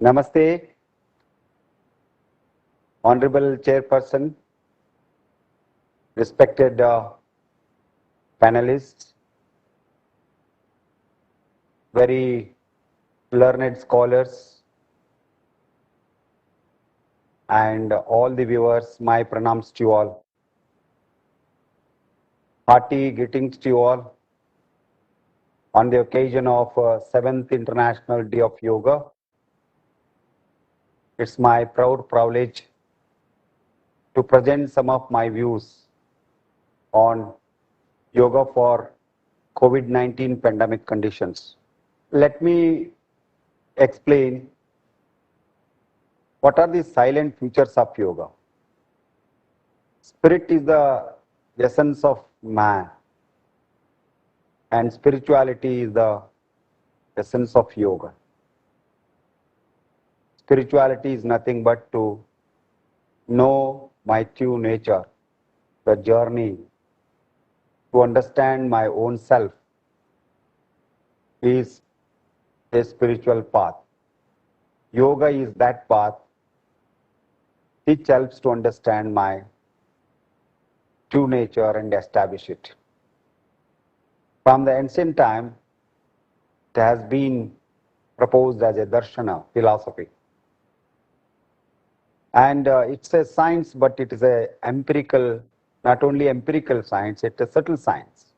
Namaste, Honorable Chairperson, respected panelists, very learned scholars, and all the viewers, my pranams to you all. Hearty greetings to you all on the occasion of 7th International Day of Yoga. It's my proud privilege to present some of my views on yoga for COVID-19 pandemic conditions. Let me explain what are the silent features of yoga. Spirit is the essence of man, and spirituality is the essence of yoga. Spirituality is nothing but to know my true nature, the journey to understand my own self is a spiritual path. Yoga is that path which helps to understand my true nature and establish it. From the ancient time, it has been proposed as a darshana, philosophy. And it's a science, but it is a empirical, not only empirical science, it's a subtle science.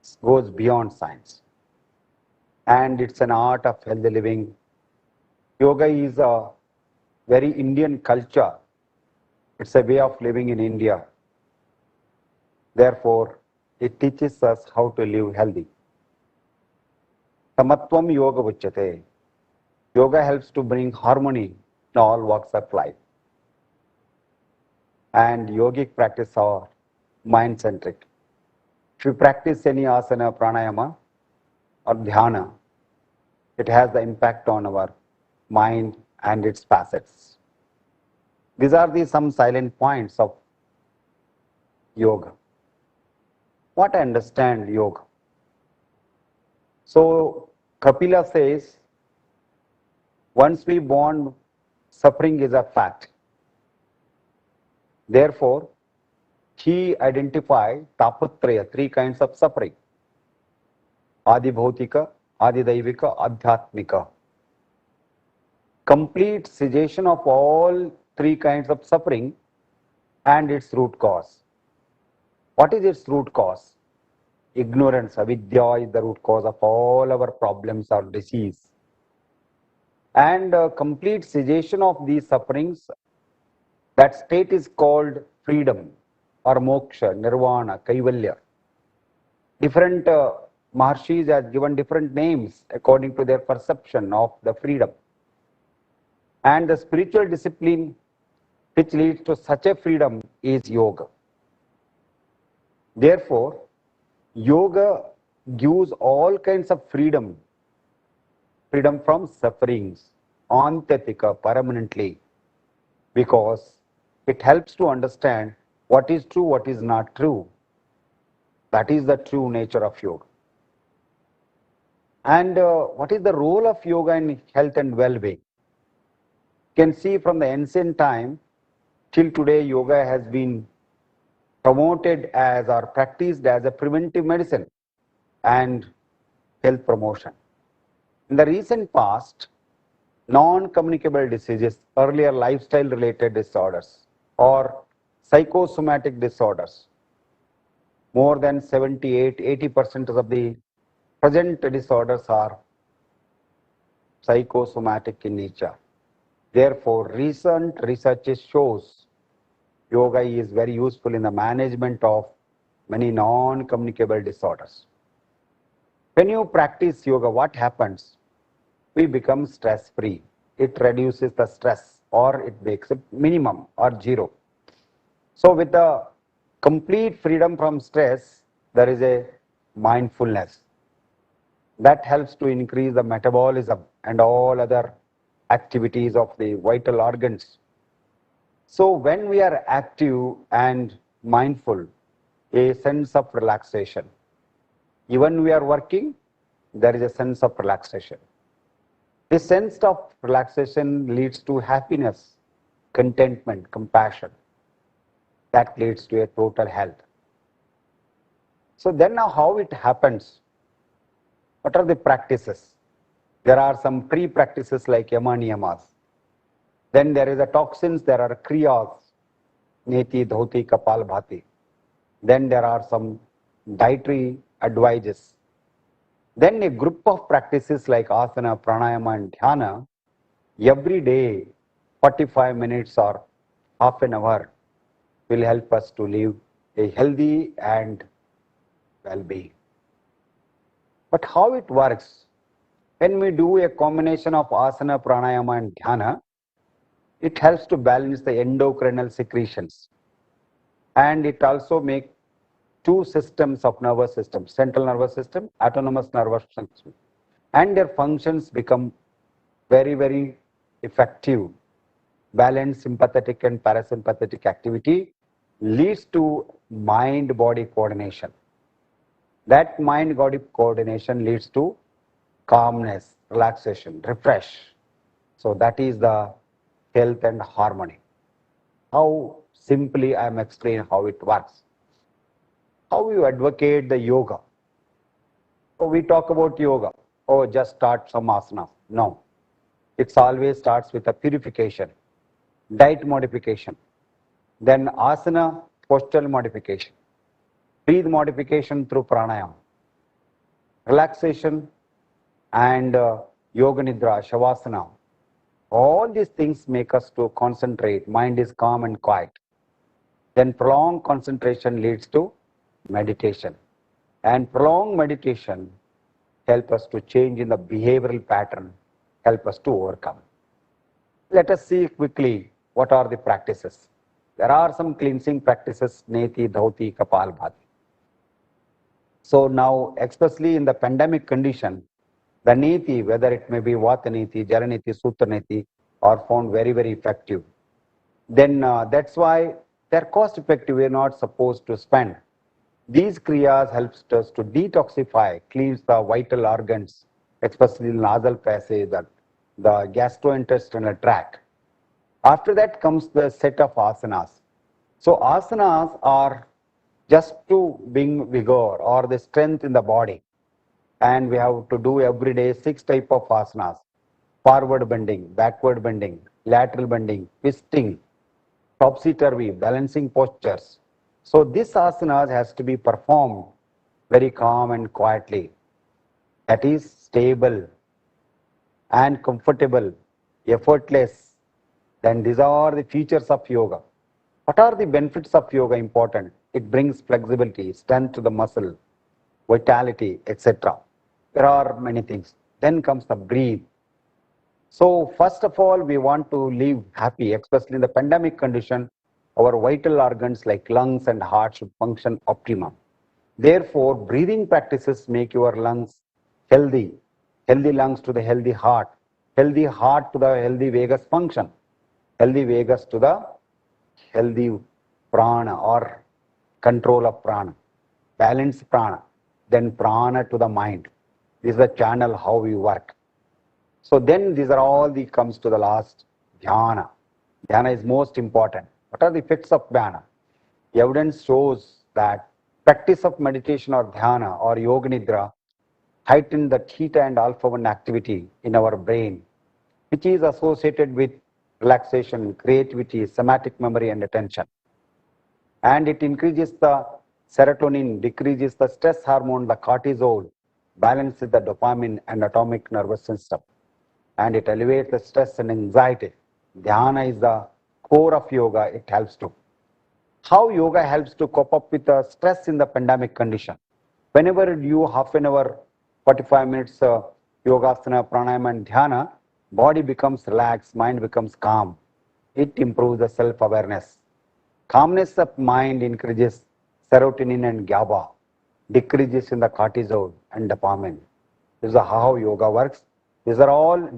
It goes beyond science. And it's an art of healthy living. Yoga is a very Indian culture. It's a way of living in India. Therefore, it teaches us how to live healthy. Samatvam yoga uchyate. Yoga helps to bring harmony in all walks of life. And yogic practice are mind-centric. If you practice any asana, pranayama, or dhyana, it has the impact on our mind and its facets. These are the some silent points of yoga. What I understand yoga? So Kapila says, once we born, suffering is a fact. Therefore, he identified tapatraya, 3 kinds of suffering. Adi bhautika, adi daivika, adhyatmika. Complete cessation of all 3 kinds of suffering and its root cause. What is its root cause? Ignorance, avidya is the root cause of all our problems or disease. And complete cessation of these sufferings, that state is called freedom or moksha, nirvana, kaivalya. Different Maharshis have given different names according to their perception of the freedom. And the spiritual discipline which leads to such a freedom is yoga. Therefore, yoga gives all kinds of freedom, freedom from sufferings, antatika, permanently, because it helps to understand what is true, what is not true. That is the true nature of yoga. And what is the role of yoga in health and well-being? You can see from the ancient time till today, yoga has been promoted as or practiced as a preventive medicine and health promotion. In the recent past, non-communicable diseases, earlier lifestyle-related disorders, or psychosomatic disorders. More than 78-80% of the present disorders are psychosomatic in nature. Therefore, recent research shows yoga is very useful in the management of many non-communicable disorders. When you practice yoga, what happens? We become stress-free. It reduces the stress, or it makes it minimum or zero. So with the complete freedom from stress, there is a mindfulness. That helps to increase the metabolism and all other activities of the vital organs. So when we are active and mindful, a sense of relaxation. Even we are working, there is a sense of relaxation. This sense of relaxation leads to happiness, contentment, compassion. That leads to a total health. So then now how it happens? What are the practices? There are some pre-practices like yama niyamas. Then there is the toxins, there are kriyas, neti, dhoti, kapal, bhati. Then there are some dietary advices. Then a group of practices like asana, pranayama and dhyana, every day 45 minutes or half an hour will help us to live a healthy and well-being. But how it works? When we do a combination of asana, pranayama and dhyana, it helps to balance the endocrinal secretions. And it also makes two systems of nervous system, central nervous system, autonomous nervous system. And their functions become very, very effective. Balanced sympathetic and parasympathetic activity leads to mind-body coordination. That mind-body coordination leads to calmness, relaxation, refresh. So that is the health and harmony. How simply I am explaining how it works. How you advocate the yoga? So we talk about yoga. Oh, just start some asanas. No. It always starts with a purification, diet modification, then asana postural modification, breathe modification through pranayama, relaxation and yoga nidra, shavasana. All these things make us to concentrate. Mind is calm and quiet. Then prolonged concentration leads to meditation. And prolonged meditation help us to change in the behavioral pattern, help us to overcome. Let us see quickly what are the practices. There are some cleansing practices, neti, dhoti, kapal, bhati. So now, especially in the pandemic condition, the neti, whether it may be vata neti, jala neti, sutra neti, are found very, very effective. Then that's why they're cost effective. We're not supposed to spend. These kriyas helps us to detoxify, cleans the vital organs, especially the nasal passage, the gastrointestinal tract. After that comes the set of asanas. So asanas are just to bring vigor or the strength in the body. And we have to do every day 6 types of asanas. Forward bending, backward bending, lateral bending, twisting, topsy-turvy, balancing postures. So this asanas has to be performed very calm and quietly. That is stable and comfortable, effortless. Then these are the features of yoga. What are the benefits of yoga important? It brings flexibility, strength to the muscle, vitality, etc. There are many things. Then comes the breathe. So first of all, we want to live happy, especially in the pandemic condition. Our vital organs like lungs and heart should function optimum. Therefore, breathing practices make your lungs healthy. Healthy lungs to the healthy heart to the healthy vagus function, healthy vagus to the healthy prana or control of prana, balanced prana, then prana to the mind. This is the channel how we work. So then these are all the comes to the last, dhyana. Dhyana is most important. What are the effects of dhyana? Evidence shows that practice of meditation or dhyana or yoga nidra heighten the theta and alpha 1 activity in our brain, which is associated with relaxation, creativity, somatic memory and attention. and it increases the serotonin, decreases the stress hormone, the cortisol, balances the dopamine and atomic nervous system, and it elevates the stress and anxiety. Dhyana is the core of yoga. It helps to. How yoga helps to cope up with the stress in the pandemic condition. Whenever you do half an hour, 45 minutes yogasana, pranayama and dhyana, body becomes relaxed, mind becomes calm. It improves the self-awareness. Calmness of mind increases serotonin and GABA, decreases in the cortisol and dopamine. This is how yoga works. These are all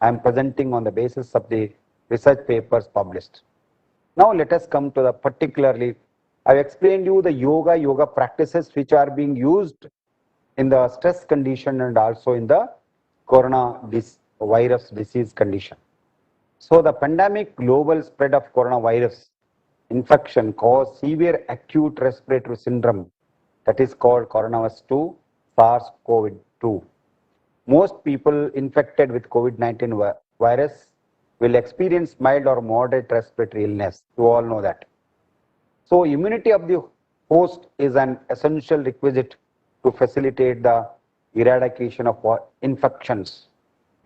I am presenting on the basis of the research papers published. Now let us come to the particularly, I have explained you the yoga practices which are being used in the stress condition and also in the coronavirus disease condition. So the pandemic global spread of coronavirus infection caused severe acute respiratory syndrome that is called coronavirus 2, SARS-CoV-2. Most people infected with COVID-19 virus will experience mild or moderate respiratory illness. You all know that. So immunity of the host is an essential requisite to facilitate the eradication of infections.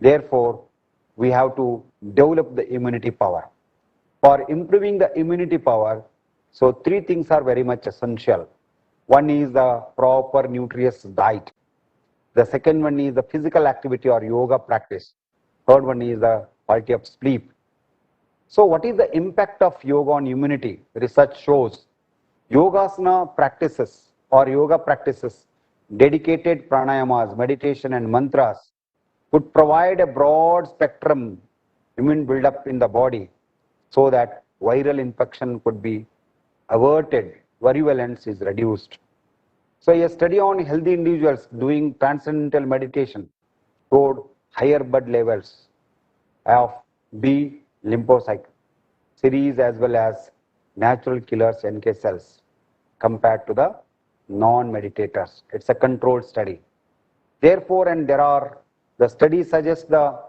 Therefore, we have to develop the immunity power. For improving the immunity power, so three things are very much essential. One is the proper nutritious diet. The second one is the physical activity or yoga practice. Third one is the quality of sleep. So what is the impact of yoga on immunity? Research shows yogasana practices or yoga practices, dedicated pranayamas, meditation and mantras could provide a broad spectrum immune buildup in the body so that viral infection could be averted, virulence is reduced. So a study on healthy individuals doing transcendental meditation showed higher blood levels of B lymphocyte series as well as natural killers NK cells compared to the non-meditators. It's a controlled study. Therefore, and the study suggests the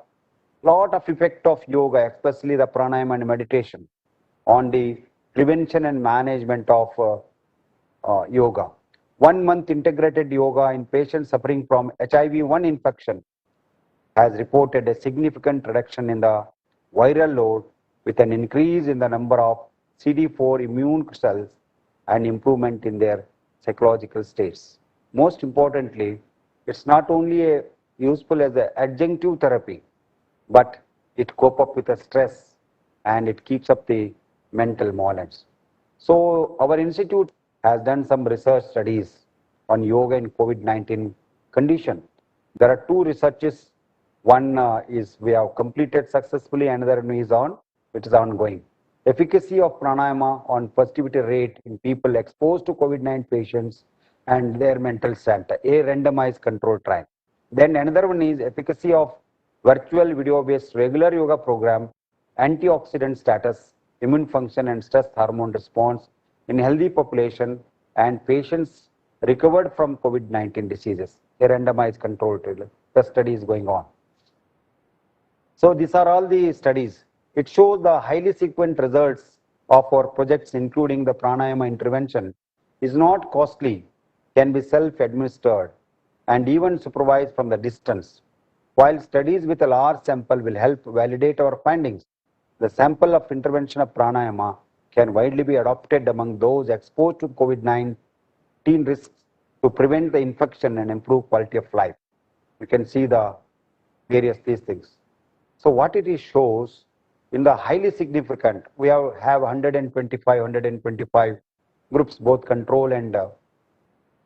lot of effect of yoga, especially the pranayama and meditation, on the prevention and management of yoga. 1 month integrated yoga in patients suffering from HIV-1 infection has reported a significant reduction in the viral load with an increase in the number of CD4 immune cells and improvement in their psychological states. Most importantly, it's not only useful as an adjunctive therapy, but it cope up with the stress and it keeps up the mental balance. So our institute has done some research studies on yoga in COVID-19 condition. There are two researches. One is we have completed successfully, another one is which is ongoing. Efficacy of pranayama on positivity rate in people exposed to COVID-19 patients and their mental state, a randomized control trial. Then another one is efficacy of virtual video-based regular yoga program, antioxidant status, immune function and stress hormone response in healthy population and patients recovered from COVID-19 diseases. A randomized control trial. The study is going on. So these are all the studies. It shows the highly sequent results of our projects, including the pranayama intervention, is not costly, can be self-administered, and even supervised from the distance. While studies with a large sample will help validate our findings, the sample of intervention of pranayama can widely be adopted among those exposed to COVID-19 risks to prevent the infection and improve quality of life. You can see the these things. So what it is shows in the highly significant, we have 125 groups, both control and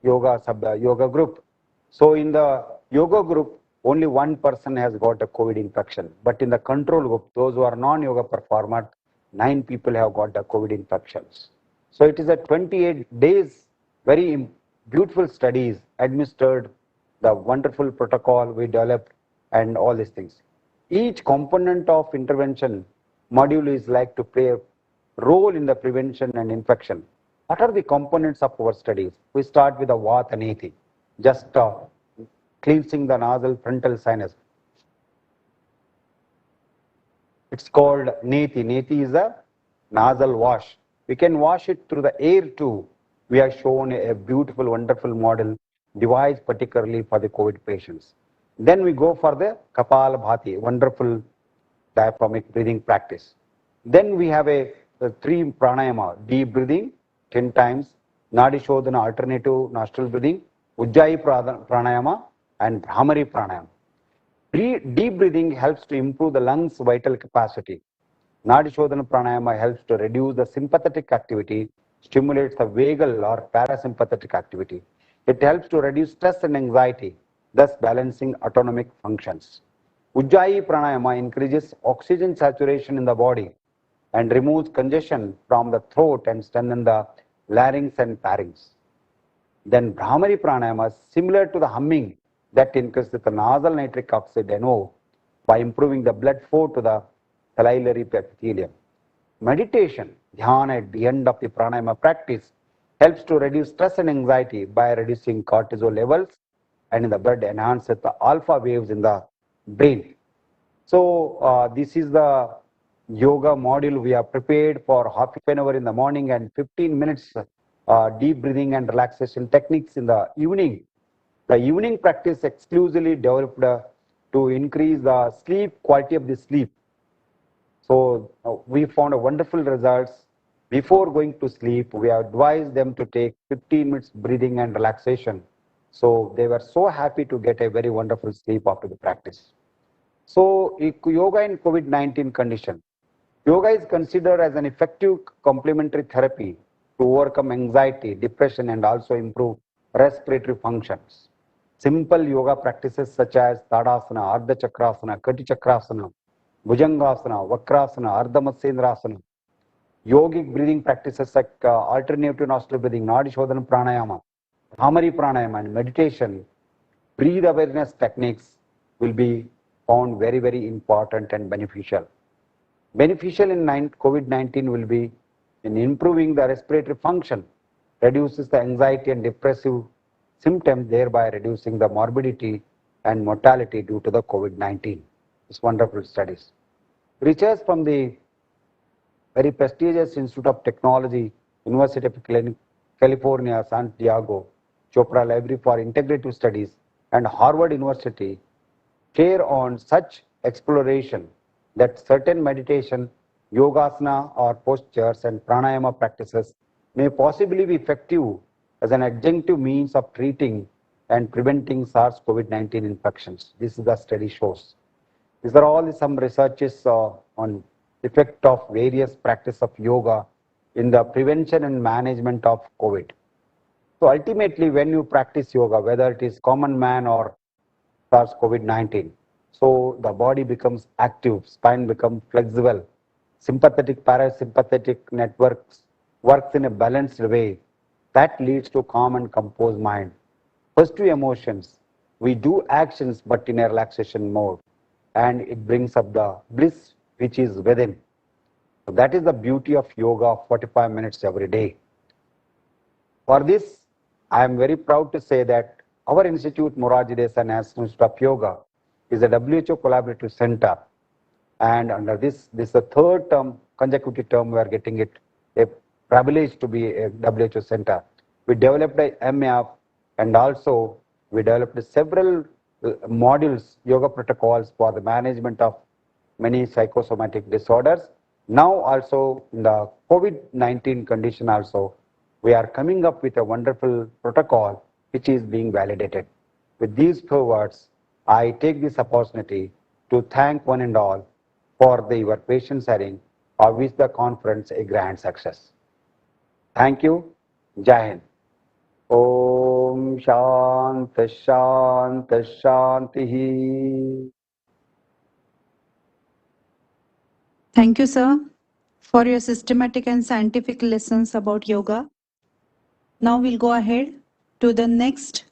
yoga group. So in the yoga group, only one person has got a COVID infection. But in the control group, those who are non-yoga performers, 9 people have got the COVID infections. So it is a 28 days, very beautiful studies administered, the wonderful protocol we developed and all these things. Each component of intervention module is like to play a role in the prevention and infection. What are the components of our studies? We start with the Vata Neti, just cleansing the nasal frontal sinus. It's called Neti. Neti is a nasal wash. We can wash it through the air too. We have shown a beautiful, wonderful model devised particularly for the COVID patients. Then we go for the Kapala Bhati, wonderful diaphragmatic breathing practice. Then we have a 3 pranayama, deep breathing 10 times, Nadi Shodhana alternative nostril breathing, Ujjayi pranayama and Bhramari pranayama. Deep breathing helps to improve the lungs' vital capacity. Nadi Shodhana pranayama helps to reduce the sympathetic activity, stimulates the vagal or parasympathetic activity. It helps to reduce stress and anxiety, thus balancing autonomic functions. Ujjayi pranayama increases oxygen saturation in the body and removes congestion from the throat and strengthens the larynx and pharynx. Then Bhramari pranayama is similar to the humming that increases the nasal nitric oxide NO by improving the blood flow to the ciliary epithelium. Meditation, dhyana at the end of the pranayama practice helps to reduce stress and anxiety by reducing cortisol levels and in the blood enhances the alpha waves in the brain. So this is the yoga module we have prepared for half an hour in the morning and 15 minutes deep breathing and relaxation techniques in the evening. The evening practice exclusively developed to increase the sleep, quality of the sleep. So we found a wonderful results. Before going to sleep, we advised them to take 15 minutes breathing and relaxation. So they were so happy to get a very wonderful sleep after the practice. So yoga in COVID-19 condition. Yoga is considered as an effective complementary therapy to overcome anxiety, depression, and also improve respiratory functions. Simple yoga practices such as Tadasana, Ardha Chakrasana, Kati Chakrasana, Bhujangasana, Vakrasana, Ardha Matsyendrasana, yogic breathing practices like alternative nostril breathing, Nadi Shodhana Pranayama, Bhramari Pranayama, and meditation, breathe awareness techniques will be found very, very important and beneficial. Beneficial in COVID-19 will be in improving the respiratory function, reduces the anxiety and depressive symptoms, thereby reducing the morbidity and mortality due to the COVID-19. It's wonderful studies. Research from the very prestigious Institute of Technology, University of California, San Diego, Chopra Library for Integrative Studies, and Harvard University share on such exploration that certain meditation, yogasana or postures and pranayama practices may possibly be effective as an adjunctive means of treating and preventing SARS-CoV-19 infections. This is the study shows. These are all some researches on effect of various practice of yoga in the prevention and management of COVID. So ultimately, when you practice yoga, whether it is common man or SARS-CoV-19, so the body becomes active, spine becomes flexible, sympathetic, parasympathetic networks works in a balanced way. That leads to calm and composed mind. Positive emotions, we do actions but in a relaxation mode, and it brings up the bliss which is within. So that is the beauty of yoga, 45 minutes every day. For this, I am very proud to say that our institute, Morarji Desai National Institute of Yoga, is a WHO collaborative center. And under this is the third term, consecutive term, we are getting it a privilege to be a WHO center. We developed a MAF and also we developed several modules, yoga protocols for the management of many psychosomatic disorders. Now also in the COVID-19 condition also, we are coming up with a wonderful protocol which is being validated. With these few words, I take this opportunity to thank one and all for your patient sharing, of which the conference a grand success. Thank you. Jai Hind. Om Shanti Shanti Shanti. Thank you, sir, for your systematic and scientific lessons about yoga. Now we'll go ahead to the next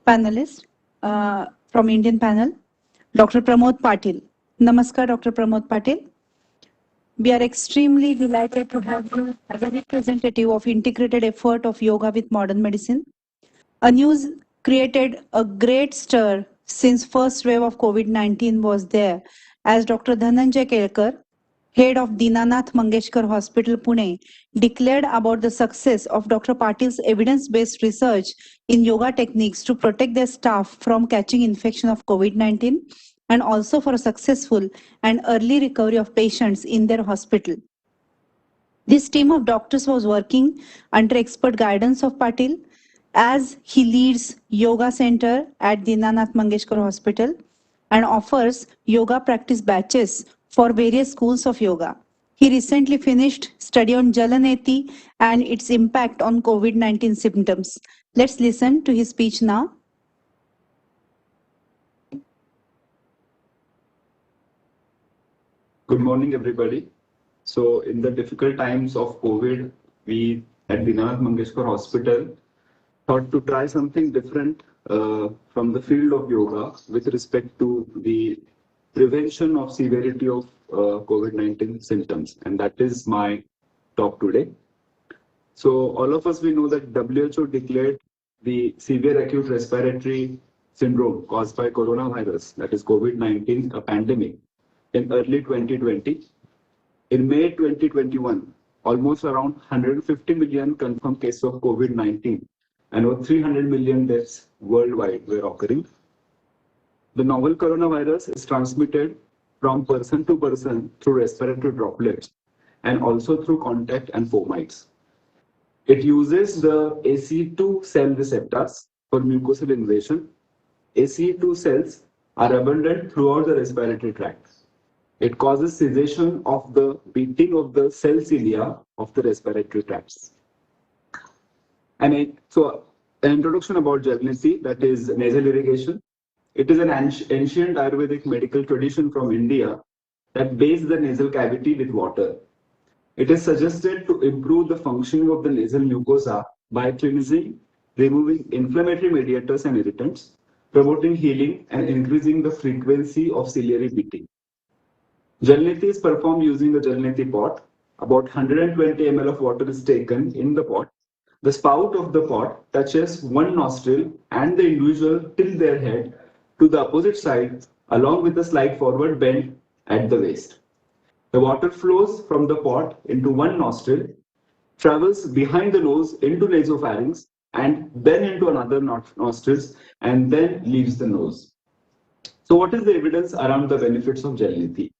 panelist from Indian panel, Dr. Pramod Patil. Namaskar, Dr. Pramod Patil. We are extremely delighted to have you as a representative of integrated effort of yoga with modern medicine. A news created a great stir since first wave of COVID-19 was there, as Dr. Dhananjay Kelkar, head of Dinanath Mangeshkar Hospital, Pune, declared about the success of Dr. Patil's evidence-based research in yoga techniques to protect their staff from catching infection of COVID-19 and also for a successful and early recovery of patients in their hospital. This team of doctors was working under expert guidance of Patil as he leads Yoga Center at Dinanath Mangeshkar Hospital and offers yoga practice batches for various schools of yoga. He recently finished study on Jalaneti and its impact on COVID-19 symptoms. Let's listen to his speech now. Good morning, everybody. So in the difficult times of COVID, we at Dinanath Mangeshkar Hospital thought to try something different from the field of yoga with respect to the prevention of severity of COVID-19 symptoms. And that is my talk today. So all of us, we know that WHO declared the severe acute respiratory syndrome caused by coronavirus, that is COVID-19, a pandemic in early 2020. In May 2021, almost around 150 million confirmed cases of COVID-19 and over 300 million deaths worldwide were occurring. The novel coronavirus is transmitted from person to person through respiratory droplets and also through contact and fomites. It uses the ACE2 cell receptors for mucosal invasion. ACE2 cells are abundant throughout the respiratory tract. It causes cessation of the beating of the cell cilia of the respiratory tracts. So an introduction about Gelati, that is nasal irrigation. It is an ancient Ayurvedic medical tradition from India that bathes the nasal cavity with water. It is suggested to improve the functioning of the nasal mucosa by cleansing, removing inflammatory mediators and irritants, promoting healing, and increasing the frequency of ciliary beating. Gelati is performed using a Gelati pot. About 120 ml of water is taken in the pot. The spout of the pot touches one nostril and the individual tilt their head to the opposite side along with a slight forward bend at the waist. The water flows from the pot into one nostril, travels behind the nose into nasopharynx and then into another nostrils and then leaves the nose. So what is the evidence around the benefits of Gelati?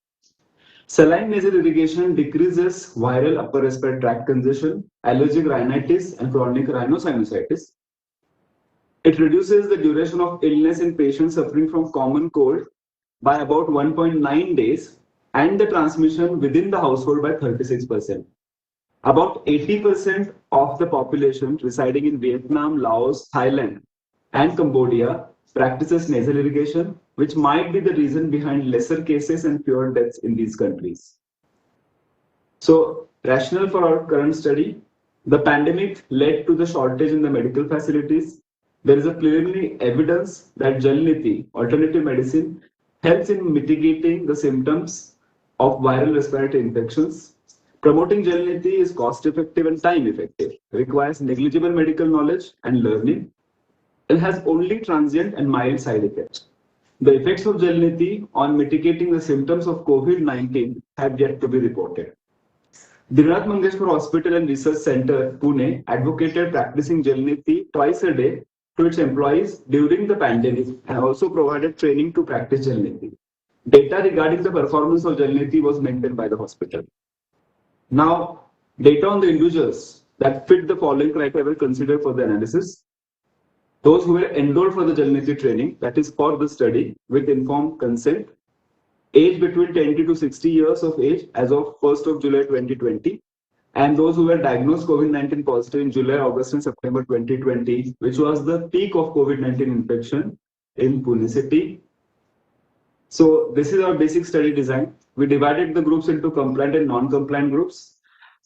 Saline nasal irrigation decreases viral upper respiratory tract congestion, allergic rhinitis, and chronic rhinosinusitis. It reduces the duration of illness in patients suffering from common cold by about 1.9 days and the transmission within the household by 36%. About 80% of the population residing in Vietnam, Laos, Thailand, and Cambodia practices nasal irrigation, which might be the reason behind lesser cases and fewer deaths in these countries. So, rationale for our current study, the pandemic led to the shortage in the medical facilities. There is a clearly evidence that Gelati, alternative medicine, helps in mitigating the symptoms of viral respiratory infections. Promoting Gelati is cost-effective and time-effective, requires negligible medical knowledge and learning, and has only transient and mild side effects. The effects of Gelati on mitigating the symptoms of COVID-19 have yet to be reported. Dinanath Mangeshkar Hospital and Research Center, Pune, advocated practicing Gelati twice a day to its employees during the pandemic and also provided training to practice Gelati. Data regarding the performance of Gelati was maintained by the hospital. Now, data on the individuals that fit the following criteria were considered for the analysis. Those who were enrolled for the Gelati training, that is for the study with informed consent, age between 20 to 60 years of age as of 1st of July 2020, and those who were diagnosed COVID-19 positive in July, August, and September 2020, which was the peak of COVID-19 infection in Pune city. So this is our basic study design. We divided the groups into compliant and non-compliant groups.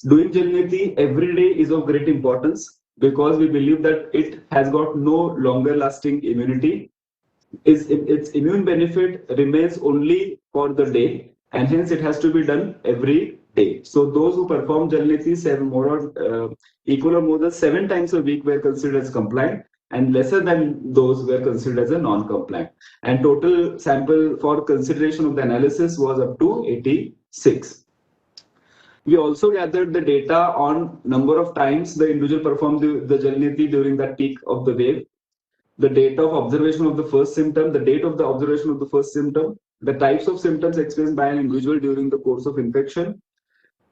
Doing Gelati every day is of great importance because we believe that it has got no longer lasting immunity. Its immune benefit remains only for the day, and hence it has to be done every day. So those who perform Gelati equal or more than 7 times a week were considered as compliant, and lesser than those were considered as a non-compliant. And total sample for consideration of the analysis was up to 86. We also gathered the data on number of times the individual performed the Gelati during that peak of the wave, the date of observation of the first symptom, the date of the observation of the first symptom, the types of symptoms experienced by an individual during the course of infection,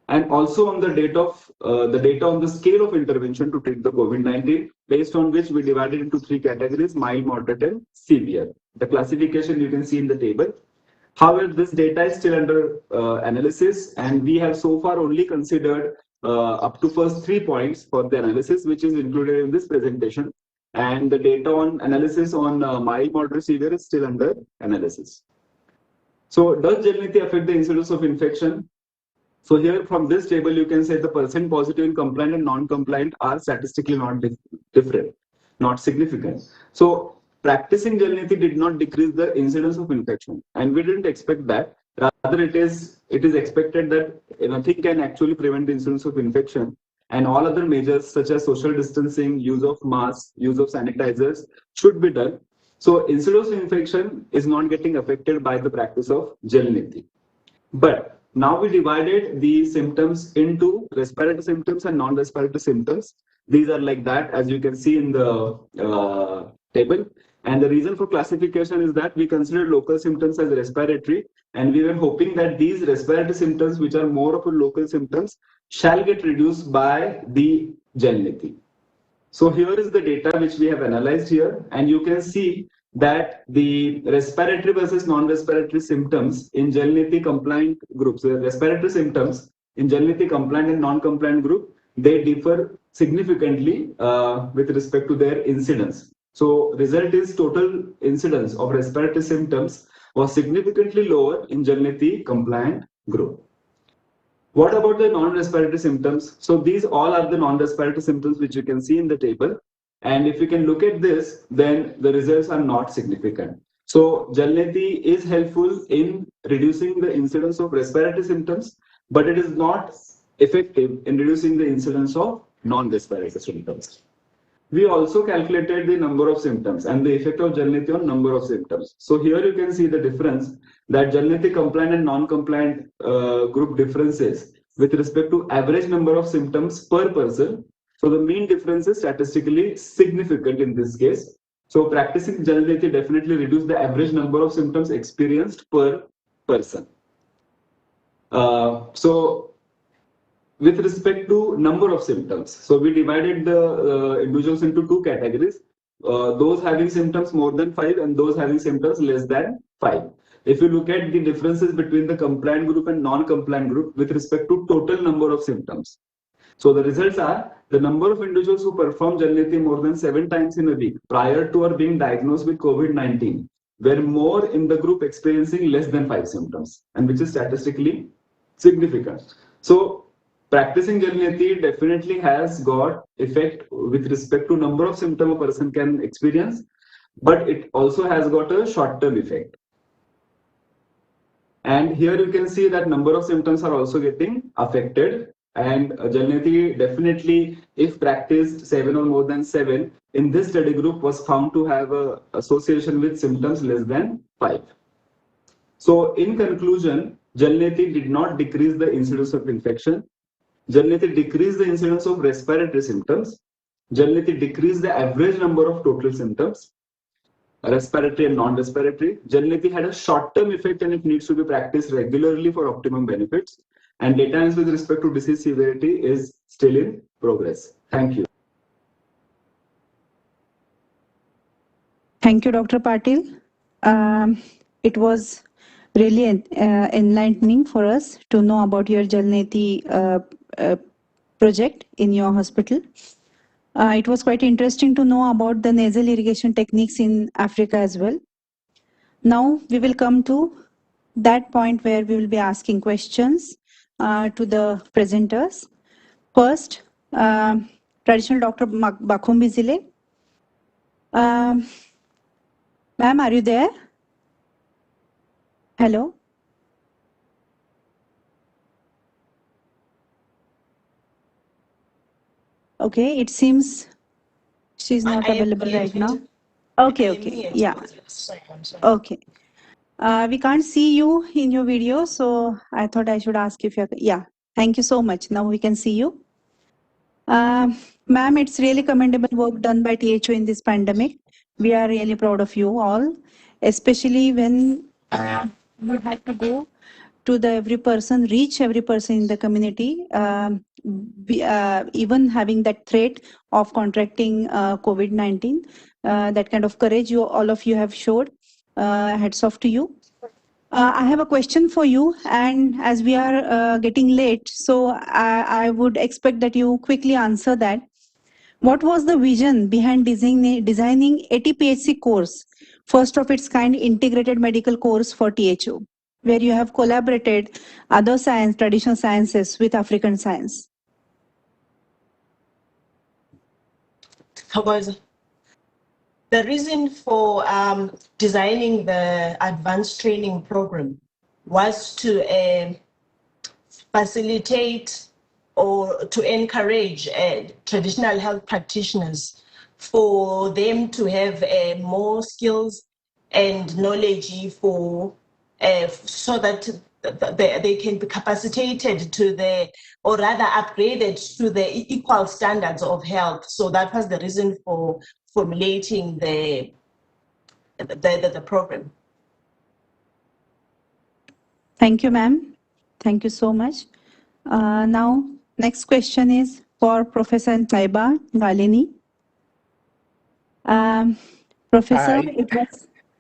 and also on the data on the scale of intervention to treat the COVID-19, based on which we divided into 3 categories: mild, moderate, and severe. The classification you can see in the table. However, this data is still under analysis, and we have so far only considered up to first 3 points for the analysis, which is included in this presentation. And the data on analysis on mild, moderate, severe is still under analysis. So, does Gelati affect the incidence of infection? So here from this table, you can say the percent positive in compliant and non-compliant are statistically not different, not significant. So practicing Gelati did not decrease the incidence of infection, and we didn't expect that. Rather, it is expected that nothing can actually prevent the incidence of infection, and all other measures such as social distancing, use of masks, use of sanitizers should be done. So incidence of infection is not getting affected by the practice of Gelati. But now we divided the symptoms into respiratory symptoms and non-respiratory symptoms. These are like that, as you can see in the table. And the reason for classification is that we consider local symptoms as respiratory, and we were hoping that these respiratory symptoms, which are more of a local symptoms, shall get reduced by the Gelati. So here is the data which we have analyzed here, and you can see that the respiratory versus non-respiratory symptoms in Gelati compliant groups, the respiratory symptoms in Gelati compliant and non-compliant group, they differ significantly with respect to their incidence. So result is total incidence of respiratory symptoms was significantly lower in Gelati compliant group. What about the non-respiratory symptoms? So these all are the non-respiratory symptoms which you can see in the table. And if you can look at this, then the results are not significant. So Gelati is helpful in reducing the incidence of respiratory symptoms, but it is not effective in reducing the incidence of non-respiratory symptoms. We also calculated the number of symptoms and the effect of Gelati on number of symptoms. So here you can see the difference that Gelati compliant and non-compliant group differences with respect to average number of symptoms per person. So the mean difference is statistically significant in this case. So practicing Gelati definitely reduced the average number of symptoms experienced per person. With respect to number of symptoms, so we divided the individuals into 2 categories, those having symptoms more than 5 and those having symptoms less than 5. If you look at the differences between the compliant group and non-compliant group with respect to total number of symptoms. So the results are the number of individuals who perform Gelati more than 7 times in a week prior to or being diagnosed with COVID-19 were more in the group experiencing less than 5 symptoms, and which is statistically significant. So practicing Gelati definitely has got effect with respect to number of symptoms a person can experience, but it also has got a short-term effect. And here you can see that number of symptoms are also getting affected. And Gelati definitely, if practiced 7 or more than 7, in this study group was found to have an association with symptoms less than 5. So in conclusion, Gelati did not decrease the incidence of infection. Gelati decreased the incidence of respiratory symptoms. Gelati decreased the average number of total symptoms, respiratory and non-respiratory. Gelati had a short-term effect and it needs to be practiced regularly for optimum benefits. And data analysis with respect to disease severity is still in progress. Thank you. Thank you, Dr. Patil. It was really enlightening for us to know about your Gelati project in your hospital. It was quite interesting to know about the nasal irrigation techniques in Africa as well. Now we will come to that point where we will be asking questions to the presenters. First, traditional Dr. Bakhumbi Zile. Ma'am, are you there? Hello? Okay, it seems she's not available right now. Okay, yeah. Okay. We can't see you in your video, so I thought I should ask if you're, yeah. Thank you so much. Now we can see you. Ma'am, it's really commendable work done by THO in this pandemic. We are really proud of you all, especially when you had to go to the every person, reach every person in the community, even having that threat of contracting COVID-19. That kind of courage all of you have showed. Hats off to you. I have a question for you, and as we are getting late, so I would expect that you quickly answer that. What was the vision behind designing ATPHC course, first of its kind integrated medical course for THO, where you have collaborated other science, traditional sciences with African science? The reason for designing the advanced training program was to facilitate or to encourage traditional health practitioners for them to have more skills and knowledge for so that they can be capacitated to or rather upgraded to the equal standards of health. So that was the reason for formulating the program. Thank you, ma'am. Thank you so much. Now, next question is for Professor Taiba Galini. Professor,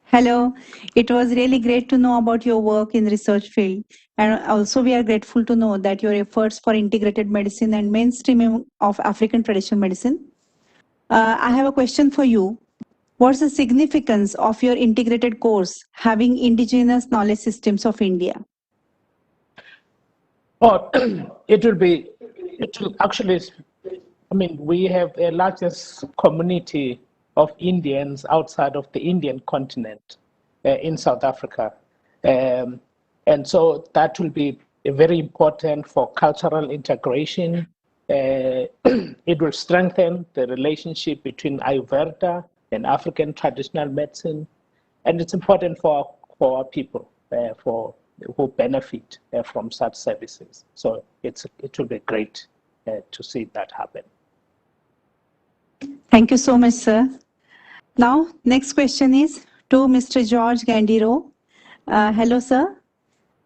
hello. It was really great to know about your work in research field. And also we are grateful to know that your efforts for integrated medicine and mainstreaming of African traditional medicine. I have a question for you. What's the significance of your integrated course having indigenous knowledge systems of India? Oh, it will actually, I mean, we have the largest community of Indians outside of the Indian continent in South Africa. And so that will be very important for cultural integration. It will strengthen the relationship between Ayurveda and African traditional medicine. And it's important for our people, who benefit from such services. So it will be great to see that happen. Thank you so much, sir. Now, next question is to Mr. George Kandiro. Hello, sir.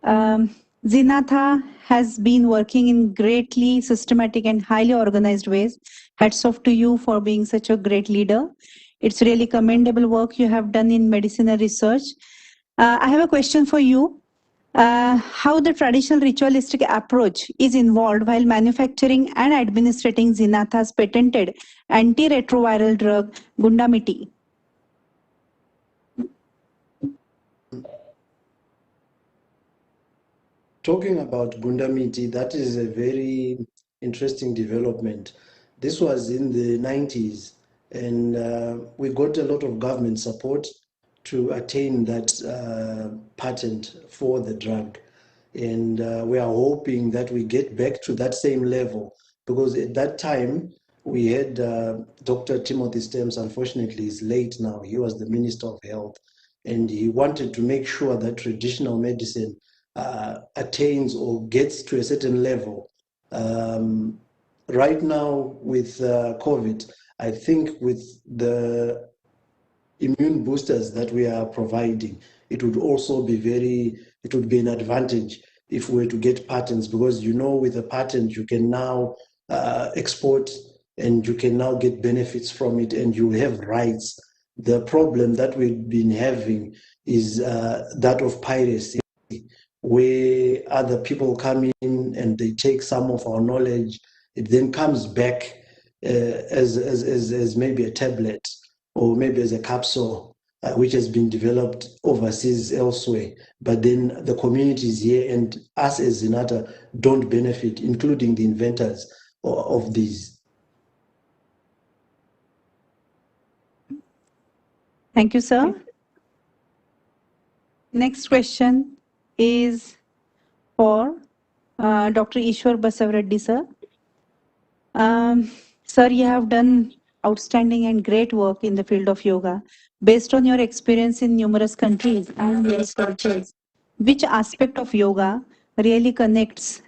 Zenata has been working in greatly systematic and highly organized ways. Hats off to you for being such a great leader. It's really commendable work you have done in medicinal research. I have a question for you. How the traditional ritualistic approach is involved while manufacturing and administering Zenata's patented antiretroviral drug, Gundamiti. Talking about Gundamiti, that is a very interesting development. This was in the 90s, and we got a lot of government support to attain that patent for the drug. And we are hoping that we get back to that same level, because at that time we had Dr. Timothy Stems. Unfortunately, he's late now. He was the Minister of Health, and he wanted to make sure that traditional medicine attains or gets to a certain level. Right now with COVID, I think with the immune boosters that we are providing, it would also be it would be an advantage if we were to get patents, because with a patent you can now export and you can now get benefits from it and you have rights. The problem that we've been having is that of piracy, where other people come in and they take some of our knowledge. It then comes back as maybe a tablet or maybe as a capsule, which has been developed overseas elsewhere. But then the communities here and us as Zenata don't benefit, including the inventors of these. Thank you, sir. Next question is for Dr. Ishwar Basavareddy, sir. Sir, you have done outstanding and great work in the field of yoga. Based on your experience in numerous countries and various cultures, which aspect of yoga really connects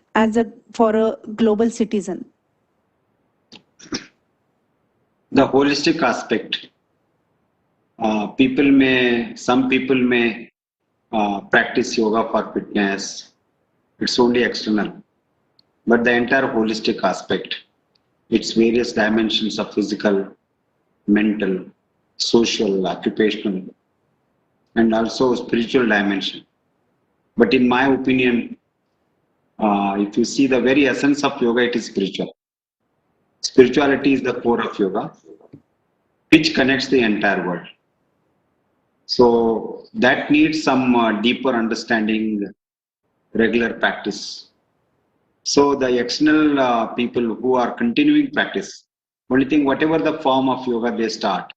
for a global citizen? The holistic aspect. Some people may practice yoga for fitness. It's only external. But the entire holistic aspect, its various dimensions of physical, mental, social, occupational, and also spiritual dimension. But in my opinion, if you see the very essence of yoga, it is spiritual. Spirituality is the core of yoga, which connects the entire world. So that needs some deeper understanding, regular practice. So the external people who are continuing practice, only thing, whatever the form of yoga they start,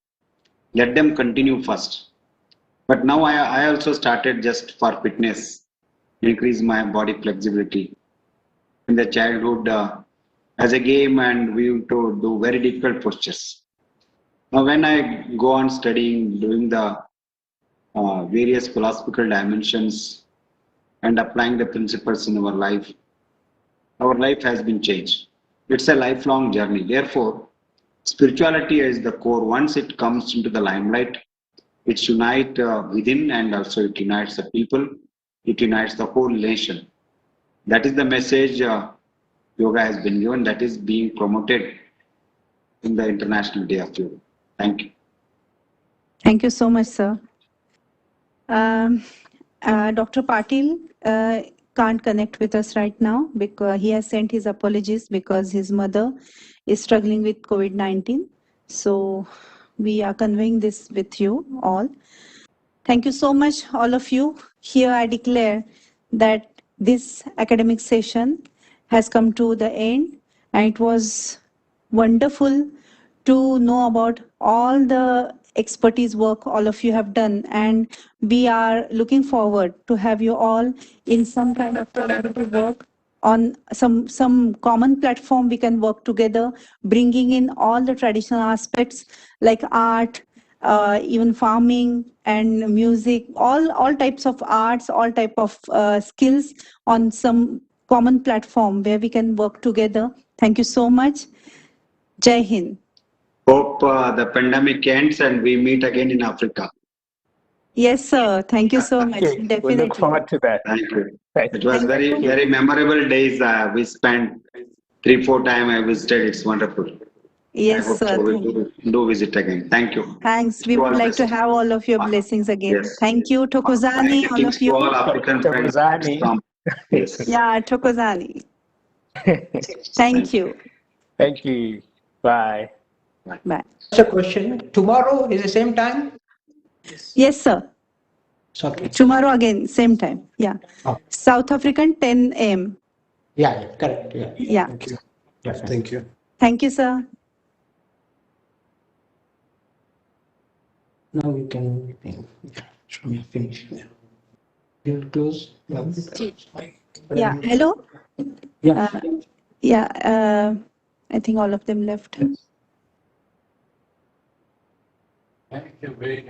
let them continue first. But now I also started just for fitness, increase my body flexibility. In the childhood, as a game, and we used to do very difficult postures. Now when I go on studying, doing the various philosophical dimensions and applying the principles in our life has been changed. It's a lifelong journey. Therefore, spirituality is the core. Once it comes into the limelight, it unites within, and also it unites the people, it unites the whole nation. That is the message yoga has been given, that is being promoted in the International Day of Yoga. Thank you. Thank you so much, sir. Dr. Patil can't connect with us right now because he has sent his apologies because his mother is struggling with COVID-19. So we are conveying this with you all. Thank you so much, all of you. Here I declare that this academic session has come to the end, and it was wonderful to know about all the expertise work all of you have done, and we are looking forward to have you all in some kind of collaborative work on some common platform. We can work together, bringing in all the traditional aspects like art, even farming and music, all types of arts, all type of skills on some common platform where we can work together. Thank you so much. Jai Hind. Hope the pandemic ends and we meet again in Africa. Yes, sir. Thank you so much. Definitely. We look forward to that. Thank you. Right. It was very memorable days. We spent 3-4 times. I visited. It's wonderful. Yes, I hope sir. so do visit again. Thank you. Thanks. We would like to have all of your blessings again. Yes. Thank you, Thokozani, all of you. All African friends from, yes. Yeah, Thokozani. Thank you. Thank you. Bye. Bye. Just a question. Tomorrow is the same time? Yes, sir. Okay. Tomorrow again, same time. Yeah. Oh. South African, 10 a.m. Yeah, correct. Yeah. Yeah. Thank you. Yes, thank you. Thank you, sir. Now we can finish. You'll close. Yeah. Hello. Yeah. I think all of them left. Thank you very